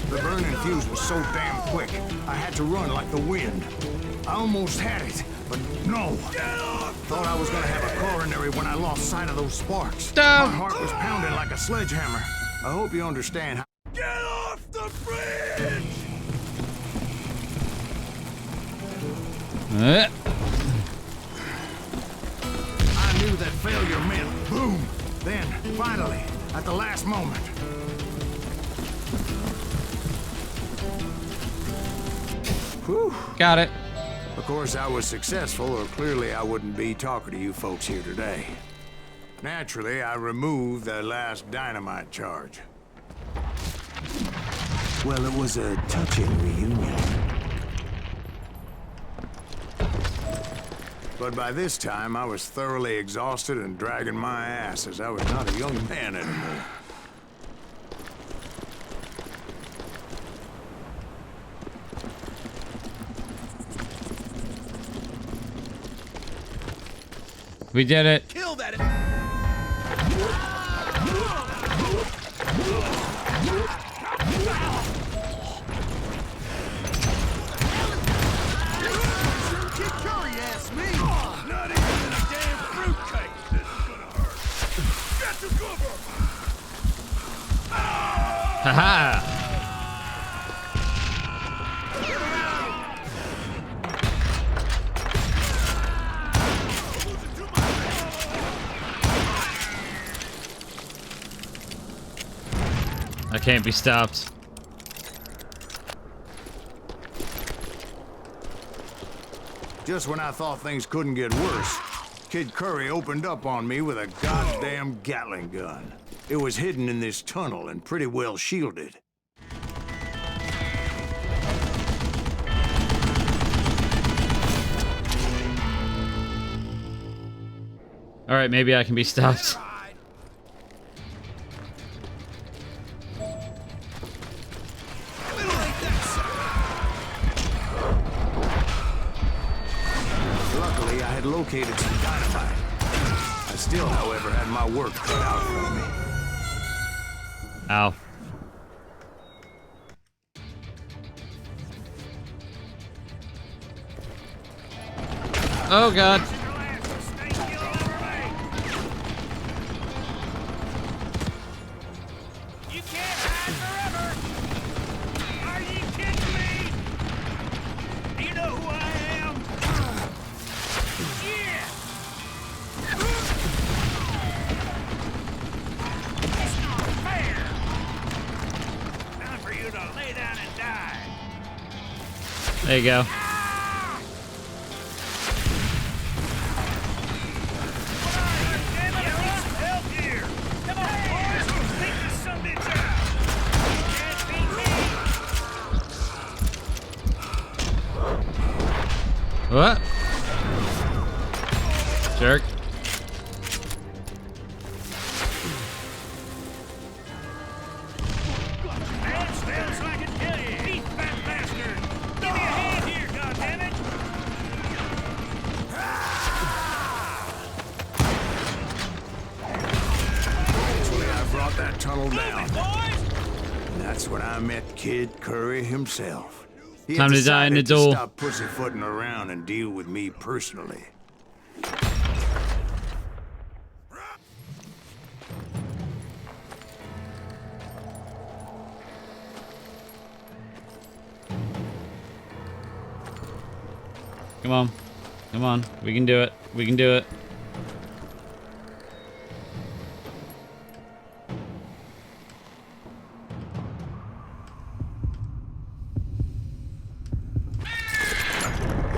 The burning fuse was so damn quick, I had to run like the wind. I almost had it, but no. Thought I was gonna have a coronary when I lost sight of those sparks. Stop. My heart was pounding like a sledgehammer. I hope you understand how... Get off the bridge! I knew that failure meant boom. Then, finally, at the last moment. Whew. Got it. Of course, I was successful, or clearly I wouldn't be talking to you folks here today. Naturally, I removed the last dynamite charge. Well, it was a touching reunion. But by this time, I was thoroughly exhausted and dragging my ass as I was not a young man anymore. We did it. Kill that! Kid Curry asked me. Not even a damn fruitcake. This is gonna hurt. Get to cover! Haha. I can't be stopped. Just when I thought things couldn't get worse, Kid Curry opened up on me with a goddamn Gatling gun. It was hidden in this tunnel and pretty well shielded. All right, maybe I can be stopped. Luckily, I had located some dynamite. I still, however, had my work cut out for me. Ow. Oh, God. You can't hide forever! Are you kidding me? You know who I am? Yeah! It's not fair! Time for you to lay down and die. There you go. What? Jerk. Handstands so I can kill you. Eat that bastard. Give me a hand here, goddammit. Eventually, I brought that tunnel down. And that's when I met Kid Curry himself. He Time to die in the decided to duel. Stop pussyfooting around and deal with me personally. Come on. Come on. We can do it. We can do it.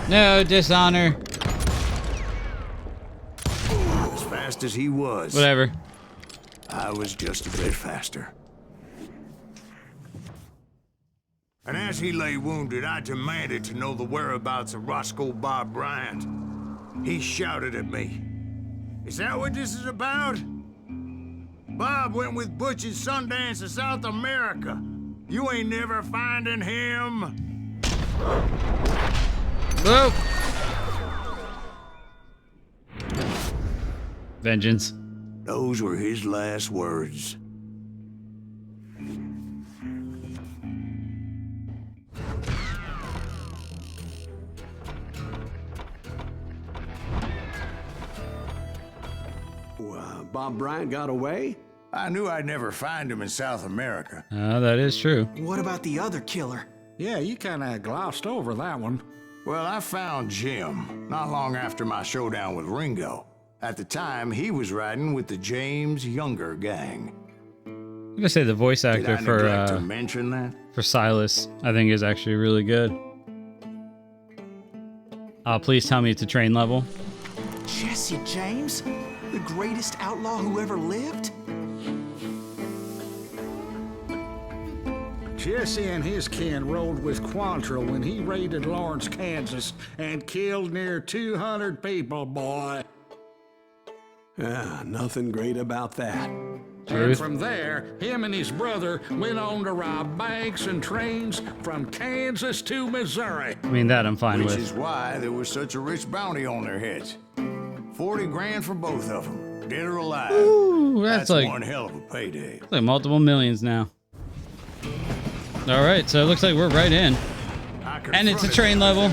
No dishonor. As fast as he was, Whatever. I was just a bit faster. And as he lay wounded, I demanded to know the whereabouts of Roscoe Bob Bryant. He shouted at me. Is that what this is about? Bob went with Butch and Sundance to South America. You ain't never finding him. Whoa. Vengeance. Those were his last words. Bob Bryant got away? I knew I'd never find him in South America. That is true. What about the other killer? Yeah, you kind of glossed over that one. Well, I found Jim not long after my showdown with Ringo. At the time, he was riding with the James Younger gang. I'm gonna say the voice actor Did I neglect to mention that? for Silas, I think, is actually really good. Please tell me it's a train level. Jesse James? The greatest outlaw who ever lived? Jesse and his kin rode with Quantrill when he raided Lawrence, Kansas, and killed near 200 people, boy. Nothing great about that. And from there, him and his brother went on to rob banks and trains from Kansas to Missouri. I mean, that I'm fine with. Which is why there was such a rich bounty on their heads. 40 grand for both of them, dead or alive. Ooh, that's like one hell of a payday. Like multiple millions now. All right, so it looks like we're right in. And it's a train level.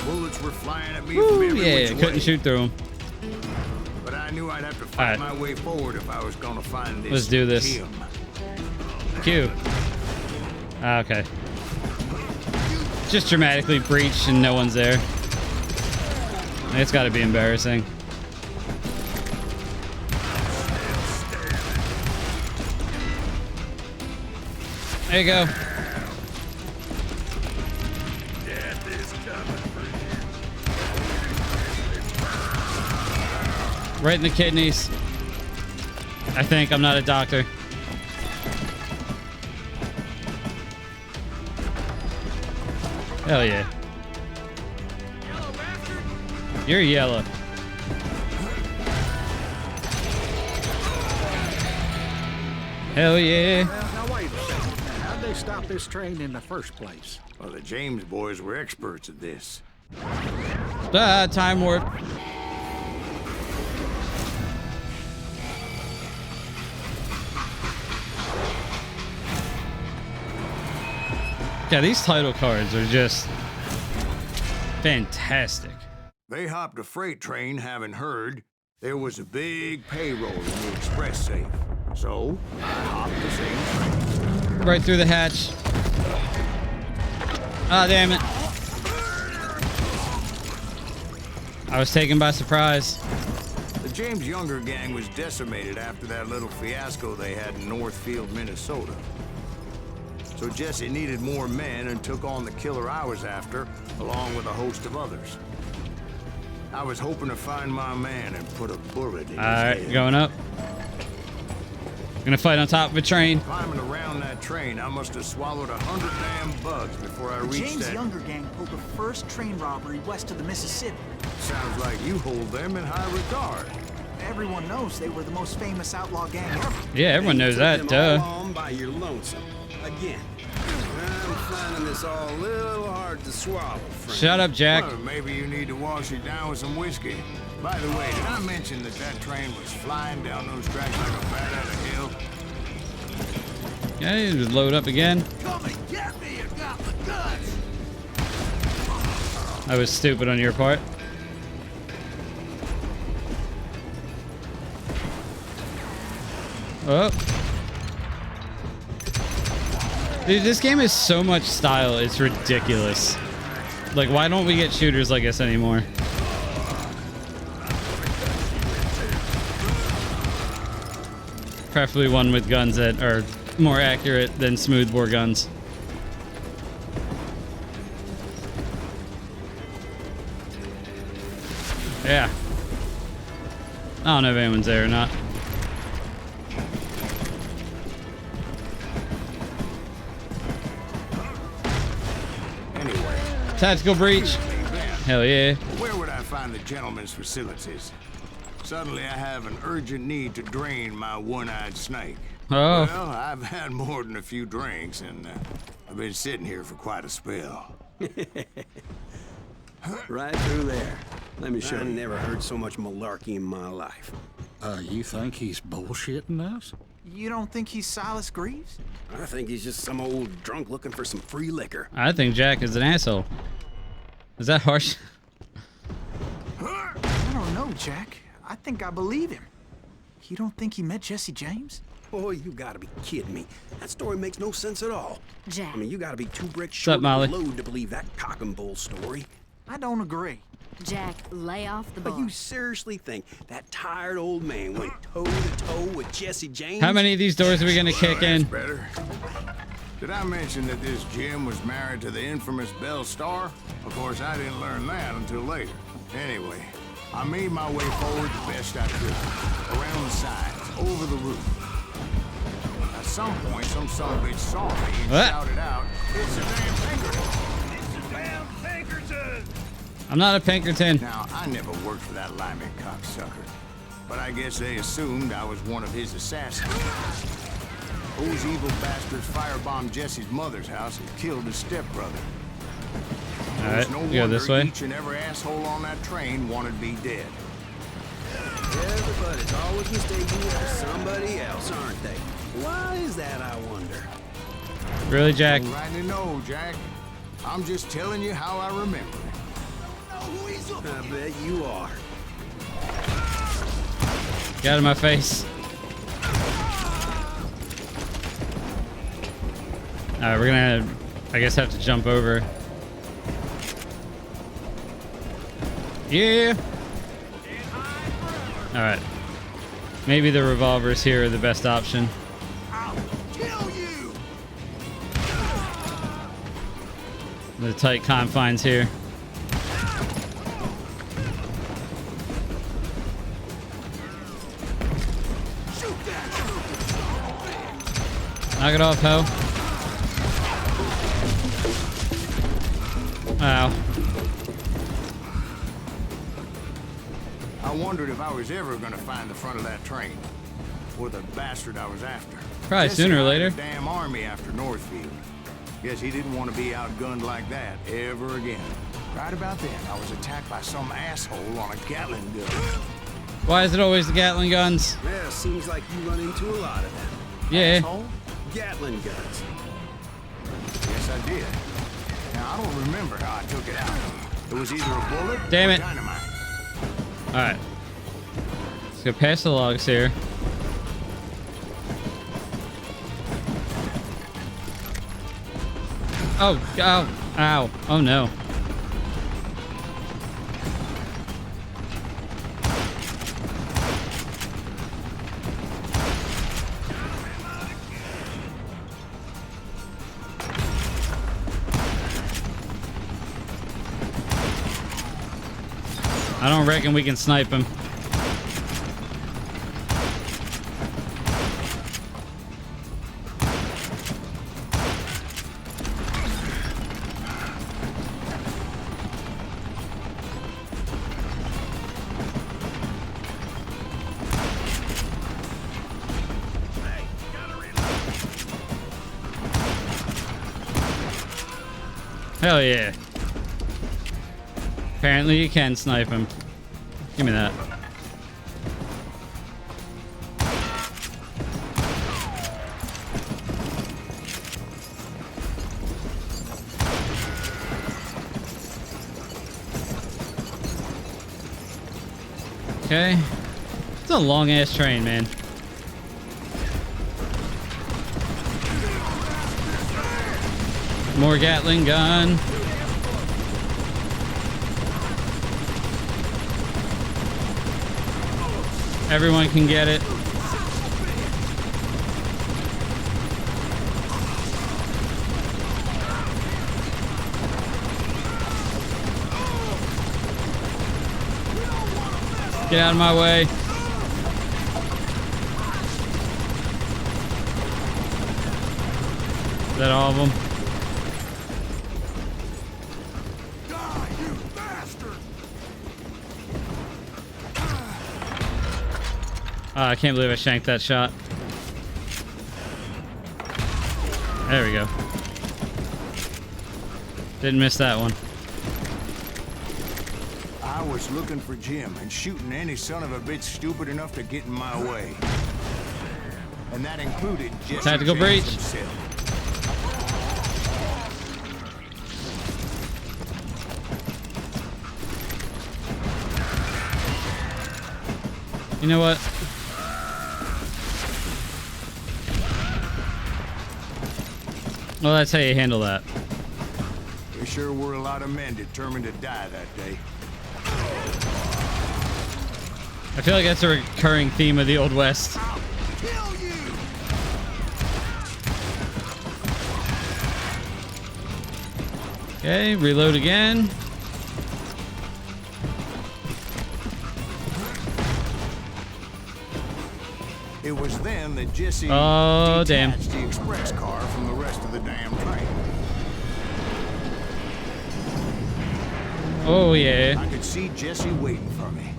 Bullets were flying at me Woo, from every yeah, which couldn't way. shoot through them. But I knew I'd have to fight my way forward if I was gonna find this. Let's do this. Jim. Q. Okay. Just dramatically breached and no one's there. It's got to be embarrassing. There you go. Right in the kidneys. I think. I'm not a doctor. Hell yeah. You're yellow. Hell yeah. Now wait a second. How'd they stop this train in the first place? Well, the James boys were experts at this. Time warp. Yeah, these title cards are just fantastic. They hopped a freight train having heard there was a big payroll in the express safe. So, I hopped the same train. Right through the hatch. Ah, damn it. I was taken by surprise. The James Younger gang was decimated after that little fiasco they had in Northfield, Minnesota. So Jesse needed more men and took on the killer I was after, along with a host of others. I was hoping to find my man and put a bullet in his head. Alright, going up. Gonna fight on top of a train. Climbing around that train, I must have swallowed 100 damn bugs before I The reached James that. Younger gang pulled the first train robbery west of the Mississippi. Sounds like you hold them in high regard. Everyone knows they were the most famous outlaw gang ever. Yeah, everyone knows that, duh. All on by your lonesome. Again. I'm finding this all a little hard to swallow, friend. Shut up, Jack. Well, maybe you need to wash it down with some whiskey. By the way, did I mention that that train was flying down those tracks like a bat out of hell? Yeah, you just load up again. Come and get me, you got the guts! That was stupid on your part. Oh. Dude, this game is so much style, it's ridiculous. Like, why don't we get shooters like this anymore? Preferably one with guns that are more accurate than smoothbore guns. Yeah. I don't know if anyone's there or not. Tactical breach. Hell yeah. Where would I find the gentleman's facilities? Suddenly I have an urgent need to drain my one-eyed snake. Oh. Well, I've had more than a few drinks, and I've been sitting here for quite a spell. Right through there. Let me show I you. never heard so much malarkey in my life. You think he's bullshitting us? You don't think he's Silas Greaves? I think he's just some old drunk looking for some free liquor. I think Jack is an asshole. Is that harsh? I don't know, Jack. I think I believe him. You don't think he met Jesse James? Oh, you gotta be kidding me. That story makes no sense at all. Jack. I mean, you gotta be two bricks What's up, short Molly? of the load to believe that cock and bull story. I don't agree. Jack, lay off the bar. But you seriously think that tired old man went toe-to-toe with Jesse James? How many of these doors are we gonna kick in? Better. Did I mention that this Jim was married to the infamous Belle Starr? Of course, I didn't learn that until later. Anyway, I made my way forward the best I could. Around the sides, over the roof. At some point, some son of a bitch saw me and What? shouted out, "It's a damn Pinkerton!" It's a damn Pinkerton! I'm not a Pinkerton. Now, I never worked for that limey cocksucker, but I guess they assumed I was one of his assassins. Those evil bastards firebombed Jesse's mother's house and killed his stepbrother. All right, There's no go this wonder way. each and every asshole on that train wanted to be dead. Everybody's always mistaking you for somebody else, aren't they? Why is that, I wonder? Really, Jack? Don't rightly know, Jack. I'm just telling you how I remember it. I bet you are. Get out of my face. Alright, we're gonna, I guess, have to jump over. Yeah. Alright. Maybe the revolvers here are the best option. I'll kill you! The tight confines here. Knock it off, ho. Wow. I wondered if I was ever going to find the front of that train. Or the bastard I was after. Probably Jesse sooner or hired later. a damn army after Northfield. Guess he didn't want to be outgunned like that ever again. Right about then, I was attacked by some asshole on a Gatling gun. Why is it always the Gatling guns? Yeah, seems like you run into a lot of them. Yeah. Asshole? Gatling guns. Yes, I did. Now, I don't remember how I took it out. It was either a bullet Damn or it. dynamite. Alright. Let's go past the logs here. Oh, ow, ow, oh no. I don't reckon we can snipe him. Hell yeah. Apparently you can snipe him. Give me that. Okay. It's a long ass train, man. More Gatling gun. Everyone can get it. Get out of my way. Is that all of them? Die, you bastard! bastard! I can't believe I shanked that shot. There we go. Didn't miss that one. I was looking for Jim and shooting any son of a bitch stupid enough to get in my way. And that included Jesse Tactical James breach. himself. You know what? Well, that's how you handle that. There sure were a lot of men determined to die that day. I feel like that's a recurring theme of the Old West. I'll kill you! Okay, reload again. It was then that Jesse detached the express car from the rest of the damn train. Oh, yeah. I could see Jesse waiting for me,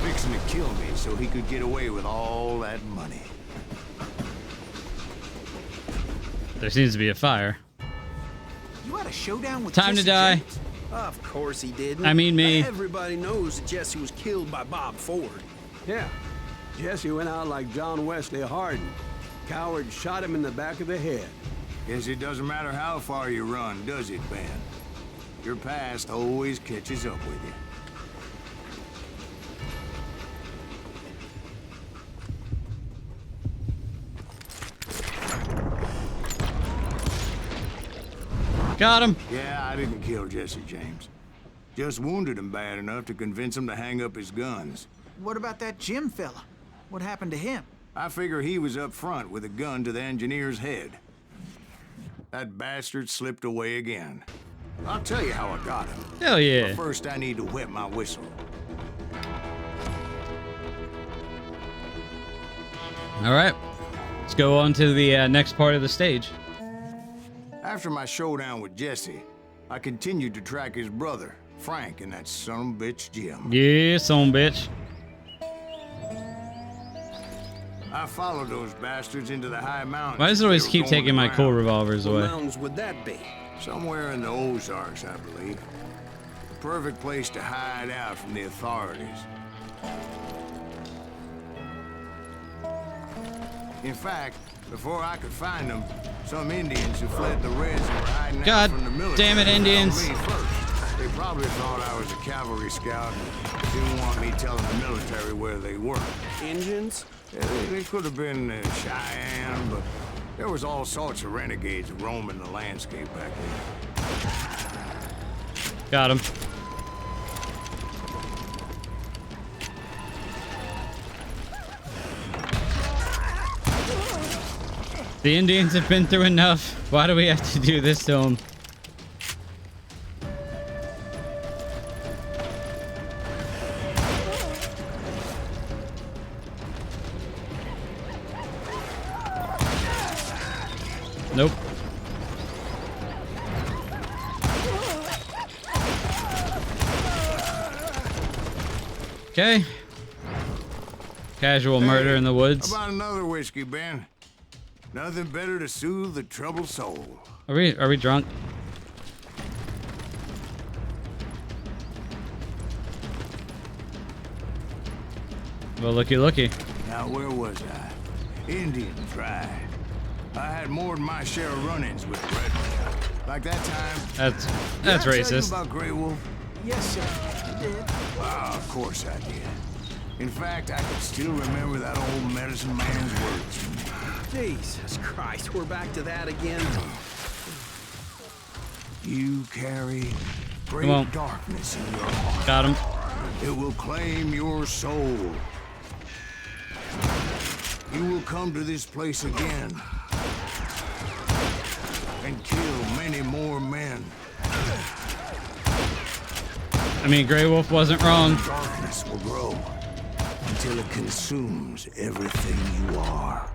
fixing to kill me so he could get away with all that money. There seems to be a fire. You had a showdown with Time to Jesse die. James? Of course he didn't. I mean me. Everybody knows that Jesse was killed by Bob Ford. Yeah. Jesse went out like John Wesley Hardin. Coward shot him in the back of the head. Guess it doesn't matter how far you run, does it, Ben? Your past always catches up with you. Got him. Yeah, I didn't kill Jesse James. Just wounded him bad enough to convince him to hang up his guns. What about that Jim fella? What happened to him? I figure he was up front with a gun to the engineer's head. That bastard slipped away again. I'll tell you how I got him. Hell yeah. But first, I need to wet my whistle. All right. Let's go on to the next part of the stage. After my showdown with Jesse, I continued to track his brother, Frank, and that son of a bitch, Jim. Yeah, son bitch. I followed those bastards into the high mountains. Why does it always keep taking my cool revolvers What away? mountains would that be? Somewhere in the Ozarks, I believe. Perfect place to hide out from the authorities. In fact, before I could find them, some Indians who fled the Reds and were hiding God out from the military. damn it, Indians. found me first. They probably thought I was a cavalry scout and didn't want me telling the military where they were. Indians? Yeah, they could have been Cheyenne, but there was all sorts of renegades roaming the landscape back then. Got him. The Indians have been through enough. Why do we have to do this to them? Nope. Okay. Casual murder in the woods. How about another whiskey, Ben? Nothing better to soothe the troubled soul. Are we drunk? Well, looky. Now, where was I? Indian tribe. I had more than my share of run-ins with the Redmen. Like that time. That's Did I tell you racist. about Grey Wolf? Yes, sir. You did. Well, of course I did. In fact, I can still remember that old medicine man's words to me. Jesus Christ, we're back to that again. You carry great Come on. darkness in your heart. Got him. It will claim your soul. You will come to this place again and kill many more men. I mean, Grey Wolf wasn't wrong. Darkness will grow until it consumes everything you are.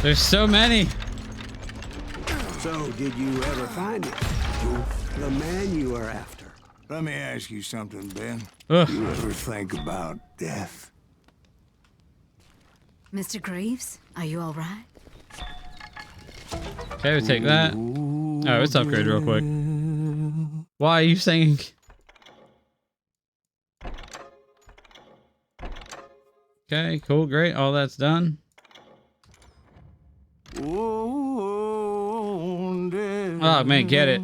There's so many. So, did you ever find it? The man you are after. Let me ask you something, Ben. Ugh. You ever think about death? Mr. Greaves, are you all right? Okay, we'll take that. Alright, let's upgrade real quick. Why are you singing? Okay, cool, great. All that's done. Oh man, get it.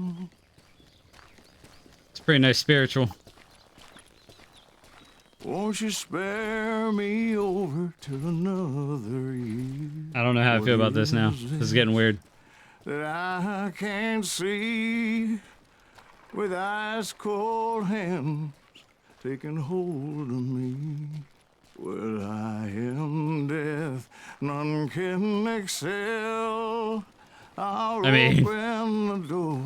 It's pretty nice spiritual. Won't you spare me over to another year? I don't know how I feel about this now. This is getting weird. That I can't see with ice cold hands taking hold of me. Well, I am death, none can excel. I'll open the door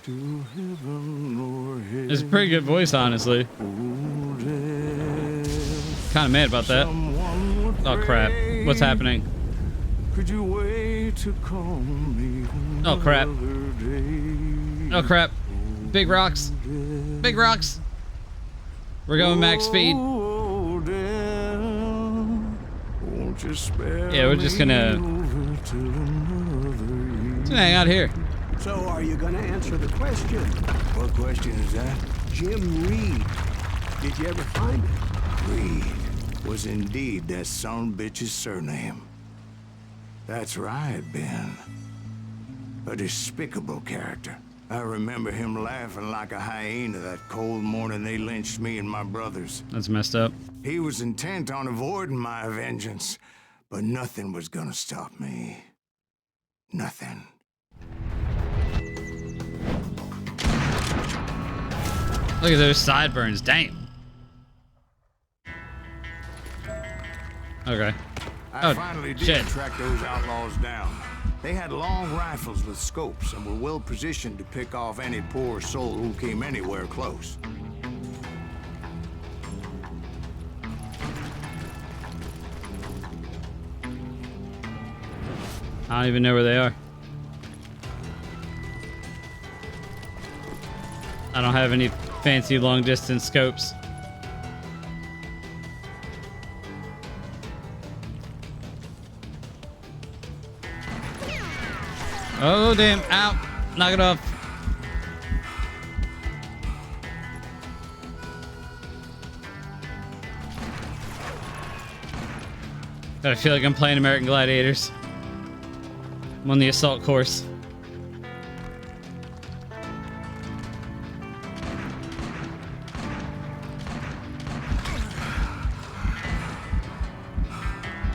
to heaven or hell. It's a pretty good voice, honestly. Kind of mad about that. Oh crap! What's happening? Could you wait to call me? Oh crap! Oh crap! Big rocks! Big rocks! We're going max speed. Yeah, we're just gonna hang out here. So, are you gonna answer the question? What question is that? Jim Reed. Did you ever find it? Reed was indeed that son of a bitch's surname. That's right, Ben. A despicable character. I remember him laughing like a hyena that cold morning they lynched me and my brothers. That's messed up. He was intent on avoiding my vengeance, but nothing was gonna stop me. Nothing. Look at those sideburns, damn. Okay. I finally did track those outlaws down. They had long rifles with scopes and were well positioned to pick off any poor soul who came anywhere close. I don't even know where they are. I don't have any fancy long distance scopes. Oh damn, ow, knock it off. I feel like I'm playing American Gladiators. I'm on the assault course.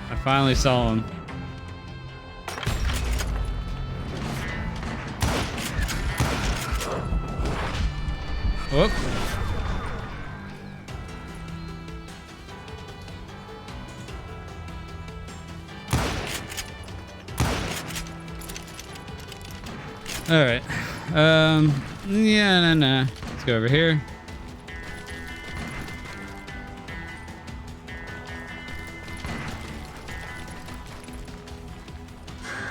I finally saw him. Whoop. All right. Yeah, no. Let's go over here.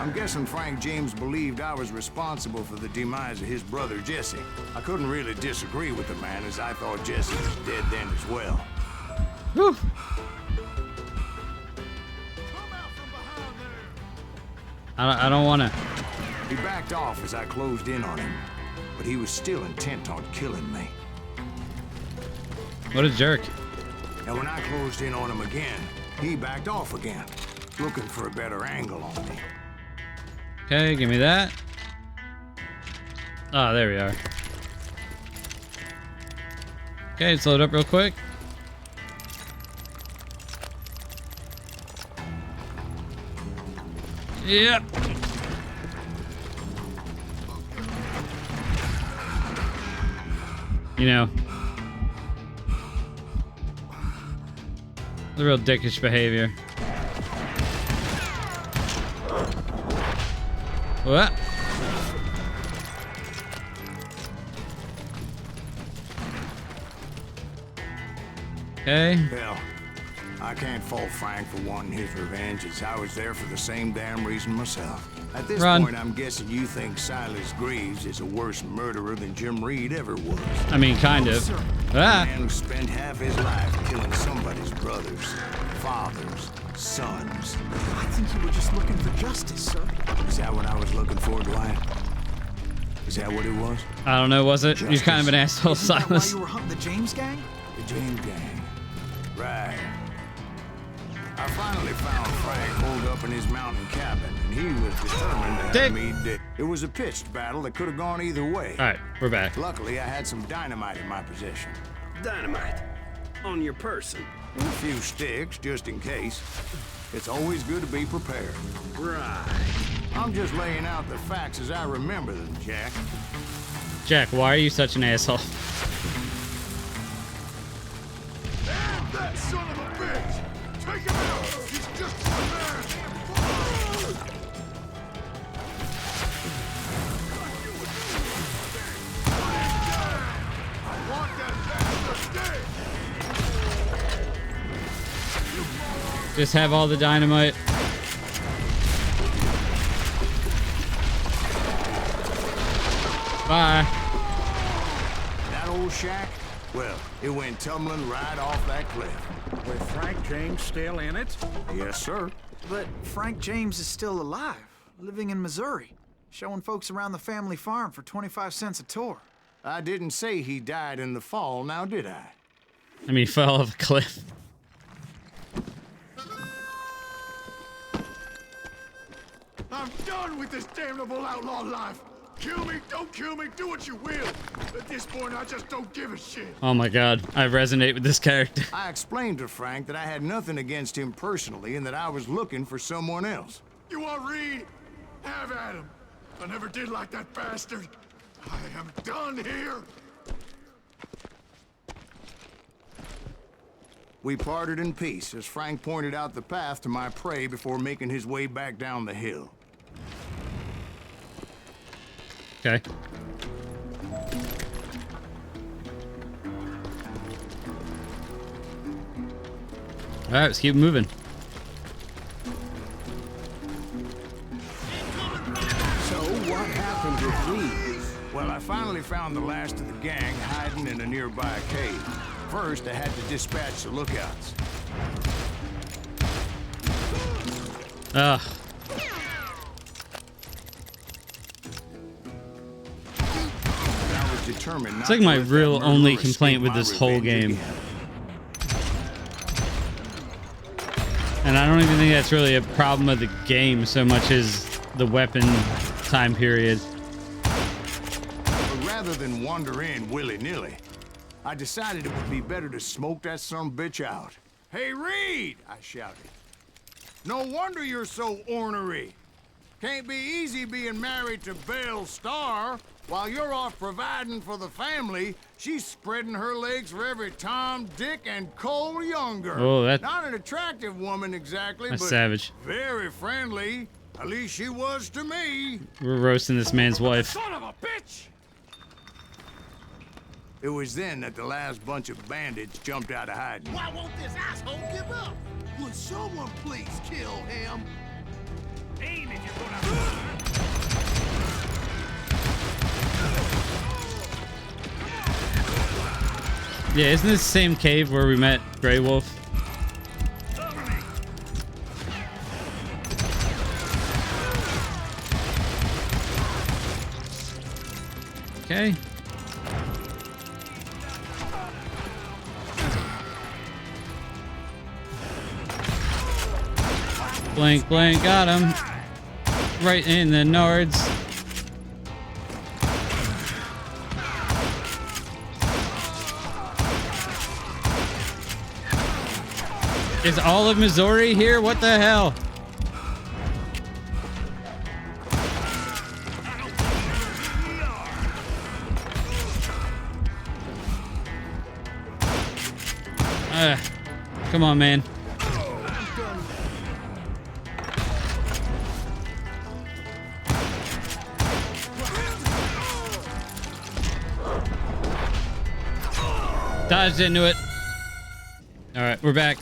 I'm guessing Frank James believed I was responsible for the demise of his brother Jesse. I couldn't really disagree with the man, as I thought Jesse was dead then as well. Whew. I don't want to. He backed off as I closed in on him, but he was still intent on killing me. What a jerk. And when I closed in on him again, he backed off again, looking for a better angle on me. Okay, give me that. Ah, there we are. Okay, let's load up real quick. Yep. You know, the real dickish behavior. What? Okay. Hell, I can't fault Frank for wanting his revenge, as I was there for the same damn reason myself. At this point, I'm guessing you think Silas Greaves is a worse murderer than Jim Reed ever was. I mean, kind of. A man who spent half his life killing somebody's brothers, fathers, sons. I think you were just looking for justice, sir. Is that what I was looking for, Dwight? Is that what it was? I don't know, was it? You're kind of an asshole, Isn't that Silas. why you were hunting the James gang? The James gang. Right. I finally found Frank holed up in his mountain cabin, and he was determined to have me dead. It was a pitched battle that could have gone either way. All right, we're back. Luckily, I had some dynamite in my possession. Dynamite? On your person? A few sticks, just in case. It's always good to be prepared. Right. I'm just laying out the facts as I remember them, Jack. Jack, why are you such an asshole? Damn that son of a bitch! Take him out! He's just one man! I want that bastard dead! Just have all the dynamite. Bye. That old shack? Well, it went tumbling right off that cliff. With Frank James still in it? Yes, sir. But Frank James is still alive, living in Missouri, showing folks around the family farm for 25 cents a tour. I didn't say he died in the fall, now did I? I mean, he fell off a cliff. I'm done with this damnable outlaw life! Kill me, don't kill me, do what you will! At this point, I just don't give a shit! Oh my god, I resonate with this character. I explained to Frank that I had nothing against him personally and that I was looking for someone else. You want Reed? Have at him! I never did like that bastard! I am done here! We parted in peace as Frank pointed out the path to my prey before making his way back down the hill. Okay. All right, let's keep moving. So what happened with Reed? Well, I finally found the last of the gang hiding in a nearby cave. First, I had to dispatch the lookouts. Ugh. It's like my real only complaint with this whole game. And I don't even think that's really a problem of the game so much as the weapon time period. But rather than wander in willy-nilly, I decided it would be better to smoke that sumbitch out. Hey, Reed! I shouted. No wonder you're so ornery. Can't be easy being married to Belle Starr. While you're off providing for the family, she's spreading her legs for every Tom, Dick, and Cole Younger. Oh, that's not an attractive woman exactly, that's but savage. Very friendly. At least she was to me. We're roasting this man's wife. Son of a bitch! It was then that the last bunch of bandits jumped out of hiding. Why won't this asshole give up? Would someone please kill him? Aim if you're gonna... Yeah, isn't this the same cave where we met Grey Wolf? Okay. Blank, blank, got him. Right in the nards. Is all of Missouri here? What the hell? Come on, man. Dodged into it. All right, we're back.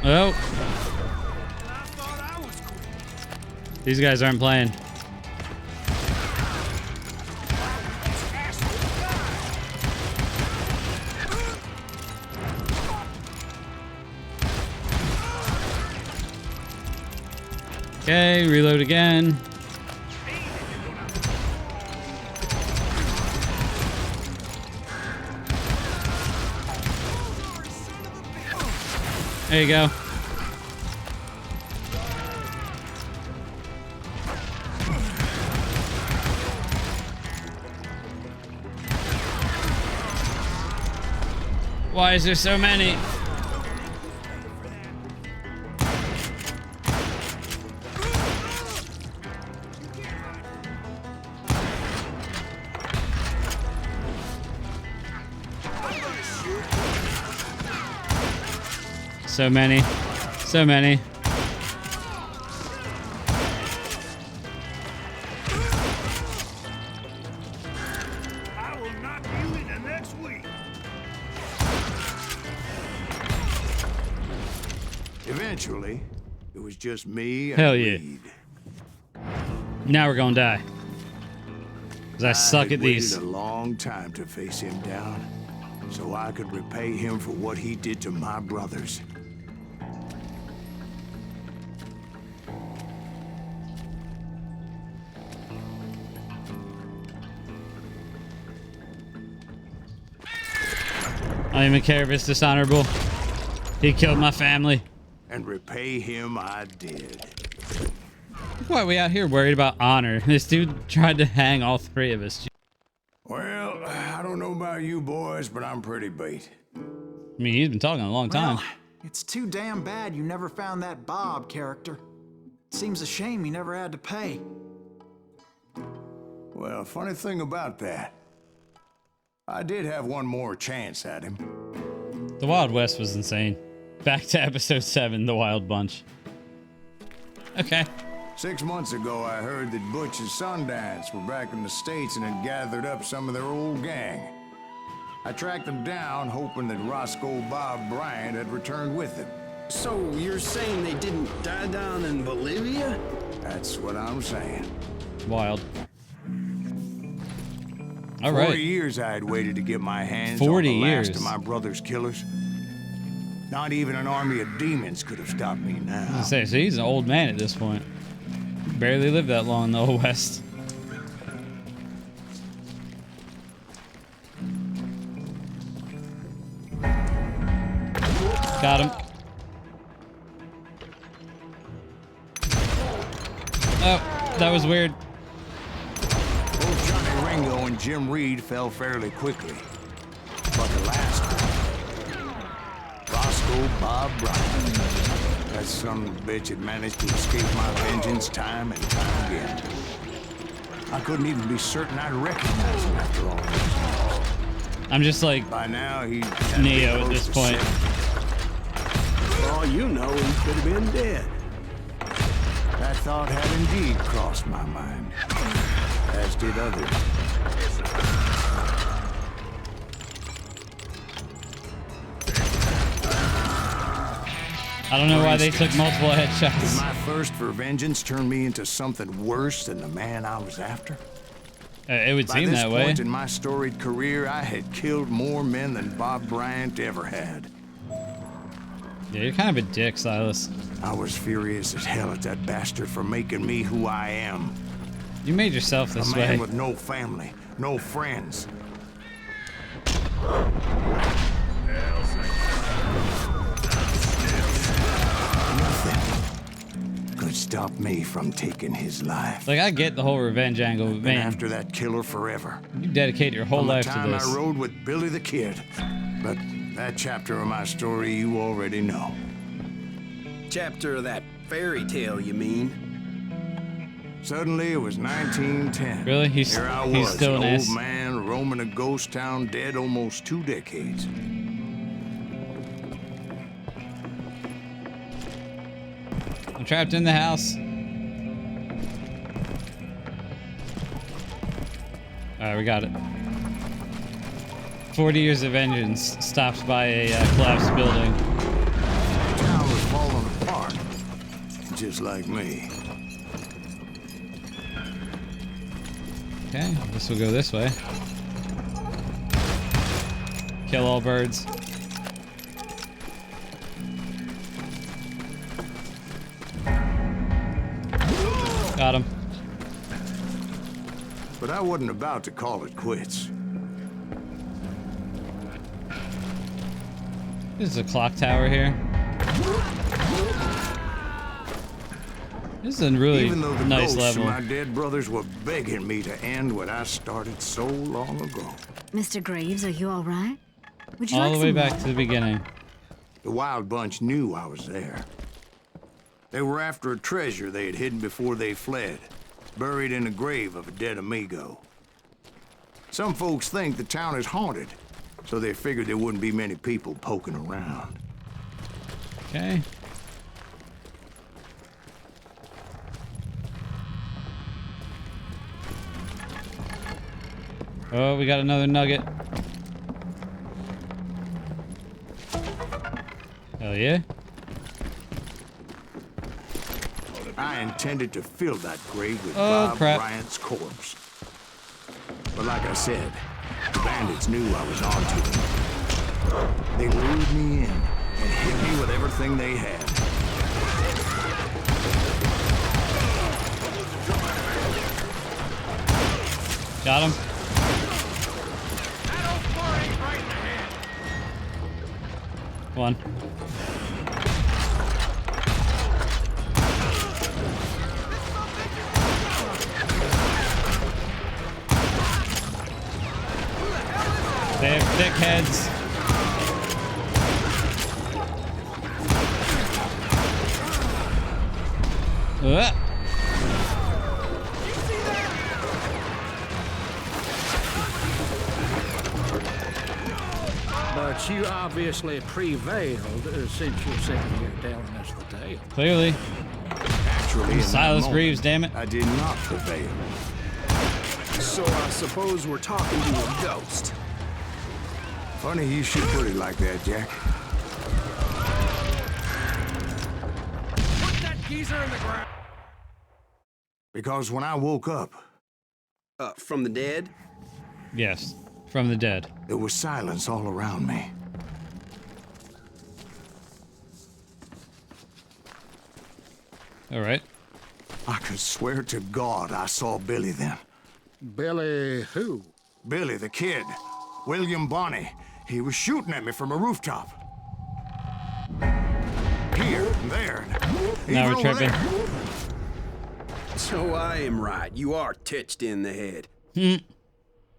Oh. These guys aren't playing. Okay, reload again. There you go. Why is there so many? So many. So many. I will knock you in the next week. Eventually, it was just me and Hell yeah. Reed. Now we're gonna die. Cause I suck had at these. waited a long time to face him down, so I could repay him for what he did to my brothers. I don't even care if it's dishonorable. He killed my family. And repay him I did. Why are we out here worried about honor? This dude tried to hang all three of us. Well, I don't know about you boys, but I'm pretty beat. I mean, he's been talking a long time. Well, it's too damn bad you never found that Bob character. Seems a shame you never had to pay. Well, funny thing about that, I did have one more chance at him. The Wild West was insane. Back to episode 7, The Wild Bunch. Okay. 6 months ago, I heard that Butch and Sundance were back in the States and had gathered up some of their old gang. I tracked them down, hoping that Roscoe Bob Bryant had returned with them. So you're saying they didn't die down in Bolivia? That's what I'm saying. Wild. All 40 right. years I had waited to get my hands 40 on the last years. of my brother's killers. Not even an army of demons could have stopped me now. I was gonna say, so he's an old man at this point. Barely lived that long in the Old West. Got him. Oh, that was weird. Both Johnny Ringo and Jim Reed fell fairly quickly. But the last one, Roscoe Bob Bryant. That son of a bitch had managed to escape my vengeance time and time again. I couldn't even be certain I'd recognize him after all those years. I'm just like By now, he's Neo at this point. For all you know, he could have been dead. That thought had indeed crossed my mind, as did others. I don't know why they took multiple headshots. Did my thirst for vengeance turn me into something worse than the man I was after? It would seem that By this way. point in my storied career, I had killed more men than Bob Bryant ever had. Yeah, you're kind of a dick, Silas. I was furious as hell at that bastard for making me who I am. You made yourself this A man way. with no family, no friends. Nothing could stop me from taking his life. Like, I get the whole revenge angle, but Been man, after that killer forever. you dedicate your whole From the life to time this. I rode with Billy the Kid. But that chapter of my story you already know. Chapter of that fairy tale, you mean? Suddenly it was 1910. Really? He's Here I he's was, still an an old ass. man roaming a ghost town, dead almost 2 decades. I'm trapped in the house. Alright, we got it. 40 years of vengeance stopped by a collapsed building. The town was falling just like me. Okay, I guess we'll go this way. Kill all birds. Got him. But I wasn't about to call it quits. There's a clock tower here. This is a really Even though the nice ghosts level. of my dead brothers were begging me to end what I started so long ago. Mr. Greaves, are you all right? Would you All like the way some back more? to the beginning. The Wild Bunch knew I was there. They were after a treasure they had hidden before they fled, buried in the grave of a dead amigo. Some folks think the town is haunted, so they figured there wouldn't be many people poking around. Okay. Oh, we got another nugget. Hell yeah. I intended to fill that grave with Oh, Bob crap. Bryant's corpse. But like I said, the bandits knew I was onto them. They lured me in and hit me with everything they had. Got him. One. They have thick heads. But you obviously prevailed since you're sitting here telling us the tale. Clearly. Actually, in that Silas moment, Greaves, damn it. I did not prevail. So I suppose we're talking to a ghost. Funny you should put it like that, Jack. Put that geezer in the ground. Because when I woke up, From the dead? Yes. From the dead. there was silence all around me. All right. I could swear to God I saw Billy then. Billy who? Billy, the kid. William Bonney. He was shooting at me from a rooftop. Here and there. and Now even we're over tripping. there. So I am right. You are titched in the head.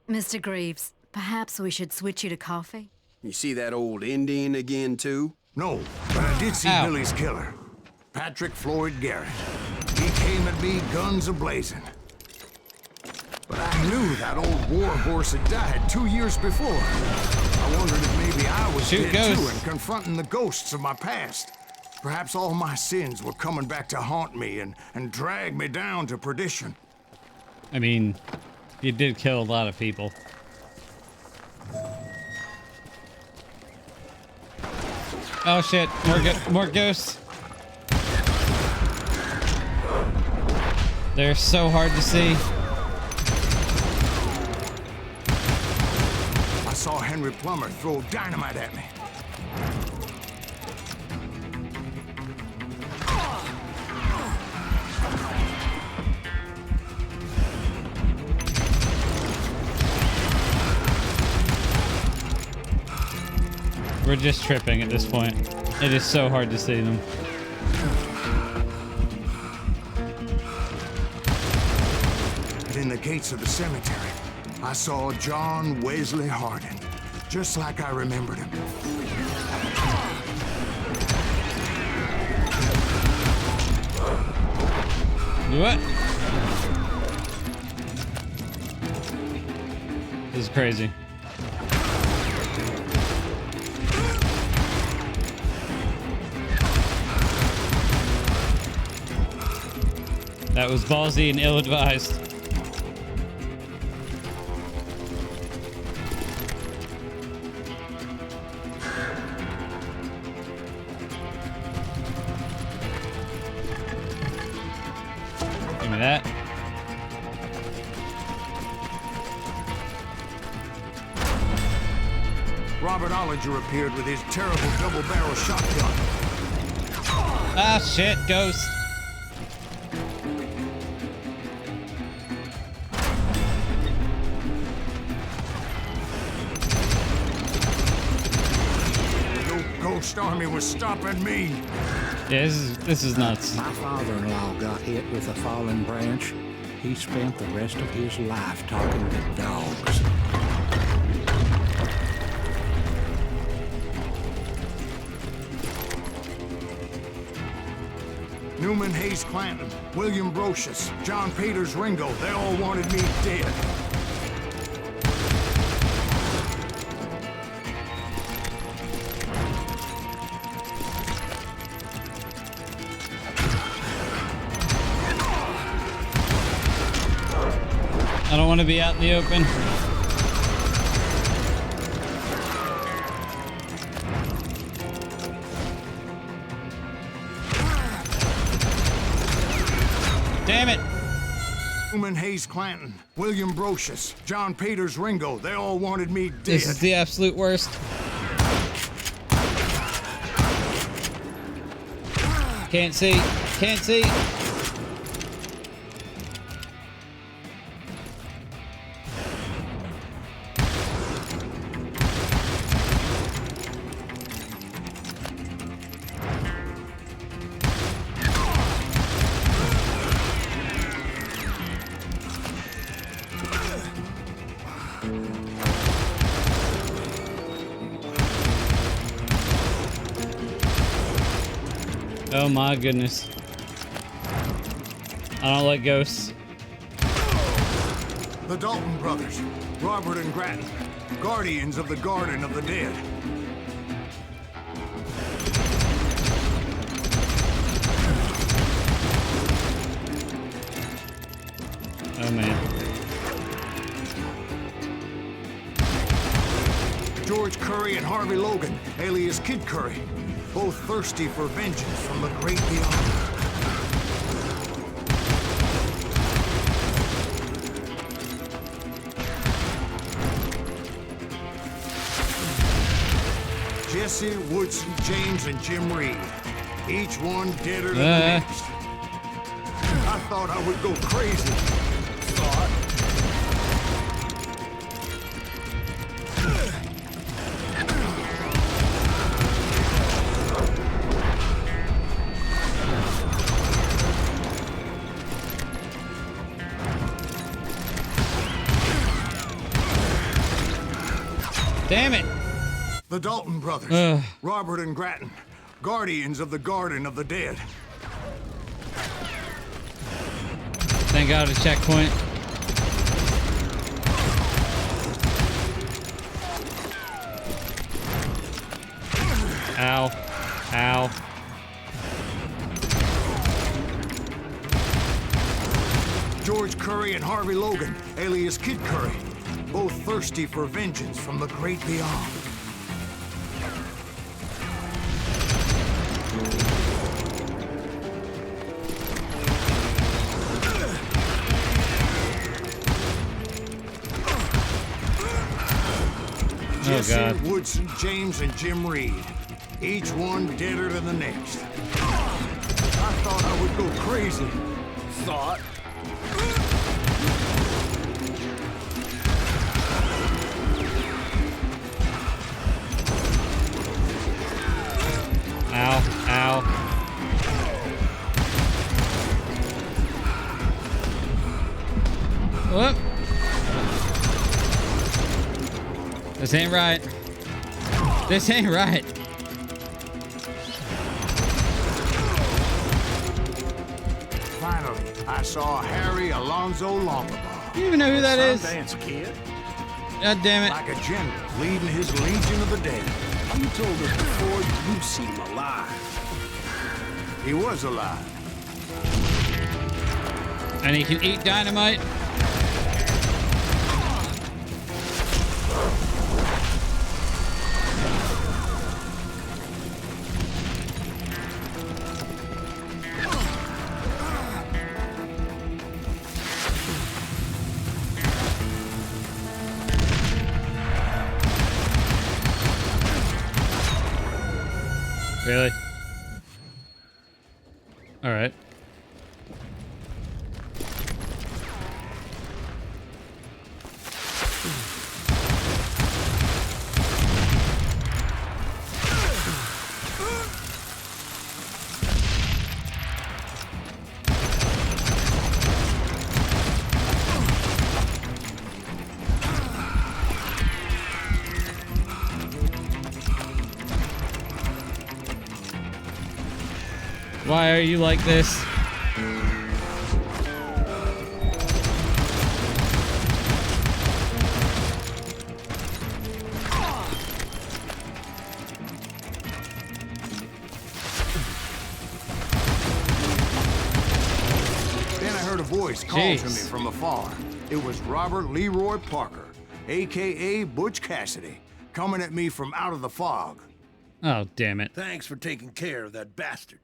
Mr. Greaves, perhaps we should switch you to coffee? You see that old Indian again, too? No, but I did see Ow. Billy's killer. Patrick Floyd Garrett. He came at me guns a-blazing. But I knew that old war horse had died 2 years before. I wondered if maybe I was Shoot dead too ghosts. and confronting the ghosts of my past. Perhaps all my sins were coming back to haunt me and drag me down to perdition. I mean, you did kill a lot of people. Oh shit! More ghosts. They're so hard to see. I saw Henry Plummer throw dynamite at me. We're just tripping at this point. It is so hard to see them. And in the gates of the cemetery, I saw John Wesley Hardin, just like I remembered him. What? This is crazy. That was ballsy and ill-advised. me that. Robert Ollinger appeared with his terrible double-barrel shotgun. Ah, shit, ghost. No ghost army was stopping me. Yeah, this is nuts. My father-in-law got hit with a fallen branch. He spent the rest of his life talking to dogs. Newman Hayes Clanton, William Brocious, John Peters Ringo, they all wanted me dead. I don't want to be out in the open. Damn it! Newman Hayes Clanton, William Brocious, John Peters Ringo, they all wanted me dead. This is the absolute worst. Can't see. Can't see. Oh my goodness. I don't like ghosts. The Dalton brothers, Robert and Grattan, guardians of the Garden of the Dead. Oh man. George Curry and Harvey Logan, alias Kid Curry, both thirsty for vengeance from the great beyond. Jesse, Woodson, James, and Jim Reed, each one deader than the next. I thought I would go crazy. Damn it! The Dalton brothers, Robert and Grattan, guardians of the Garden of the Dead. Thank God, a checkpoint. Ow. Ow. George Curry and Harvey Logan, alias Kid Curry, both thirsty for vengeance from the great beyond. Jesse, Woodson, James, and Jim Reed, each one deader than the next. I thought I would go crazy. Thought? Ow, ow. Whoop. This ain't right. This ain't right. Finally, I saw Harry Alonzo Longabaugh. You even know who that is? Sundance Kid. God damn it. Like a general leading his Legion of the Dead. You told us before you've seen him alive. He was alive. And he can eat dynamite. Really? All right. Why are you like this? Then I heard a voice call to me from afar. It was Robert Leroy Parker, a.k.a. Butch Cassidy, coming at me from out of the fog. Oh, damn it. Thanks for taking care of that bastard.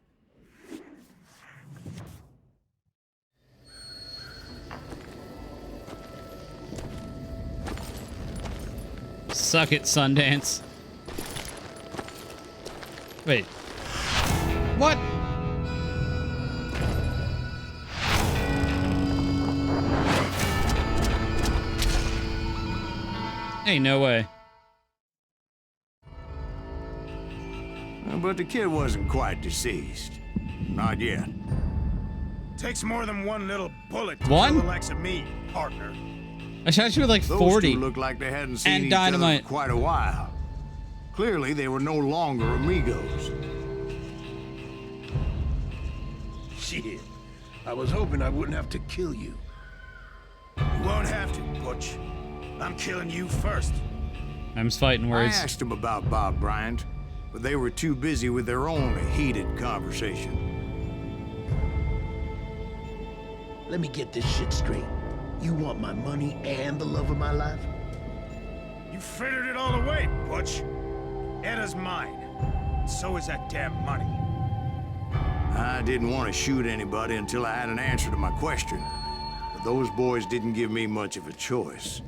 Suck it, Sundance. Wait. What? Ain't no way. But the kid wasn't quite deceased. Not yet. Takes more than one little bullet to One? kill the likes of me, partner. I shot you with like Those 40. two looked like they hadn't seen and each dynamite. other for quite a while. Clearly, they were no longer amigos. Shit. I was hoping I wouldn't have to kill you. You won't have to, Butch. I'm killing you first. I'm just fighting words. I asked them about Bob Bryant, but they were too busy with their own heated conversation. Let me get this shit straight. You want my money and the love of my life? You frittered it all away, Butch. Edda's mine. So is that damn money. I didn't want to shoot anybody until I had an answer to my question. But those boys didn't give me much of a choice.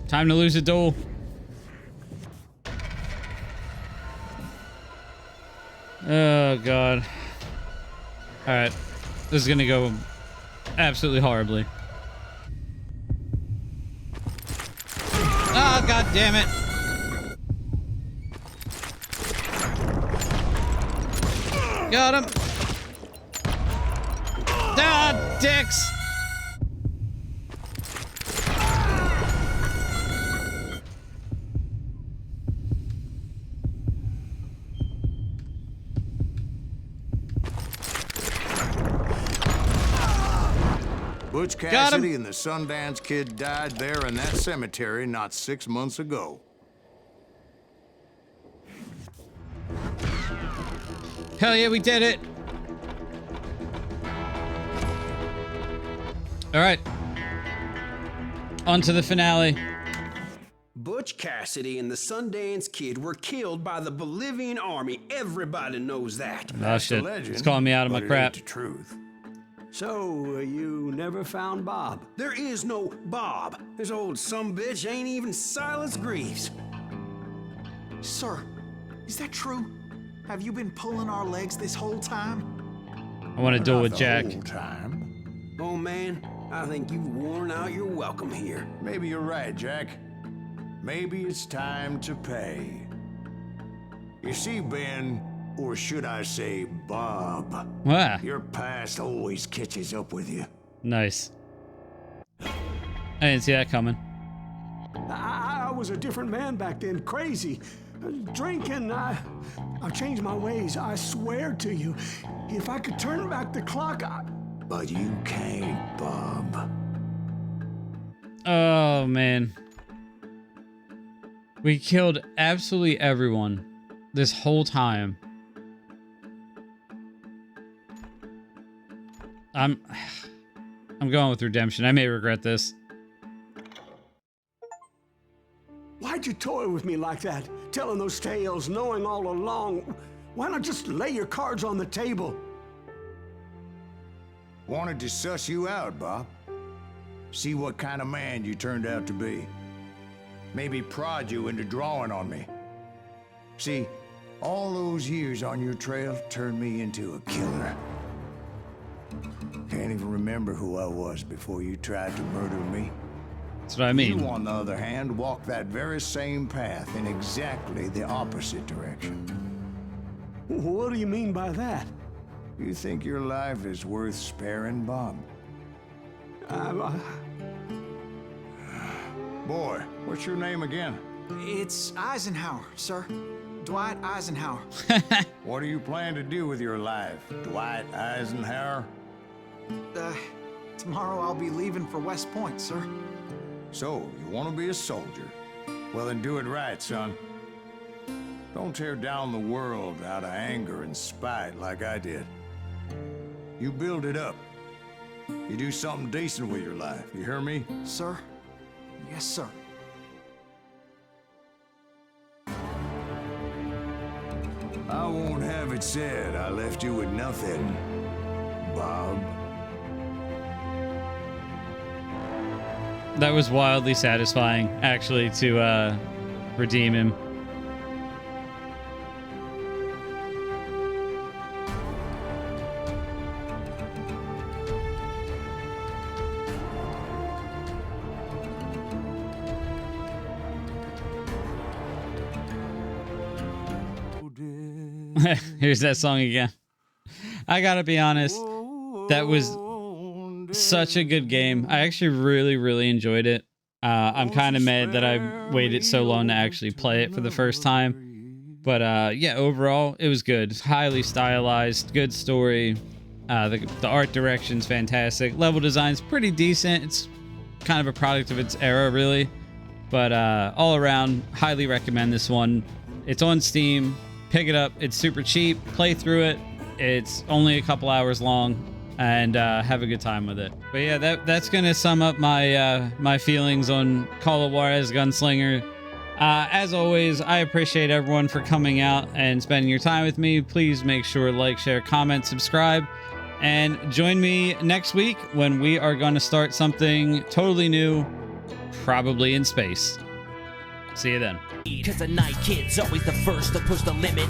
Time to lose a duel. Oh, God. Alright. This is gonna go absolutely horribly. Oh, God damn it. Got him. Ah, dicks. Butch Cassidy and the Sundance Kid died there in that cemetery not 6 months ago. Hell yeah, we did it. All right. On to the finale. Butch Cassidy and the Sundance Kid were killed by the Bolivian army. Everybody knows that. Oh shit. It's calling me out of my crap. The truth. So, you never found Bob? There is no Bob. This old sumbitch ain't even Silas Greaves. Sir, is that true? Have you been pulling our legs this whole time? I want to duel with Jack. Whole time. Oh man, I think you've worn out your welcome here. Maybe you're right, Jack. Maybe it's time to pay. You see, Ben, or should I say Bob, Ah. your past always catches up with you. Nice. I didn't see that coming. I was a different man back then, crazy. Drinking, I changed my ways, I swear to you. If I could turn back the clock, But you can't, Bob. Oh, man. We killed absolutely everyone this whole time. I'm going with redemption. I may regret this. Why'd you toy with me like that? Telling those tales, knowing all along. Why not just lay your cards on the table? Wanted to suss you out, Bob. See what kind of man you turned out to be. Maybe prod you into drawing on me. See, All those years on your trail turned me into a killer. Can't even remember who I was before you tried to murder me. That's what I mean. You, on the other hand, walked that very same path in exactly the opposite direction. What do you mean by that? You think your life is worth sparing, Bob? Boy, what's your name again? It's Eisenhower, sir. Dwight Eisenhower. What do you plan to do with your life, Dwight Eisenhower? Tomorrow I'll be leaving for West Point, sir. So, you want to be a soldier? Well, then do it right, son. Don't tear down the world out of anger and spite like I did. You build it up. You do something decent with your life. You hear me? Sir? Yes, sir. I won't have it said I left you with nothing, Bob. That was wildly satisfying, actually, to redeem him. Here's that song again. I gotta be honest, that was such a good game. I actually really enjoyed it. I'm kind of mad that I waited so long to actually play it for the first time. But yeah, overall, it was good. Highly stylized, good story. The art direction's fantastic. Level design's pretty decent. It's kind of a product of its era, really. But all around, highly recommend this one. It's on Steam. Pick it up. It's super cheap. Play through it. It's only a couple hours long, and have a good time with it. But yeah, that's gonna sum up my my feelings on Call of Juarez Gunslinger. As always, I appreciate everyone for coming out and spending your time with me. Please make sure to like, share, comment, subscribe, and join me next week when we are going to start something totally new, probably in space. See you then. 'Cause the night kid's always the first to push the limit.